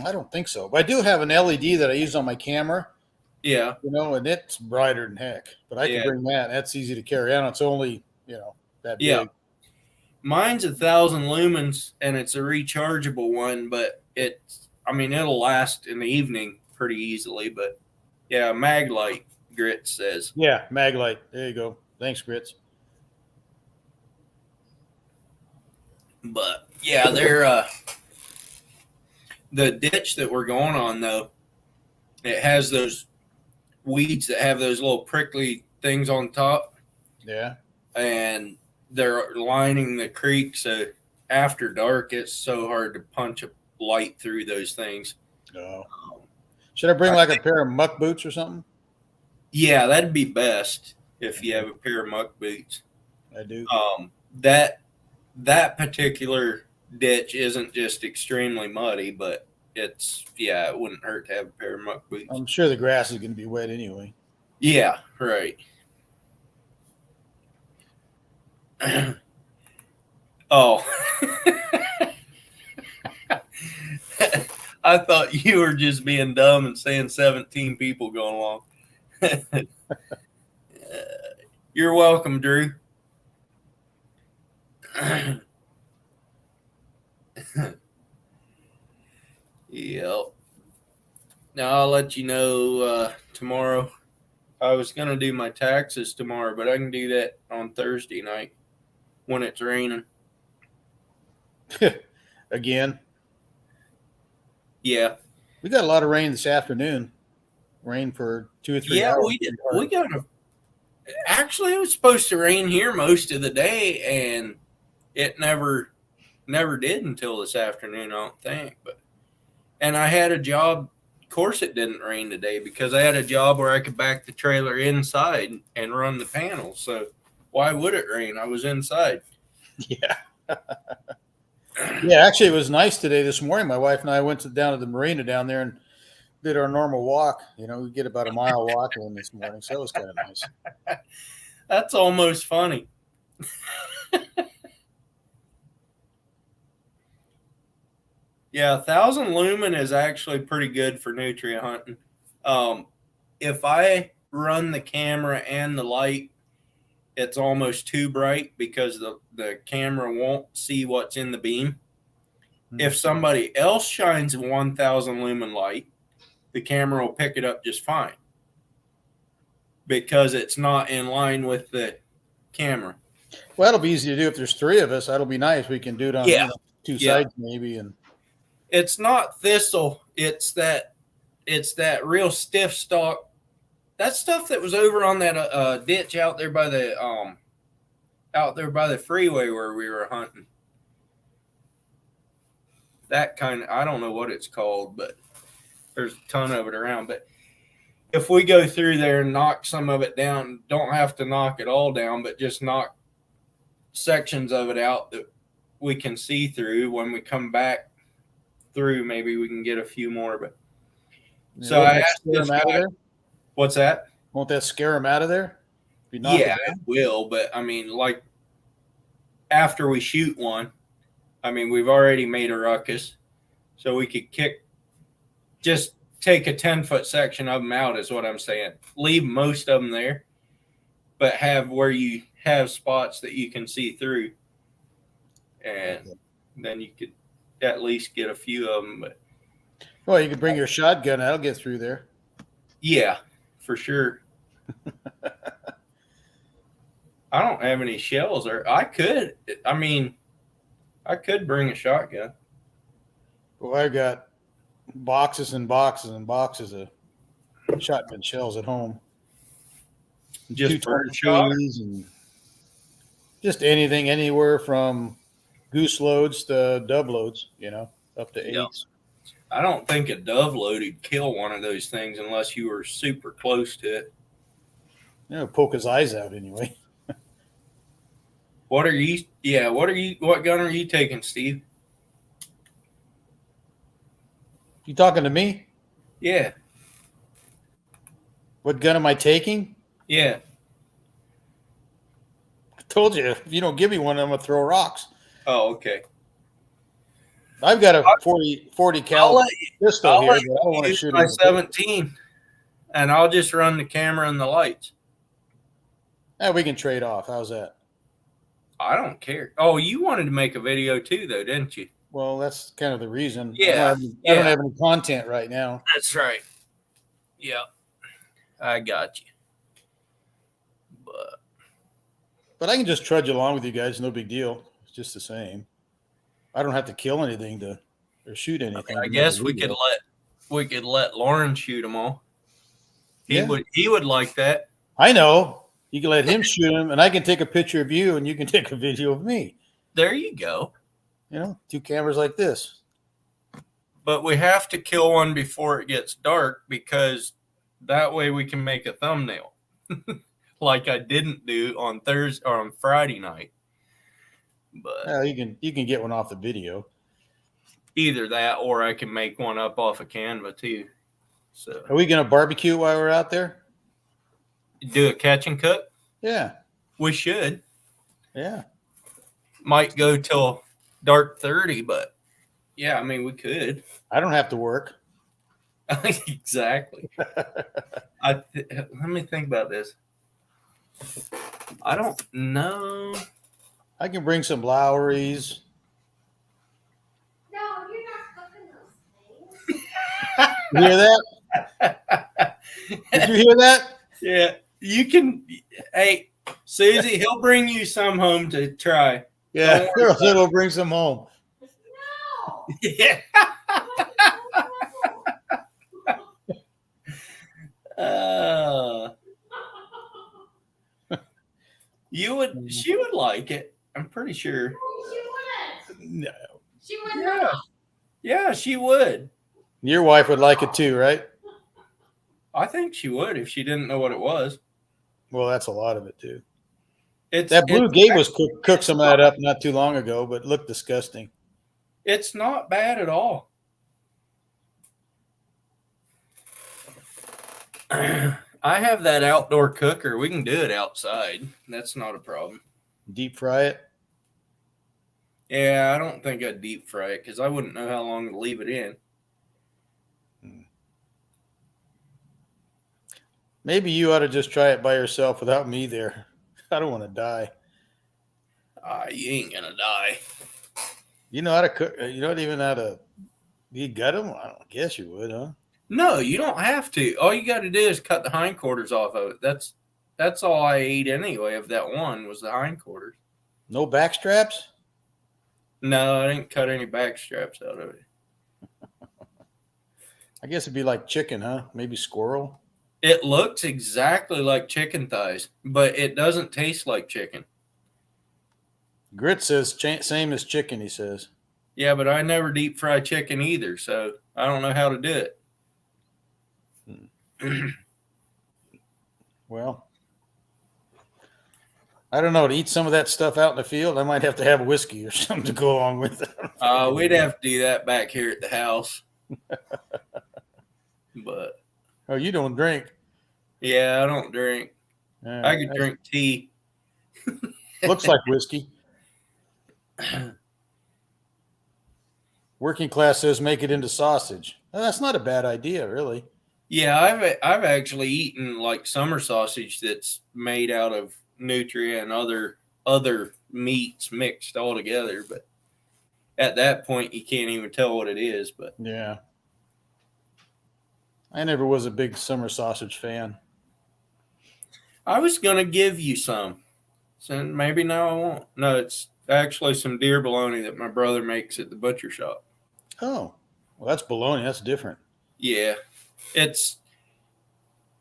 I don't think so. But I do have an LED that I use on my camera, Yeah. and it's brighter than heck. But I can Yeah. bring that. That's easy to carry out. It's only, that Yeah. big. Mine's 1,000 lumens and it's a rechargeable one, but it'll last in the evening pretty easily. But yeah, Maglite, Grit says. Yeah, Maglite. There you go. Thanks, Grits. But yeah, they're the ditch that we're going on though. It has those weeds that have those little prickly things on top, Yeah. and they're lining the creek. So after dark, it's so hard to punch a light through those things. No. Should I bring like a pair of muck boots or something? Yeah, that'd be best if you have a pair of muck boots. I do. That particular ditch isn't just extremely muddy, but it wouldn't hurt to have a pair of muck boots. I'm sure the grass is going to be wet anyway. Yeah, right. Oh. I thought you were just being dumb and saying 17 people going along. You're welcome, Drew. Yep. Now I'll let you know tomorrow. I was going to do my taxes tomorrow, but I can do that on Thursday night when it's raining. Again. Yeah. We got a lot of rain this afternoon. Rain for 2 or 3 hours. Yeah, we did. We got actually, it was supposed to rain here most of the day, and it never did until this afternoon, I don't think. And I had a job. Of course, it didn't rain today because I had a job where I could back the trailer inside and run the panels. So why would it rain? I was inside. Yeah. Yeah, actually, it was nice today. This morning, my wife and I went down to the marina down there and did our normal walk. We get about a mile walk in this morning, so it was kind of nice. That's almost funny. Yeah, 1,000 lumen is actually pretty good for nutria hunting. If I run the camera and the light, it's almost too bright because the camera won't see what's in the beam. If somebody else shines a 1,000 lumen light, the camera will pick it up just fine because it's not in line with the camera. Well, that'll be easy to do if there's 3 of us. That'll be nice. We can do it on 2 sides maybe. And it's not thistle. It's that real stiff stalk. That stuff that was over on that ditch out there by the freeway where we were hunting. That kind of, I don't know what it's called, but there's a ton of it around. But if we go through there and knock some of it down, don't have to knock it all down, but just knock sections of it out that we can see through. When we come back through, maybe we can get a few more. But so I asked this guy, what's that? Won't that scare them out of there? Yeah, it will. But I mean, like after we shoot one, I mean, we've already made a ruckus, so we could just take a 10-foot section of them out is what I'm saying. Leave most of them there, but have where you have spots that you can see through. And then you could at least get a few of them. But well, you could bring your shotgun. That'll get through there. Yeah, for sure. I don't have any shells, or I could bring a shotgun. Well, I got boxes and boxes and boxes of shotgun shells at home. Just bird shot? And just anything, anywhere from goose loads to dove loads, up to 8s. I don't think a dove load would kill one of those things unless you were super close to it. Poke his eyes out anyway. What gun are you taking, Steve? You talking to me? Yeah. What gun am I taking? Yeah. I told you, if you don't give me one, I'm going to throw rocks. Oh, okay. I've got a 40 I'll cal let pistol I'll here, let but I don't want to use shoot my it. 17, and I'll just run the camera and the lights. Yeah, we can trade off. How's that? I don't care. Oh, you wanted to make a video too, though, didn't you? Well, that's kind of the reason. Yeah, I don't have any content right now. That's right. Yeah, I got you. But I can just trudge along with you guys. No big deal. It's just the same. I don't have to kill anything or shoot anything. I guess we could let Lauren shoot them all. He would like that. I know. You can let him shoot him, and I can take a picture of you, and you can take a video of me. There you go. You know, 2 cameras like this. But we have to kill one before it gets dark, because that way we can make a thumbnail. Like I didn't do on Thursday or on Friday night. But you can get one off the video. Either that, or I can make one up off of Canva too. So Are we going to barbecue while we're out there? do a catch and cook? Yeah. We should. Yeah. Might go till dark 30, but yeah, I mean we could. I don't have to work. Exactly. Let me think about this. I don't know. I can bring some Lowry's. No, you're not cooking those things. You hear that? Did you hear that? Yeah, you can. Hey, Susie, he'll bring you some home to try. Yeah, Girl said he'll bring some home. No. Yeah. She would like it. I'm pretty sure. She wouldn't. No. She would Yeah. not. Yeah, she would. Your wife would like it too, right? I think she would if she didn't know what it was. Well, that's a lot of it too. It's That Blue it's Gate was cooked some of that up not too long ago, but it looked disgusting. It's not bad at all. I have that outdoor cooker. We can do it outside. That's not a problem. Deep fry it. Yeah, I don't think I'd deep fry it because I wouldn't know how long to leave it in. Maybe you ought to just try it by yourself without me there. I don't want to die. You ain't gonna die. You know how to cook. You don't even know how to. You gut them? I don't guess you would, huh? No, you don't have to. All you got to do is cut the hindquarters off of it. That's all I ate anyway. Of that one was the hindquarters. No back straps? No, I didn't cut any back straps out of it. I guess it'd be like chicken, huh? Maybe squirrel. It looks exactly like chicken thighs, but it doesn't taste like chicken. Grit says same as chicken, he says. Yeah, but I never deep fry chicken either, so I don't know how to do it. Well, I don't know. To eat some of that stuff out in the field, I might have to have whiskey or something to go along with it. We'd have to do that back here at the house. But Oh, you don't drink. yeah, I don't drink. I could drink tea. Looks like whiskey. Working class says make it into sausage. Well, that's not a bad idea, really. Yeah, I've actually eaten like summer sausage that's made out of nutria and other meats mixed all together. But at that point, you can't even tell what it is. But Yeah. I never was a big summer sausage fan. I was gonna give you some, so maybe now I won't. No, it's actually some deer bologna that my brother makes at the butcher shop. Oh, well, that's bologna. That's different. Yeah, it's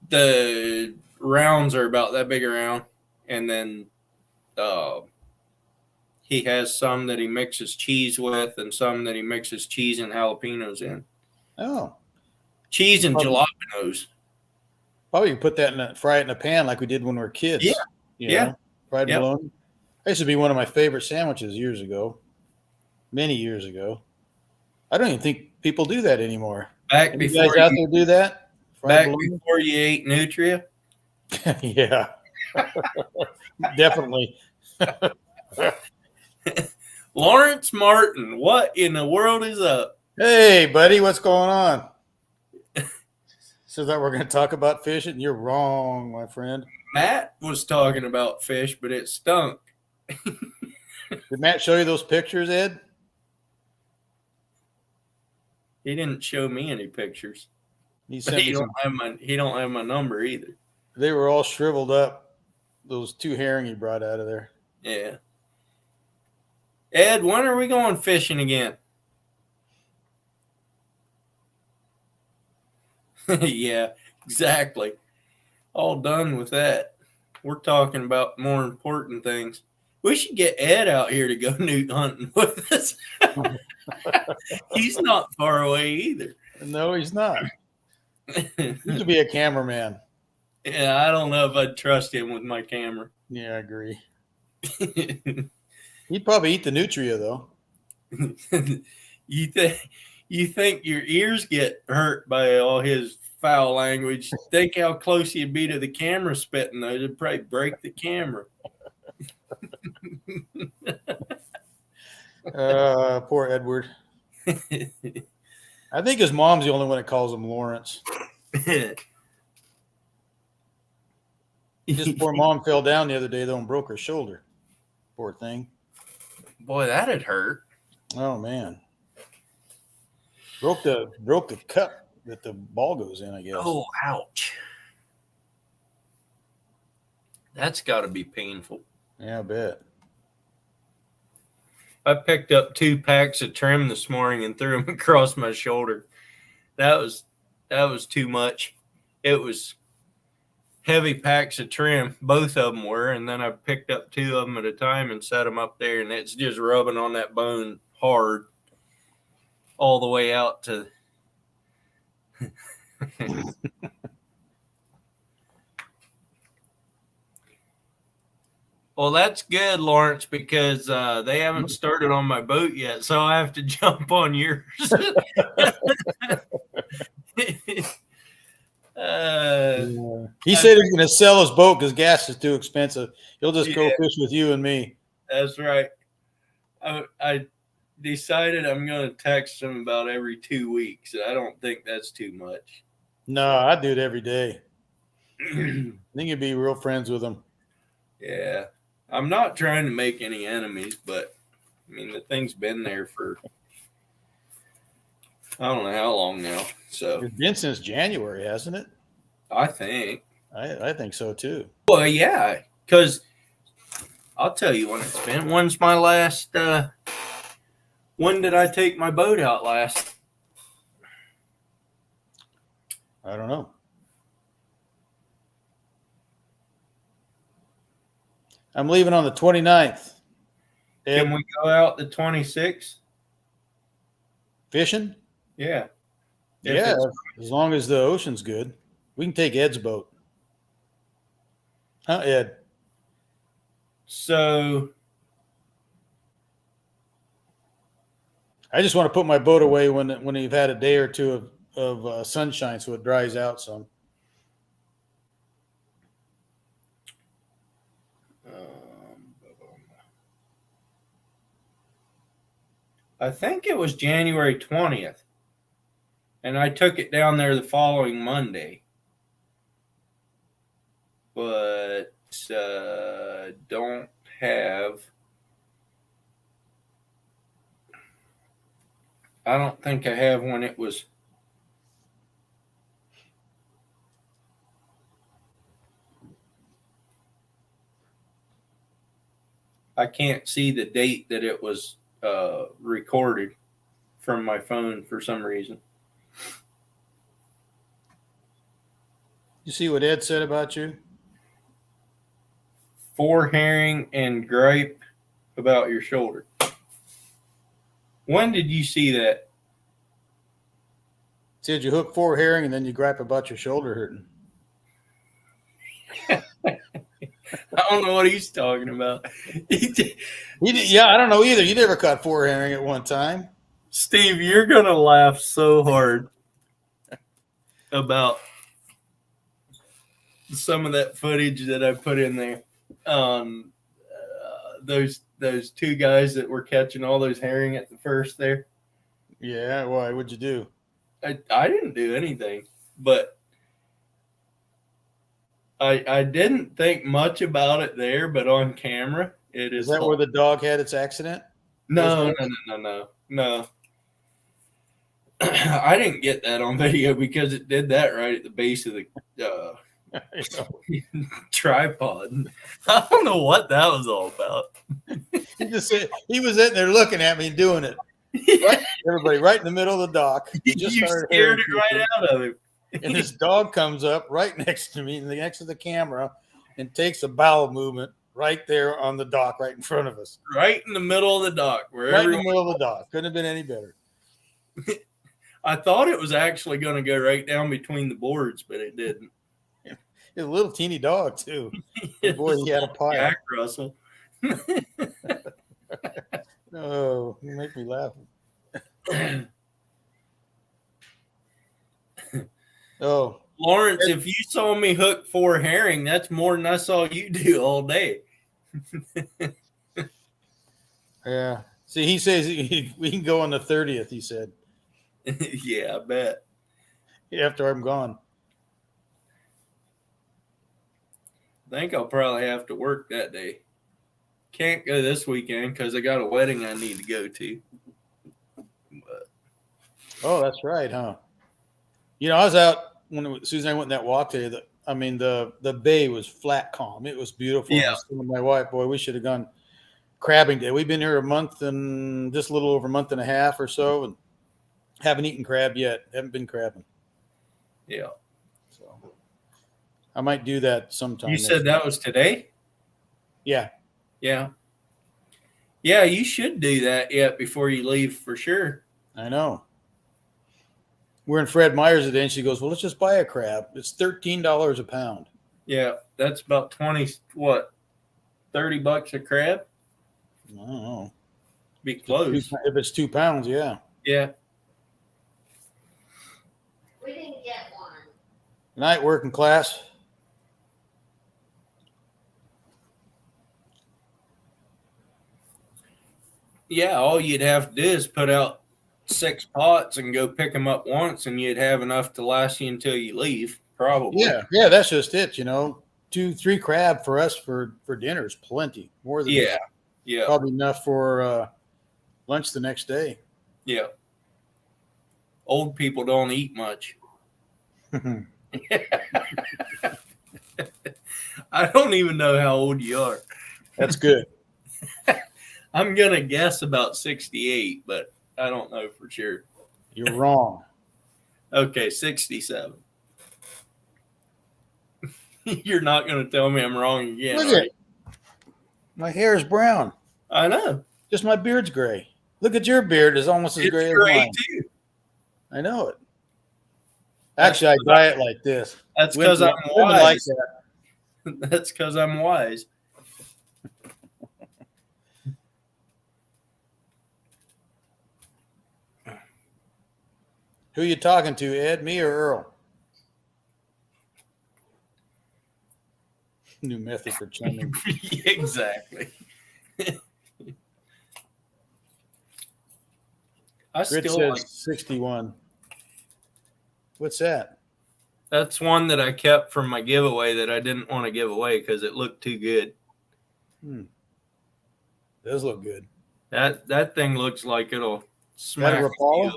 the rounds are about that big around, and then he has some that he mixes cheese with, and some that he mixes cheese and jalapenos in. Oh, Cheese and jalapenos. probably you put that fry it in a pan like we did when we were kids. Yeah. You Yeah. know, fried Yep. bologna. That used to be one of my favorite sandwiches years ago, many years ago. I don't even think people do that anymore. Back Any before guys out you, there do that? back Fried bologna? before you ate nutria. Yeah, definitely. Lawrence Martin, what in the world is up? Hey, buddy, what's going on? So that we're going to talk about fishing? You're wrong, my friend. Matt was talking about fish, but it stunk. Did Matt show you those pictures, Ed? He didn't show me any pictures. He But sent he me don't some. have my number either. They were all shriveled up. Those 2 herring he brought out of there. Yeah. Ed, when are we going fishing again? Yeah, exactly. All done with that. We're talking about more important things. We should get Ed out here to go newt hunting with us. He's not far away either. No, he's not. He should be a cameraman. Yeah, I don't know if I'd trust him with my camera. Yeah, I agree. He'd probably eat the nutria, though. You think your ears get hurt by all his foul language? Think how close he'd be to the camera spitting those. It'd probably break the camera. Poor Edward. I think his mom's the only one that calls him Lawrence. His poor mom fell down the other day, though, and broke her shoulder. Poor thing. Boy, that'd hurt. Oh, man. Broke the cup that the ball goes in, I guess. Oh, ouch. That's got to be painful. Yeah, I bet. I picked up 2 packs of trim this morning and threw them across my shoulder. That was too much. It was heavy packs of trim, both of them were, and then I picked up 2 of them at a time and set them up there, and it's just rubbing on that bone hard all the way out to Well, that's good, Lawrence, because they haven't started on my boat yet, so I have to jump on yours. He said he's going to sell his boat because gas is too expensive. He'll just go fish with you and me. That's right. I decided I'm going to text him about every 2 weeks. I don't think that's too much. No, I do it every day. I think you'd be real friends with him. Yeah. I'm not trying to make any enemies, but I mean, the thing's been there for I don't know how long now. So It's been since January, hasn't it? I think. I think so too. Well, yeah, because I'll tell you when it's been. When's my last? When did I take my boat out last? I don't know. I'm leaving on the 29th. Can we go out the 26th? Fishing? Yeah. Yeah, as long as the ocean's good. We can take Ed's boat. Huh, Ed? So I just want to put my boat away when you've had a day or two of sunshine so it dries out some. I think it was January 20th. And I took it down there the following Monday. But don't have. I don't think I have when it was. I can't see the date that it was recorded from my phone for some reason. You see what Ed said about you? 4 herring and gripe about your shoulder. When did you see that? Said you hook 4 herring and then you gripe about your shoulder hurting. I don't know what he's talking about. Yeah, I don't know either. You never caught 4 herring at one time. Steve, you're going to laugh so hard about some of that footage that I put in there. Those those two guys that were catching all those herring at the first there. Yeah, why? What'd you do? I didn't do anything, but I didn't think much about it there, but on camera, it Is is. that where the dog had its accident? No. I didn't get that on video because it did that right at the base of the tripod. I don't know what that was all about. He just said he was sitting there looking at me doing it. Right, everybody right in the middle of the dock. We just You started scared it hearing right out of him. and this dog comes up right next to me, next to the camera, and takes a bowel movement right there on the dock, right in front of us. Right in the middle of the dock, where Right in everyone, the middle of the dock. Couldn't have been any better. I thought it was actually going to go right down between the boards, but it didn't. He's a little teeny dog too. Boy, he had a pile. Jack Russell. Oh, you make me laugh. Oh, Lawrence, if you saw me hook 4 herring, that's more than I saw you do all day. yeah. See, he says we can go on the 30th, he said, Yeah, I bet. after I'm gone. I think I'll probably have to work that day. Can't go this weekend because I got a wedding I need to go to. But, Oh, that's right, huh? You know, I was out when Susan and I went in that walk today. The bay was flat calm. It was beautiful. Yeah. I was telling my wife, boy, we should have gone crabbing day. We've been here a month and just a little over a month and a half or so, and haven't eaten crab yet. Haven't been crabbing. yeah. So I might do that sometime. You next said that week. was today? Yeah. Yeah. Yeah, you should do that yet before you leave for sure. I know. We're in Fred Meyer's today, and she goes, well, let's just buy a crab. It's $13 a pound. Yeah, that's about 30 bucks a crab? I don't know. Be close. If it's 2 pounds, yeah. Yeah. We didn't get one. Night working class. Yeah, all you'd have to do is put out 6 pots and go pick them up once, and you'd have enough to last you until you leave, probably. Yeah, that's just it. 2-3 crab for us for dinner is plenty. More than Yeah. probably enough for lunch the next day. Yeah. Old people don't eat much. I don't even know how old you are. That's good. I'm going to guess about 68, but I don't know for sure. You're wrong. Okay, 67. You're not going to tell me I'm wrong again. Look are at it. My hair is brown. you? I know. Just my beard's gray. Look at your beard; it's almost as It's gray as gray mine. too. I know it. Actually, I dye it like this. That's because I'm Women like wise. that. That's because I'm wise. Who you talking to, Ed? Me or Earl? New method for chumming. Exactly. I Rich still says like 61. What's that? that's one that I kept from my giveaway that I didn't want to give away because it looked too good. Does look good. That thing looks like it'll Is that smack a Rapala?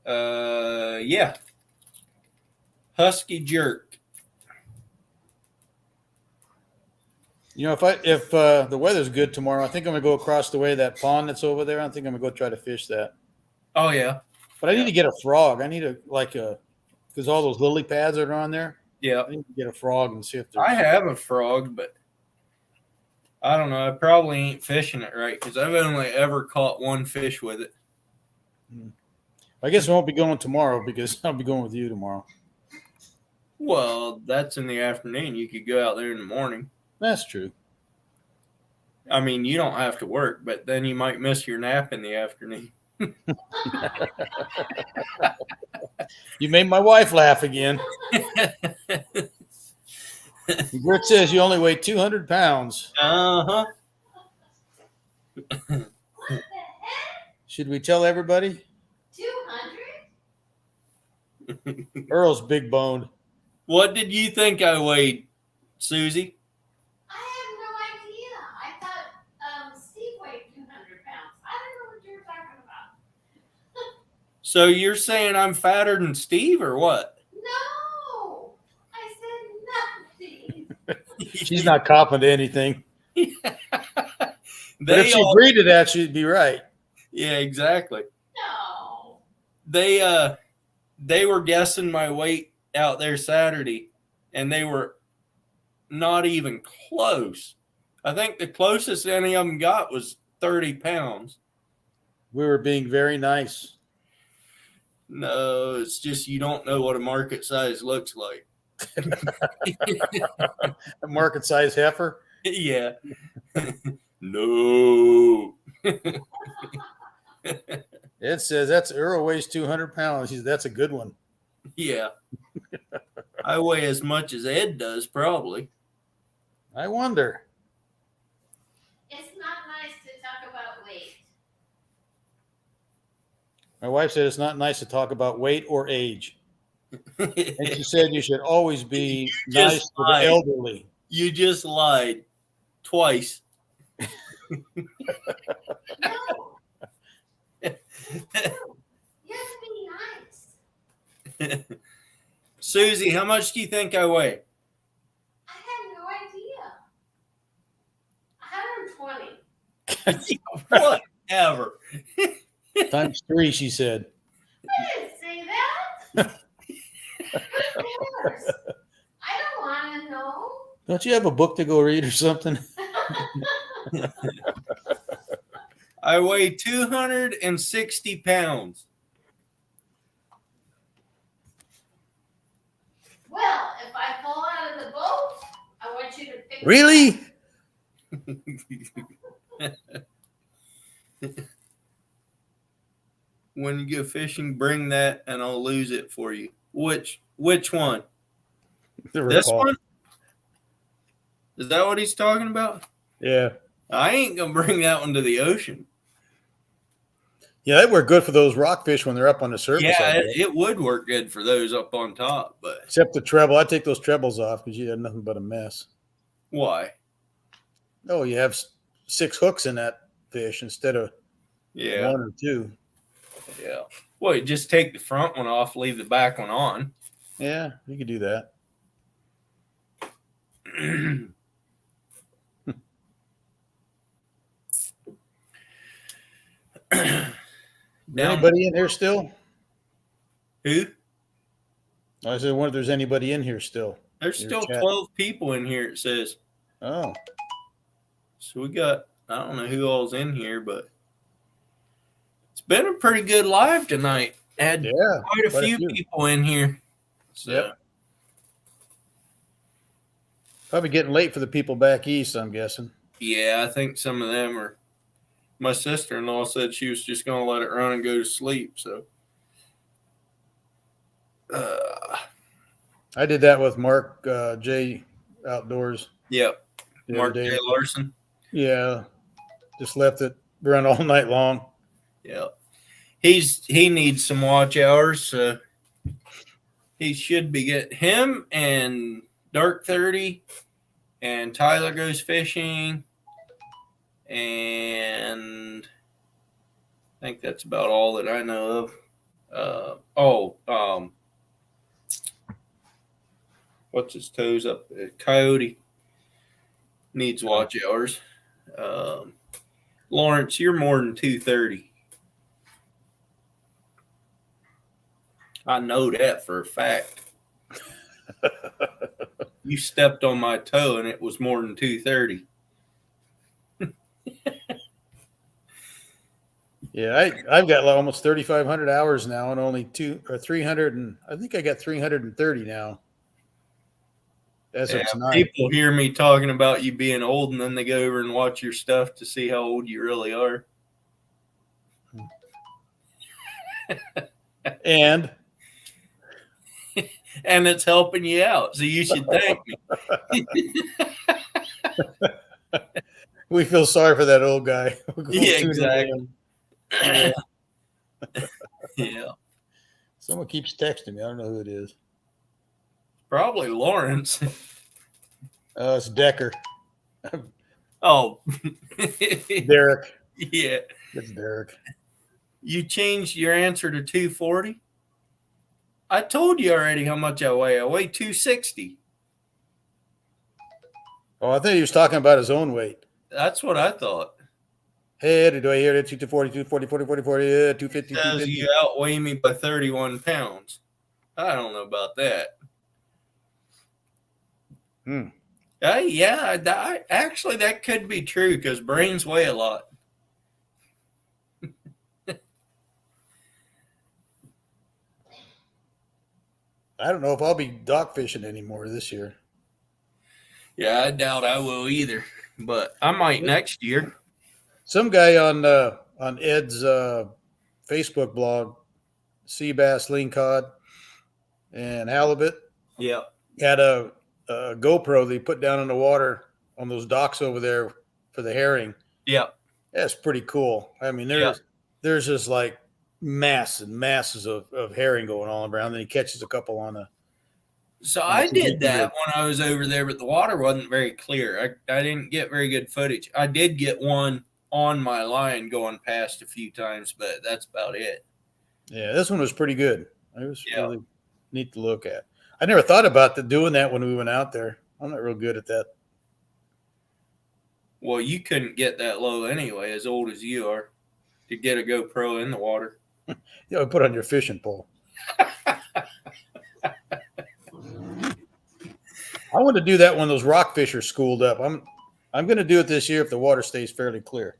you. Yeah. Husky jerk. You know, if the weather's good tomorrow, I think I'm gonna go across the way that pond that's over there. I think I'm gonna go try to fish that. Oh yeah. But I need to get a frog. I need because all those lily pads that are on there. Yeah. I need to get a frog and see if there's. I have a frog, but I don't know. I probably ain't fishing it right because I've only ever caught one fish with it. I guess I won't be going tomorrow because I'll be going with you tomorrow. Well, that's in the afternoon. You could go out there in the morning. That's true. I mean, you don't have to work, but then you might miss your nap in the afternoon. You made my wife laugh again. Bert says you only weigh 200 pounds. Uh-huh. What the heck? Should we tell everybody? 200? Earl's big boned. What did you think I weighed, Susie? I have no idea. I thought Steve weighed 200 pounds. I don't know what you're talking about. So you're saying I'm fatter than Steve or what? No, I said nothing. She's not copping to anything. But if They she all, agreed to that, she'd be right. yeah, exactly. No. They were guessing my weight out there Saturday, and they were not even close. I think the closest any of them got was 30 pounds. We were being very nice. No, it's just you don't know what a market size looks like. A market size heifer. Yeah. No. It says that's Earl weighs 200 pounds. That's a good one. Yeah. I weigh as much as Ed does, probably. I wonder. It's not nice to talk about weight. My wife said it's not nice to talk about weight or age. And she said you should always be just nice to the lied. elderly. You just lied twice. No. You have to be nice. Susie, how much do you think I weigh? I have no idea. 120. Whatever. Times 3, she said. I didn't say that. Of course. I don't want to know. Don't you have a book to go read or something? I weigh 260 pounds. Well, if I fall out of the boat, I want you to pick Really? When you go fishing, bring that and I'll lose it for you. Which one? This one? Is that what he's talking about? Yeah. I ain't gonna bring that one to the ocean. Yeah, that work good for those rockfish when they're up on the surface. Yeah, it would work good for those up on top, but Except the treble. I take those trebles off because you have nothing but a mess. why? Oh, you have 6 hooks in that fish instead of Yeah, 1 or 2. yeah. Well, you just take the front one off, leave the back one on. Yeah, you could do that. Anybody in here still? Who? I said, wonder if there's anybody in here still. There's Your still chat. 12 people in here, it says. Oh, So we got, I don't know who all's in here, but it's been a pretty good live tonight. Had yeah. quite a few people in here. So, Yep. Probably getting late for the people back east, I'm guessing. yeah, I think some of them are. My sister-in-law said she was just going to let it run and go to sleep. So, I did that with Mark J Outdoors. yep. the Mark other day. J. Larson. Yeah, just left it run all night long. Yep. He needs some watch hours. So he should be getting him and Dark 30 and Tyler Goes Fishing. And I think that's about all that I know of. What's his toes up? Coyote needs watch hours. Lawrence, you're more than 230. I know that for a fact. You stepped on my toe and it was more than 230. Yeah, I've got almost 3,500 hours now, and only 300, and I think I got 330 now. As of tonight. People hear me talking about you being old, and then they go over and watch your stuff to see how old you really are. And it's helping you out, so you should thank me. We feel sorry for that old guy. Yeah, exactly. Yeah. Yeah, Someone keeps texting me. I don't know who it is. probably Lawrence. It's Decker. Oh, Derek. yeah. It's Derek. You changed your answer to 240? I told you already how much I weigh. I weigh 260. Oh, I think he was talking about his own weight. That's what I thought. Hey, do I hear that? 240, 240, 40, 40, 40, 250, Says 250. you outweigh me by 31 pounds. I don't know about that. Yeah, actually, that could be true because brains weigh a lot. I don't know if I'll be dock fishing anymore this year. Yeah, I doubt I will either, but I might next year. Some guy on Ed's Facebook blog, sea bass, lingcod, and halibut, Yeah. had a GoPro they put down in the water on those docks over there for the herring. Yeah. That's pretty cool. I mean, there's just like masses and masses of herring going all around. Then he catches a couple on a. So I did that when I was over there, but the water wasn't very clear. I didn't get very good footage. I did get one on my line going past a few times, but that's about it. Yeah, this one was pretty good. It was really neat to look at. I never thought about doing that when we went out there. I'm not real good at that. Well, you couldn't get that low anyway, as old as you are, to get a GoPro in the water. Yeah, put on your fishing pole. I want to do that when those rockfish are schooled up. I'm going to do it this year if the water stays fairly clear.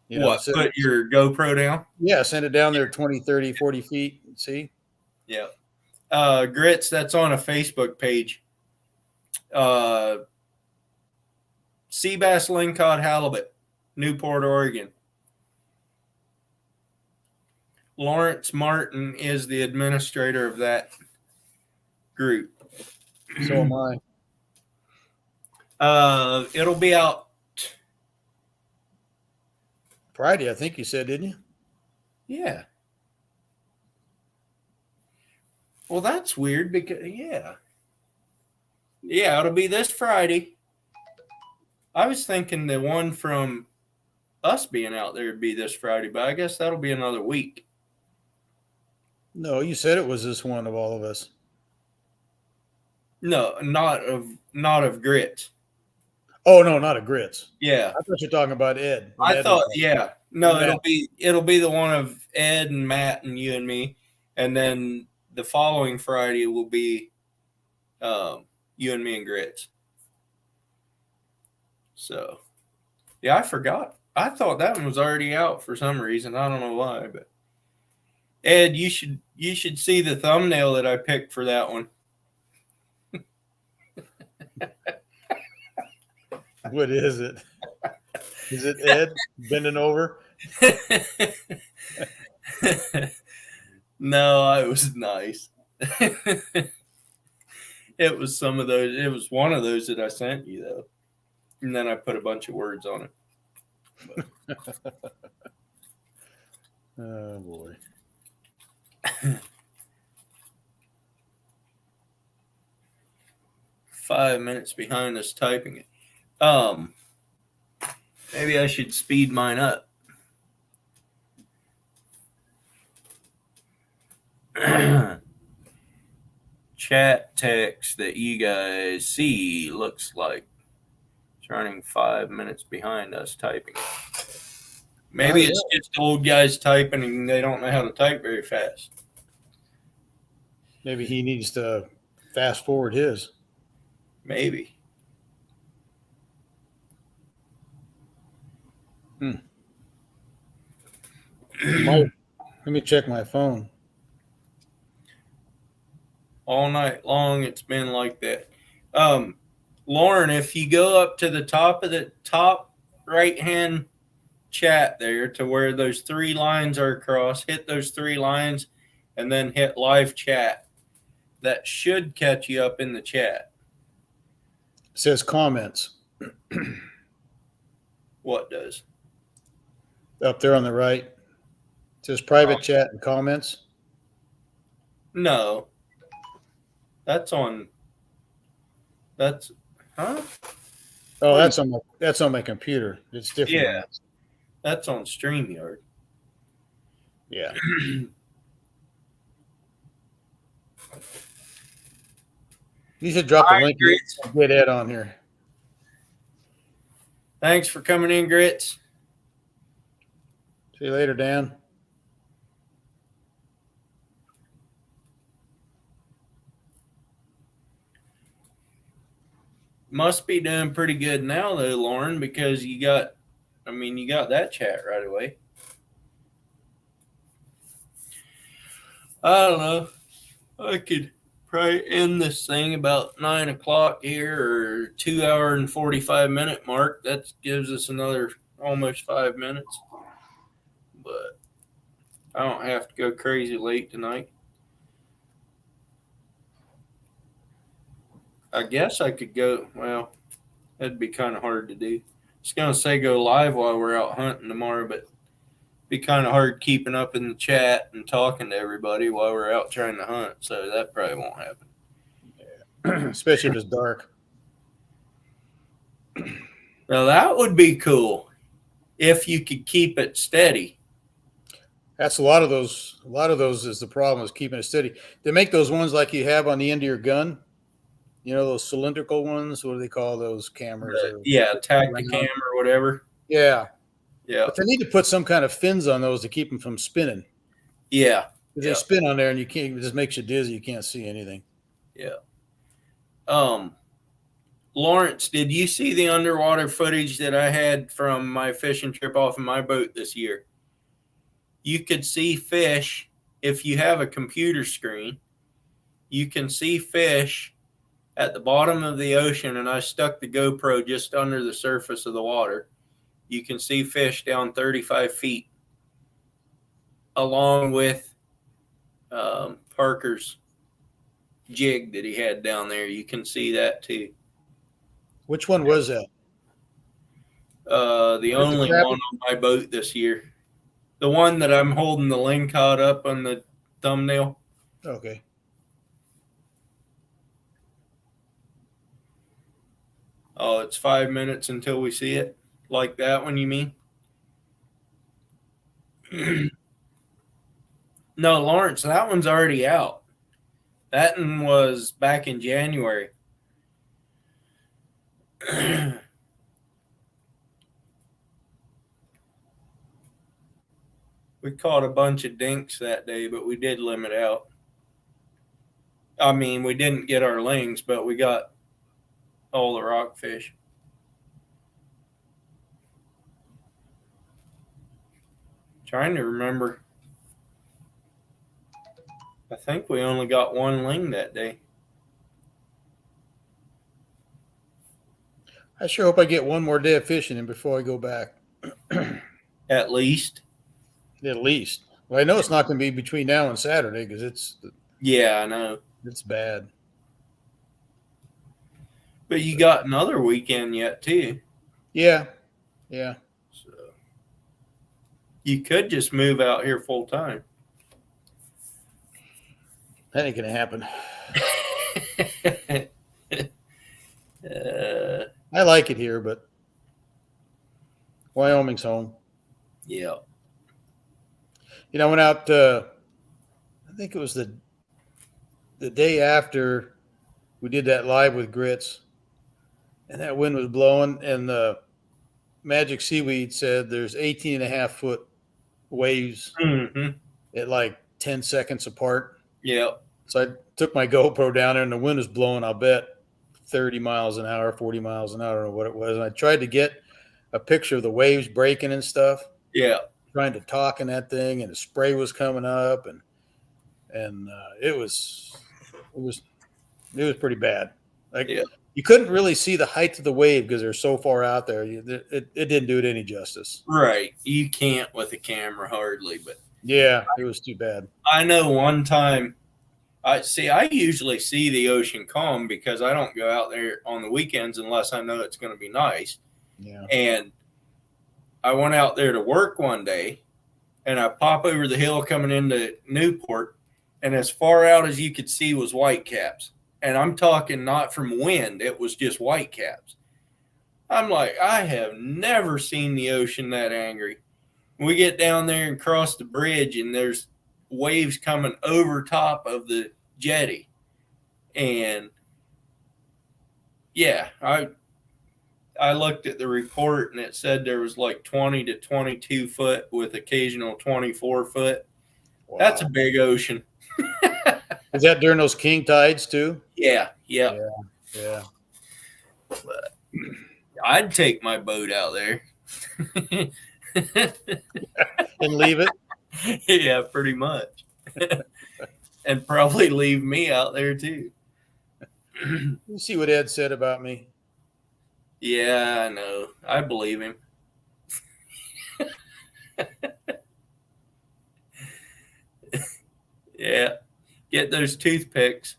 You know, Put your GoPro down? Yeah, send it down there 20, 30, 40 feet. See? Yeah. Grits, that's on a Facebook page. Sea bass, lingcod, halibut, Newport, Oregon. Lawrence Martin is the administrator of that group. So am I. It'll be out Friday, I think you said, didn't you? Yeah. Well, that's weird because it'll be this Friday. I was thinking the one from us being out there would be this Friday, but I guess that'll be another week. No, you said it was this one of all of us. No, not of grits. Oh no, not of grits. Yeah, I thought you were talking about Ed. I thought, no, Matt. it'll be the one of Ed and Matt and you and me, and then the following Friday will be you and me and grits. So, yeah, I forgot. I thought that one was already out for some reason. I don't know why, but Ed, you should see the thumbnail that I picked for that one. What is it? Is it Ed bending over? No, it was nice. It was some of those. It was one of those that I sent you, though. And then I put a bunch of words on it. Oh, boy. Five minutes behind us typing it. Maybe I should speed mine up. Chat text that you guys see looks like it's running 5 minutes behind us typing. Maybe it's just old guys typing and they don't know how to type very fast. Maybe he needs to fast forward his. Maybe. Let me check my phone. All night long, it's been like that. Lauren, if you go up to the top of the top right-hand chat there to where those three lines are across, hit those three lines, and then hit live chat. That should catch you up in the chat. It says comments. What does? Up there on the right. It says private chat and comments. No. That's on. That's. Huh? Oh, that's on my computer. It's different. Yeah. That's on StreamYard. Yeah. You should drop the All right, link. Grits. Get Ed on here. Thanks for coming in, Grits. See you later, Dan. Must be doing pretty good now, though, Lauren, because you got that chat right away. I don't know. I could probably end this thing about 9 o'clock here, or 2 hour and 45-minute mark. That gives us another almost 5 minutes. But I don't have to go crazy late tonight. I guess I could go. Well, that'd be kind of hard to do. I was going to say go live while we're out hunting tomorrow, but it'd be kind of hard keeping up in the chat and talking to everybody while we're out trying to hunt. So that probably won't happen. Especially if it's dark. Now that would be cool if you could keep it steady. That's a lot of those is the problem, is keeping it steady. They make those ones like you have on the end of your gun. You know, those cylindrical ones. What do they call those cameras? Yeah, Tacticam or whatever. Yeah. Yeah. But they need to put some kind of fins on those to keep them from spinning. Yeah. They spin on there and you can't. It just makes you dizzy. You can't see anything. Yeah. Lawrence, did you see the underwater footage that I had from my fishing trip off of my boat this year? You could see fish if you have a computer screen. You can see fish at the bottom of the ocean, and I stuck the GoPro just under the surface of the water. You can see fish down 35 feet, along with Parker's jig that he had down there. You can see that too. Which one was that? The only one on my boat this year. The one that I'm holding the lingcod up on the thumbnail. Okay. Oh, it's 5 minutes until we see it. Like that one, you mean? No, Lawrence, that one's already out. That one was back in January. We caught a bunch of dinks that day, but we did limit out. I mean, we didn't get our lings, but we got all the rockfish. Trying to remember. I think we only got one ling that day. I sure hope I get one more day of fishing in before I go back. At least. At least. Well, I know it's not going to be between now and Saturday because it's. Yeah, I know. It's bad. But you got another weekend yet, too. Yeah. Yeah. So you could just move out here full time. That ain't going to happen. I like it here, but Wyoming's home. Yeah. You know, I went out, I think it was the day after we did that live with Grits, and that wind was blowing, and the Magic Seaweed said there's 18.5-foot waves at like 10 seconds apart. Yeah. So I took my GoPro down there, and the wind was blowing, I'll bet, 30 miles an hour, 40 miles an hour, I don't know what it was. And I tried to get a picture of the waves breaking and stuff. Yeah. Trying to talk in that thing, and the spray was coming up, and it was pretty bad. Like you couldn't really see the height of the wave because they're so far out there. It didn't do it any justice. Right. You can't with a camera hardly, but yeah, it was too bad. I know one time I usually see the ocean calm because I don't go out there on the weekends unless I know it's going to be nice. Yeah. And I went out there to work one day, and I pop over the hill coming into Newport, and as far out as you could see was whitecaps. And I'm talking not from wind, it was just whitecaps. I'm like, I have never seen the ocean that angry. We get down there and cross the bridge, and there's waves coming over top of the jetty. And yeah, I looked at the report, and it said there was like 20 to 22 foot with occasional 24 foot. Wow. That's a big ocean. Is that during those king tides too? Yeah. Yeah. But I'd take my boat out there. And leave it? Yeah, pretty much. And probably leave me out there too. You see what Ed said about me? Yeah, I know. I believe him. Yeah. Get those toothpicks.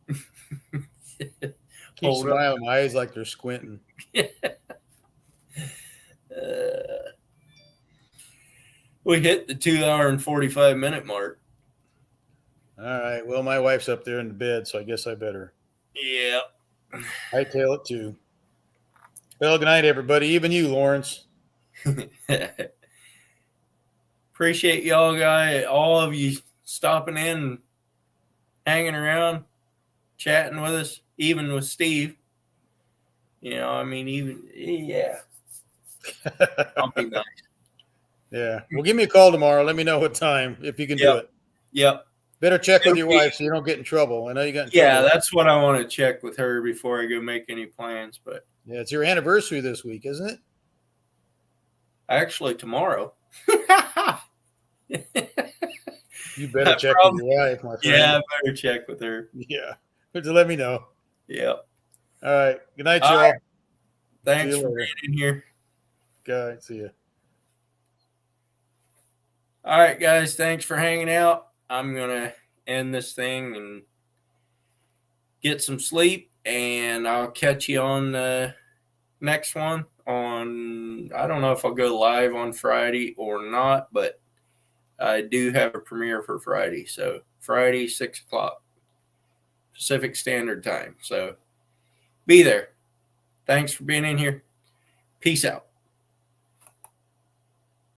Keep Hold up. smiling. My eyes like they're squinting. We hit the 2 hour and 45 minute mark. All right. Well, my wife's up there in the bed, so I guess I better Yeah. hightail it too. Well, good night, everybody. Even you, Lawrence. Appreciate y'all, all of you stopping in and hanging around, chatting with us, even with Steve. You know, I mean, yeah. I'll be nice. Yeah. Well, give me a call tomorrow. Let me know what time if you can do it. Yep. Better check with your Okay. wife so you don't get in trouble. I know you got in Yeah, trouble. that's what I want to check with her before I go make any plans. But Yeah, it's your anniversary this week, isn't it? actually, tomorrow. You better I check probably- with your wife, my friend. Yeah, I better check with her. Yeah. Just let me know. Yep. All right. Good night, All y'all. right. Thanks See you for later. being in here. Okay. See ya. All right, guys. Thanks for hanging out. I'm going to end this thing and get some sleep, and I'll catch you on the next one on, I don't know if I'll go live on Friday or not, but I do have a premiere for Friday. So Friday, 6 o'clock Pacific Standard Time. So be there. Thanks for being in here. Peace out.